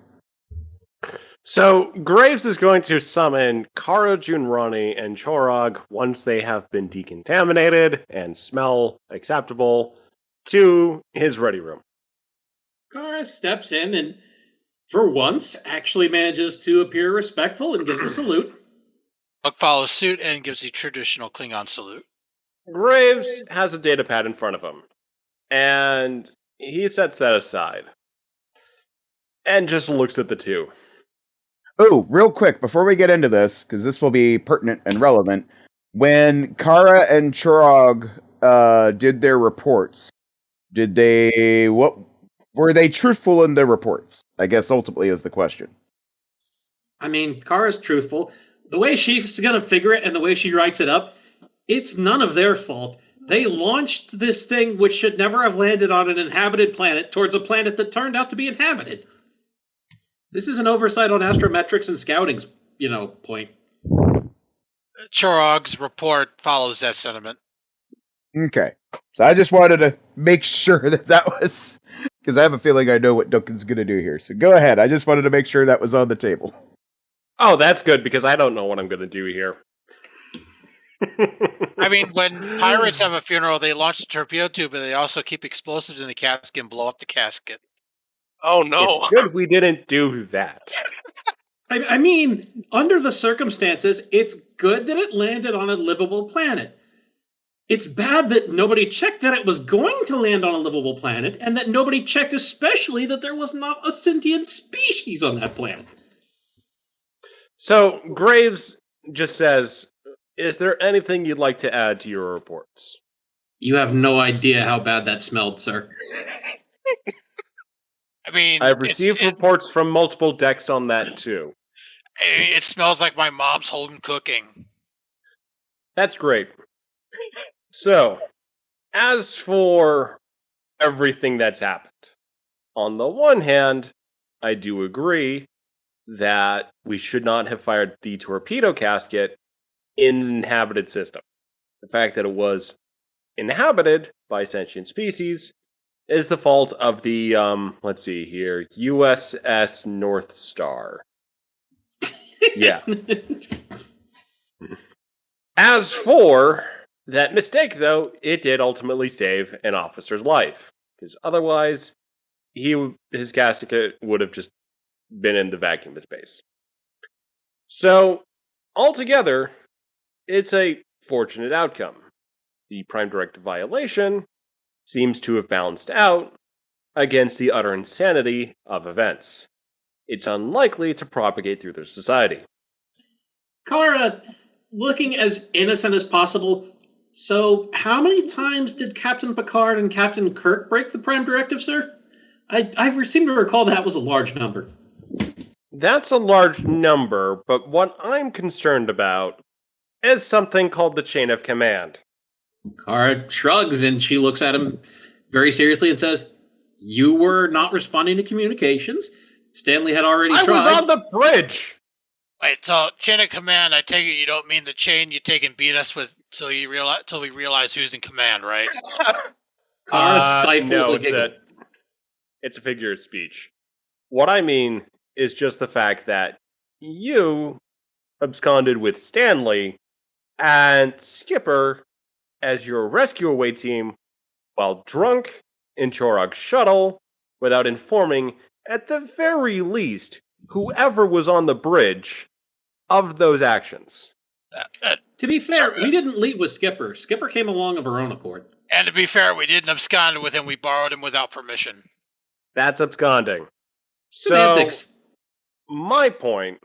[SPEAKER 4] So Graves is going to summon Kara, Junrani, and Chorog once they have been decontaminated and smell acceptable to his ready room.
[SPEAKER 3] Kara steps in and, for once, actually manages to appear respectful and gives a salute.
[SPEAKER 2] Buck follows suit and gives the traditional Klingon salute.
[SPEAKER 4] Graves has a data pad in front of him, and he sets that aside and just looks at the two.
[SPEAKER 1] Oh, real quick, before we get into this, because this will be pertinent and relevant, when Kara and Chorog did their reports, were they truthful in their reports? I guess ultimately is the question.
[SPEAKER 3] I mean, Kara's truthful. The way she's going to figure it and the way she writes it up, it's none of their fault. They launched this thing which should never have landed on an inhabited planet towards a planet that turned out to be inhabited. This is an oversight on astrometrics and scouting's, point.
[SPEAKER 2] Chorog's report follows that sentiment.
[SPEAKER 1] Okay, so I just wanted to make sure that was Because I have a feeling I know what Duncan's going to do here. So go ahead. I just wanted to make sure that was on the table.
[SPEAKER 4] Oh, that's good, because I don't know what I'm going to do here.
[SPEAKER 2] I mean, when pirates have a funeral, they launch a torpedo tube, but they also keep explosives in the casket and blow up the casket.
[SPEAKER 8] Oh no.
[SPEAKER 4] It's good we didn't do that.
[SPEAKER 3] I mean, under the circumstances, it's good that it landed on a livable planet. It's bad that nobody checked that it was going to land on a livable planet, and that nobody checked especially that there was not a sentient species on that planet.
[SPEAKER 4] So, Graves just says, is there anything you'd like to add to your reports?
[SPEAKER 3] You have no idea how bad that smelled, sir.
[SPEAKER 2] I mean,
[SPEAKER 4] I've received reports from multiple decks on that, too.
[SPEAKER 2] it smells like my mom's home cooking.
[SPEAKER 4] That's great. So, as for everything that's happened, on the one hand, I do agree that we should not have fired the torpedo casket in an inhabited system. The fact that it was inhabited by sentient species is the fault of the, let's see here, USS North Star. Yeah. As for that mistake, though, it did ultimately save an officer's life, because otherwise, his casket would have just been in the vacuum of space. So, altogether, it's a fortunate outcome. The Prime Directive violation seems to have balanced out against the utter insanity of events. It's unlikely to propagate through their society.
[SPEAKER 3] Kara, looking as innocent as possible, so how many times did Captain Picard and Captain Kirk break the Prime Directive, sir? I seem to recall that was a large number.
[SPEAKER 4] That's a large number, but what I'm concerned about is something called the chain of command.
[SPEAKER 3] Kara shrugs and she looks at him very seriously and says, "You were not responding to communications. Stanley had already
[SPEAKER 4] I
[SPEAKER 3] tried."
[SPEAKER 4] was on the bridge!
[SPEAKER 2] Wait, so chain of command, I take it you don't mean the chain you take and beat us with till we realize who's in command, right?
[SPEAKER 3] Kara stifles
[SPEAKER 4] no,
[SPEAKER 3] a giggle.
[SPEAKER 4] it's a figure of speech. What I mean is just the fact that you absconded with Stanley and Skipper as your rescue away team while drunk in Chorog's shuttle without informing, at the very least, whoever was on the bridge of those actions.
[SPEAKER 3] To be fair, we didn't leave with Skipper. Skipper came along of her own accord.
[SPEAKER 2] And to be fair, we didn't abscond with him, we borrowed him without permission.
[SPEAKER 4] That's absconding.
[SPEAKER 3] Semantics.
[SPEAKER 4] So, my point,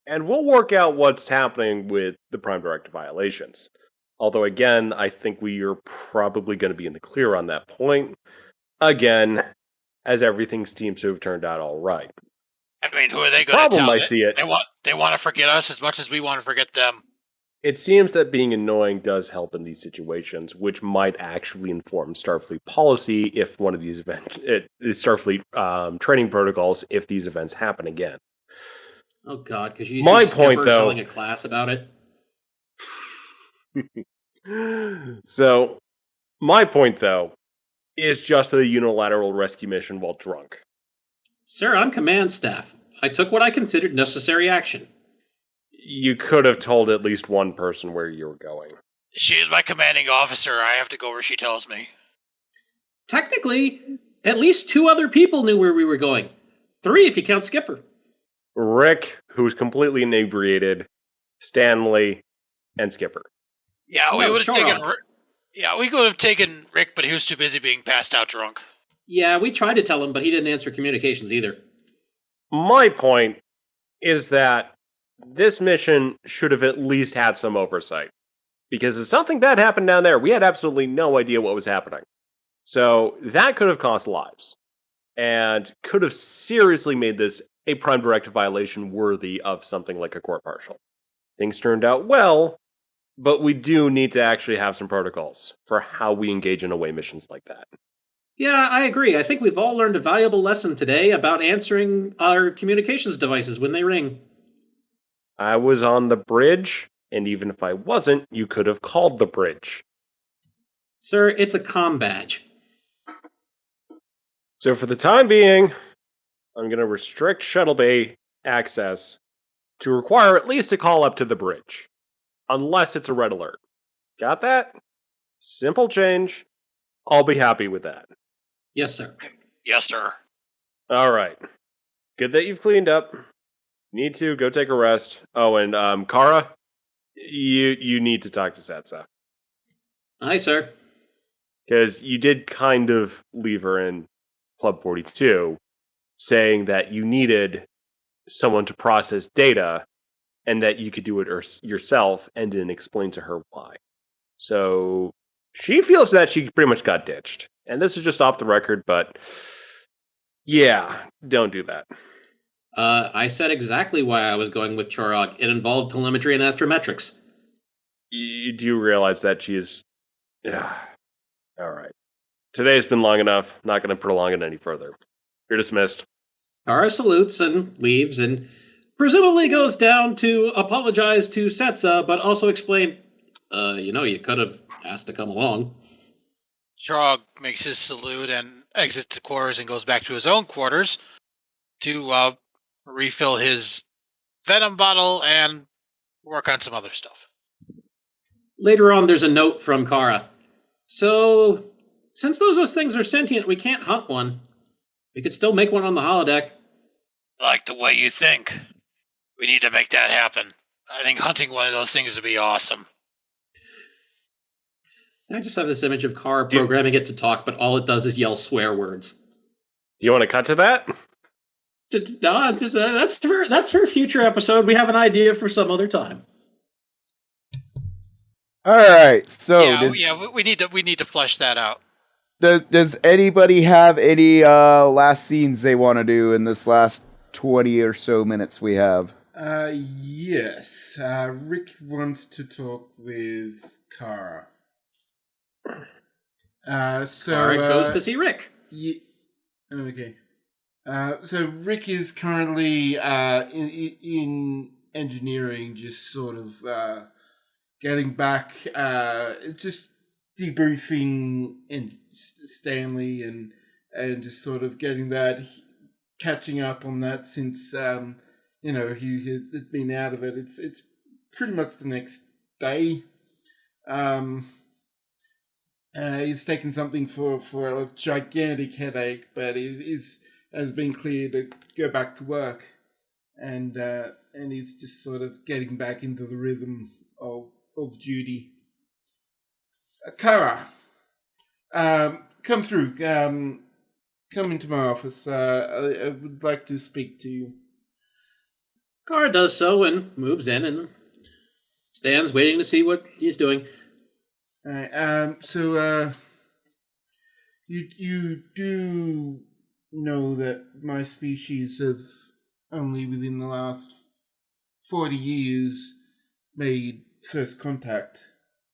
[SPEAKER 4] and we'll work out what's happening with the Prime Directive violations. Although, again, I think we are probably going to be in the clear on that point. Again, as everything seems to have turned out all right.
[SPEAKER 2] I mean, who are they going to tell?
[SPEAKER 4] Problem I see it.
[SPEAKER 2] They want to forget us as much as we want to forget them.
[SPEAKER 4] It seems that being annoying does help in these situations, which might actually inform Starfleet policy if one of these events, Starfleet training protocols, if these events happen again.
[SPEAKER 3] Oh God, because you
[SPEAKER 4] My
[SPEAKER 3] see
[SPEAKER 4] point,
[SPEAKER 3] Skipper
[SPEAKER 4] though-
[SPEAKER 3] telling a class about it.
[SPEAKER 4] So, my point, though, is just a unilateral rescue mission while drunk.
[SPEAKER 3] Sir, I'm command staff. I took what I considered necessary action.
[SPEAKER 4] You could have told at least one person where you were going.
[SPEAKER 2] She is my commanding officer. I have to go where she tells me.
[SPEAKER 3] Technically, at least 2 other people knew where we were going. 3 if you count Skipper.
[SPEAKER 4] Rick, who's completely inebriated, Stanley, and Skipper.
[SPEAKER 2] Yeah, we
[SPEAKER 3] No,
[SPEAKER 2] would have
[SPEAKER 3] Chorog.
[SPEAKER 2] taken. Yeah, we could have taken Rick, but he was too busy being passed out drunk.
[SPEAKER 3] Yeah, we tried to tell him, but he didn't answer communications either.
[SPEAKER 4] My point is that this mission should have at least had some oversight. Because if something bad happened down there, we had absolutely no idea what was happening. So that could have cost lives. And could have seriously made this a Prime Directive violation worthy of something like a court-martial. Things turned out well, but we do need to actually have some protocols for how we engage in away missions like that.
[SPEAKER 3] Yeah, I agree. I think we've all learned a valuable lesson today about answering our communications devices when they ring.
[SPEAKER 4] I was on the bridge, and even if I wasn't, you could have called the bridge.
[SPEAKER 3] Sir, it's a comm badge.
[SPEAKER 4] So for the time being, I'm going to restrict shuttle bay access to require at least a call up to the bridge, unless it's a red alert. Got that? Simple change. I'll be happy with that.
[SPEAKER 3] Yes, sir.
[SPEAKER 2] Yes, sir.
[SPEAKER 4] All right. Good that you've cleaned up. Need to go take a rest. Oh, and Kara, you need to talk to Setsa,
[SPEAKER 3] Aye, sir.
[SPEAKER 4] because you did kind of leave her in Club 42, saying that you needed someone to process data and that you could do it yourself, and didn't explain to her why. So she feels that she pretty much got ditched. And this is just off the record, but yeah, don't do that.
[SPEAKER 3] I said exactly why I was going with Chorog. It involved telemetry and astrometrics.
[SPEAKER 4] You do realize that she is. Yeah. All right. Today's been long enough. Not going to prolong it any further. You're dismissed.
[SPEAKER 3] Kara salutes and leaves, and presumably goes down to apologize to Setsa, but also explain, you could have asked to come along.
[SPEAKER 2] Shrog makes his salute and exits the quarters and goes back to his own quarters to refill his venom bottle and work on some other stuff.
[SPEAKER 3] Later on, there's a note from Kara. So, since those things are sentient, we can't hunt one. We could still make one on the holodeck.
[SPEAKER 2] I like the way you think. We need to make that happen. I think hunting one of those things would be awesome.
[SPEAKER 3] I just have this image of Kara programming it to talk, but all it does is yell swear words.
[SPEAKER 4] Do you want to cut to that?
[SPEAKER 3] No, that's for a future episode. We have an idea for some other time.
[SPEAKER 1] All right. So
[SPEAKER 2] we need to flesh that out.
[SPEAKER 1] does anybody have any last scenes they want to do in this last 20 or so minutes we have?
[SPEAKER 5] Yes. Rick wants to talk with Kara.
[SPEAKER 3] Kara goes to see Rick.
[SPEAKER 5] Okay. So Rick is currently in engineering, just sort of getting back, just debriefing in Stanley and just sort of getting that, catching up on that since he has been out of it. It's pretty much the next day. He's taken something for a gigantic headache, but has been cleared to go back to work, and he's just sort of getting back into the rhythm of duty. Kara, come through. Come into my office. I would like to speak to you.
[SPEAKER 3] Kara does so and moves in and stands waiting to see what he's doing.
[SPEAKER 5] All right. So you do know that my species have only within the last 40 years made first contact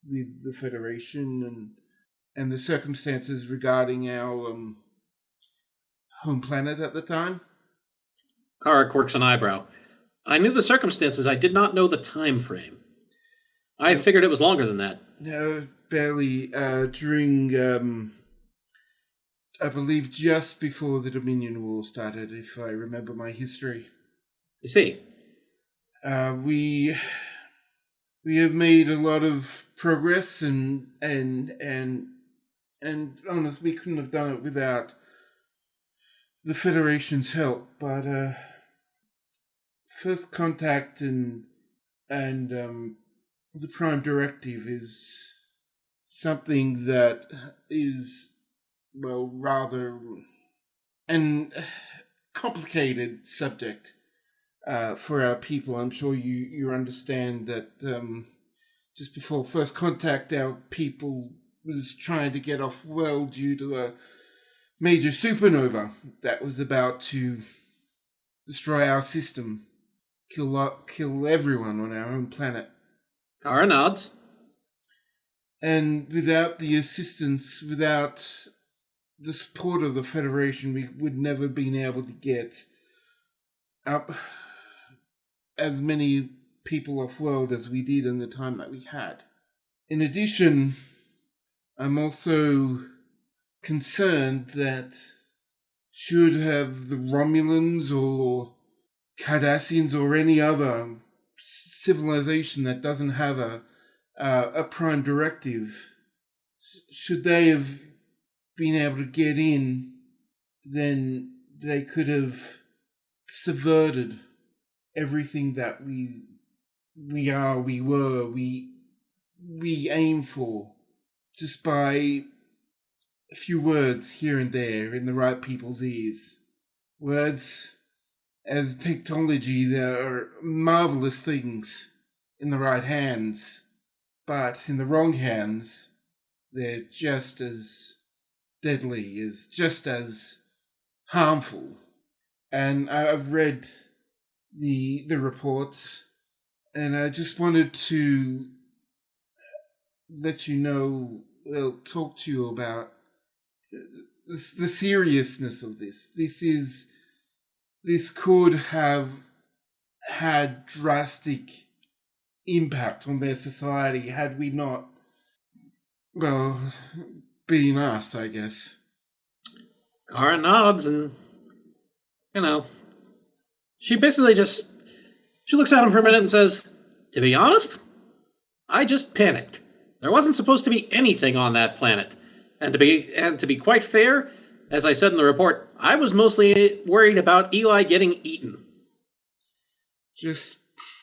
[SPEAKER 5] with the Federation and the circumstances regarding our home planet at the time?
[SPEAKER 3] Kara quirks an eyebrow. I knew the circumstances. I did not know the time frame. I figured it was longer than that.
[SPEAKER 5] No, barely. During, I believe, just before the Dominion War started, if I remember my history.
[SPEAKER 3] You see.
[SPEAKER 5] We have made a lot of progress, and honestly, we couldn't have done it without the Federation's help. But first contact and the Prime Directive is something that is, well, rather an complicated subject for our people. I'm sure you understand that just before first contact, our people was trying to get off well due to a major supernova that was about to destroy our system, kill everyone on our own planet.
[SPEAKER 3] Kara nods.
[SPEAKER 5] And without the assistance, without the support of the Federation, we would never been able to get up as many people off world as we did in the time that we had. In addition, I'm also concerned that should have the Romulans or Cardassians or any other civilization that doesn't have a prime directive, should they have been able to get in, then they could have subverted everything that we aim for, just by a few words here and there in the right people's ears. Words, as technology, they are marvelous things in the right hands, but in the wrong hands, they're just as deadly, as just as harmful. And I've read the reports, and I just wanted to let you know, talk to you about the seriousness of this. This could have had drastic impact on their society had we not, well, been us, I guess.
[SPEAKER 3] Kara nods and, she basically she looks at him for a minute and says, "To be honest, I just panicked. There wasn't supposed to be anything on that planet. And to be quite fair, as I said in the report, I was mostly worried about Eli getting eaten."
[SPEAKER 5] Just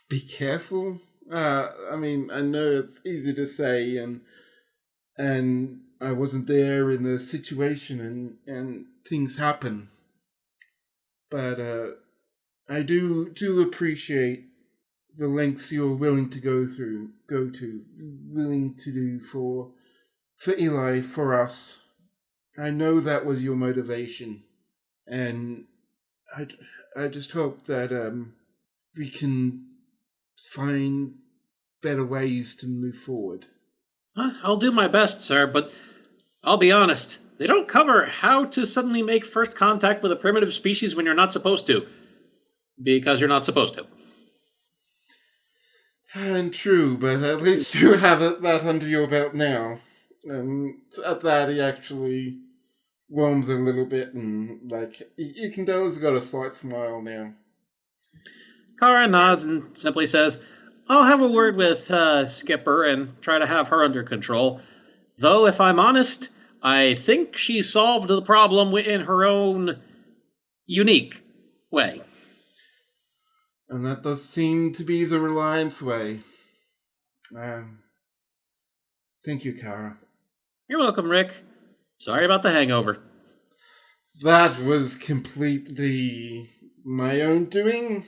[SPEAKER 5] be careful. I mean, I know it's easy to say, and I wasn't there in the situation, and things happen. But I do appreciate the lengths you're willing to go to, willing to do for Eli, for us. I know that was your motivation, and I just hope that we can find better ways to move forward.
[SPEAKER 3] I'll do my best, sir, but I'll be honest. They don't cover how to suddenly make first contact with a primitive species when you're not supposed to. Because you're not supposed to.
[SPEAKER 5] And true, but at least you have that under your belt now. And at that, he actually warms a little bit, and you can tell he's got a slight smile now.
[SPEAKER 3] Kara nods and simply says, "I'll have a word with Skipper and try to have her under control. Though, if I'm honest, I think she solved the problem in her own unique way."
[SPEAKER 5] And that does seem to be the Reliance way. Thank you, Kara.
[SPEAKER 3] You're welcome, Rick. Sorry about the hangover.
[SPEAKER 5] That was completely my own doing.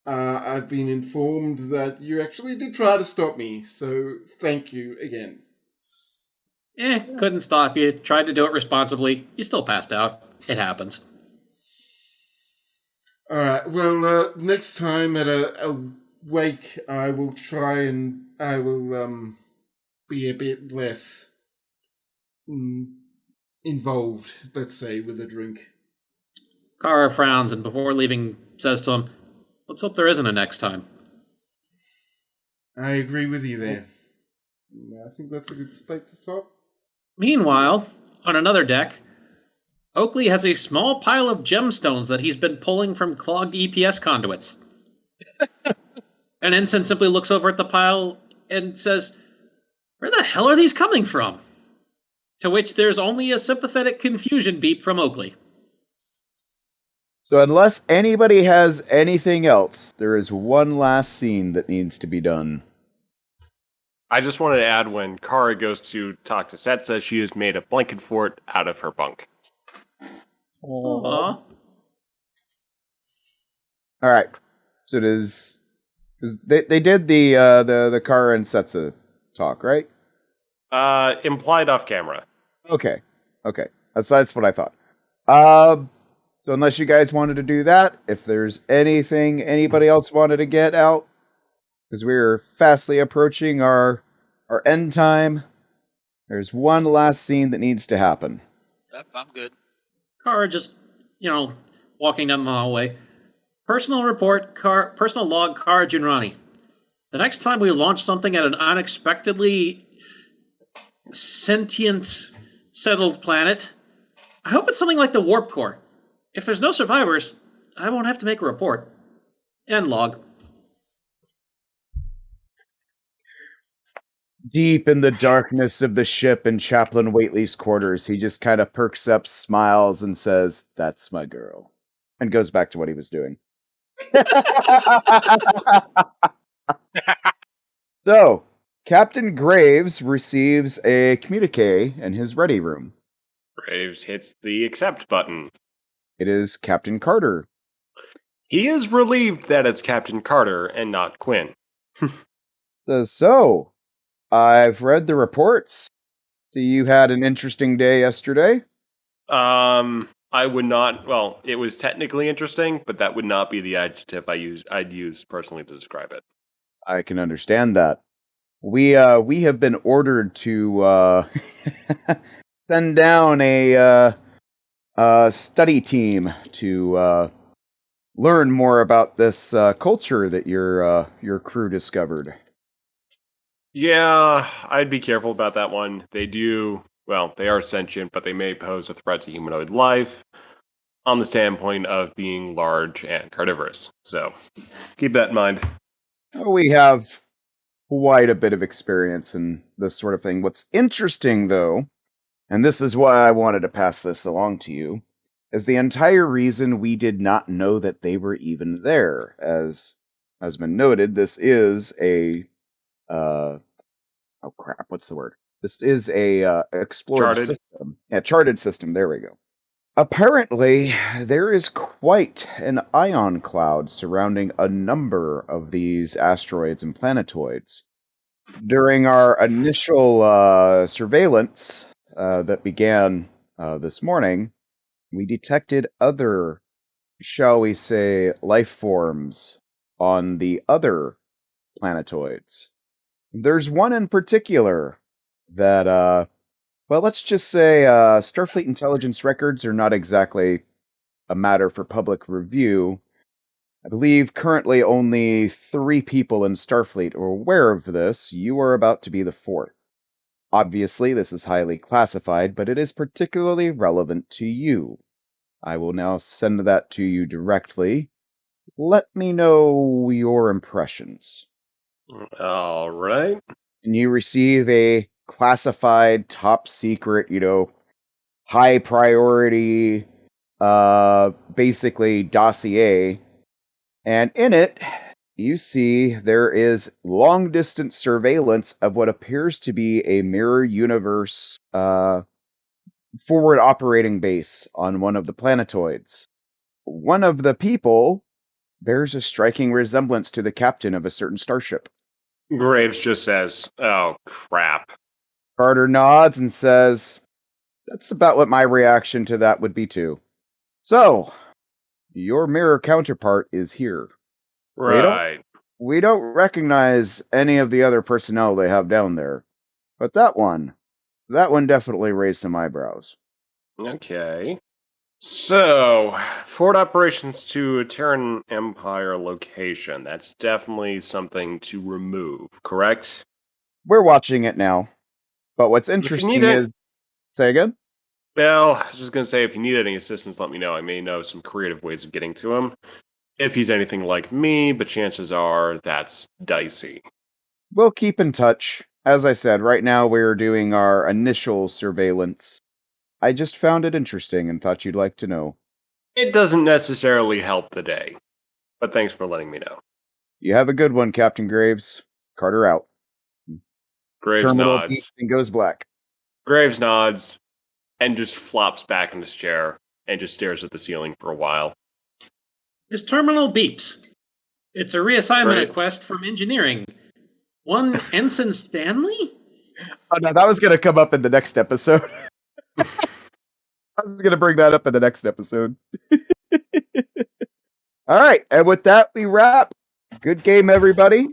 [SPEAKER 5] I've been informed that you actually did try to stop me, so thank you again.
[SPEAKER 3] Couldn't stop you. Tried to do it responsibly. You still passed out. It happens.
[SPEAKER 5] Alright, well, next time at a wake, I will try and I will be a bit less involved, let's say, with a drink.
[SPEAKER 3] Kara frowns and before leaving says to him, "Let's hope there isn't a next time."
[SPEAKER 5] I agree with you there. I think that's a good spot to stop.
[SPEAKER 3] Meanwhile, on another deck, Oakley has a small pile of gemstones that he's been pulling from clogged EPS conduits. And Ensign simply looks over at the pile and says, "Where the hell are these coming from?" To which there's only a sympathetic confusion beep from Oakley.
[SPEAKER 1] So unless anybody has anything else, there is one last scene that needs to be done.
[SPEAKER 4] I just wanted to add, when Kara goes to talk to Setsa, she has made a blanket fort out of her bunk.
[SPEAKER 3] Aww.
[SPEAKER 1] All right. So does they did the Kara and Setsa talk, right?
[SPEAKER 4] Implied off camera.
[SPEAKER 1] Okay. That's what I thought. So unless you guys wanted to do that, if there's anything anybody else wanted to get out, because we're fastly approaching our end time, there's one last scene that needs to happen.
[SPEAKER 2] Yep, I'm good.
[SPEAKER 3] Kara just, walking down the hallway. Personal log, Kara Junrani. The next time we launch something at an unexpectedly sentient, settled planet, I hope it's something like the Warp Core. If there's no survivors, I won't have to make a report. End log.
[SPEAKER 1] Deep in the darkness of the ship in Chaplain Whately's quarters, he just kind of perks up, smiles, and says, "That's my girl," and goes back to what he was doing. So, Captain Graves receives a communique in his ready room.
[SPEAKER 4] Graves hits the accept button.
[SPEAKER 1] It is Captain Carter.
[SPEAKER 4] He is relieved that it's Captain Carter and not Quinn.
[SPEAKER 1] So, I've read the reports. So you had an interesting day yesterday?
[SPEAKER 4] I would not. Well, it was technically interesting, but that would not be the adjective I'd use personally to describe it.
[SPEAKER 1] I can understand that. We have been ordered to send down a study team to learn more about this culture that your crew discovered.
[SPEAKER 4] Yeah, I'd be careful about that one. They are sentient, but they may pose a threat to humanoid life on the standpoint of being large and carnivorous. So keep that in mind.
[SPEAKER 1] We have quite a bit of experience in this sort of thing. What's interesting, though, and this is why I wanted to pass this along to you, is the entire reason we did not know that they were even there. As has been noted, this is a oh crap, what's the word? This is a explored
[SPEAKER 4] Charted.
[SPEAKER 1] system. Yeah, charted system. There we go. Apparently, there is quite an ion cloud surrounding a number of these asteroids and planetoids. During our initial surveillance that began this morning, we detected other, shall we say, life forms on the other planetoids. There's one in particular that, well, let's just say Starfleet intelligence records are not exactly a matter for public review. I believe currently only 3 people in Starfleet are aware of this. You are about to be the 4th. Obviously, this is highly classified, but it is particularly relevant to you. I will now send that to you directly. Let me know your impressions.
[SPEAKER 4] All right.
[SPEAKER 1] And you receive a classified, top secret, high priority, basically dossier. And in it, you see there is long distance surveillance of what appears to be a mirror universe forward operating base on one of the planetoids. One of the people bears a striking resemblance to the captain of a certain starship.
[SPEAKER 4] Graves just says, "Oh crap."
[SPEAKER 1] Carter nods and says, "That's about what my reaction to that would be too." So, your mirror counterpart is here.
[SPEAKER 4] Right.
[SPEAKER 1] We don't recognize any of the other personnel they have down there. But that one definitely raised some eyebrows.
[SPEAKER 4] Okay. So, forward operations to a Terran Empire location. That's definitely something to remove, correct?
[SPEAKER 1] We're watching it now. But what's
[SPEAKER 4] If you need
[SPEAKER 1] interesting
[SPEAKER 4] it,
[SPEAKER 1] is... Say again?
[SPEAKER 4] well, I was just gonna say, if you need any assistance, let me know. I may know some creative ways of getting to him. If he's anything like me, but chances are that's dicey.
[SPEAKER 1] We'll keep in touch. As I said, right now we're doing our initial surveillance. I just found it interesting and thought you'd like to know.
[SPEAKER 4] It doesn't necessarily help the day, but thanks for letting me know.
[SPEAKER 1] You have a good one, Captain Graves. Carter out.
[SPEAKER 4] Graves
[SPEAKER 1] Terminal beeps
[SPEAKER 4] nods.
[SPEAKER 1] and goes black.
[SPEAKER 4] Graves nods and just flops back in his chair and just stares at the ceiling for a while.
[SPEAKER 3] His terminal beeps. It's a reassignment
[SPEAKER 4] Right.
[SPEAKER 3] request from engineering. One Ensign Stanley?
[SPEAKER 1] Oh no, that was going to come up in the next episode. I was going to bring that up in the next episode. All right, and with that, we wrap. Good game, everybody.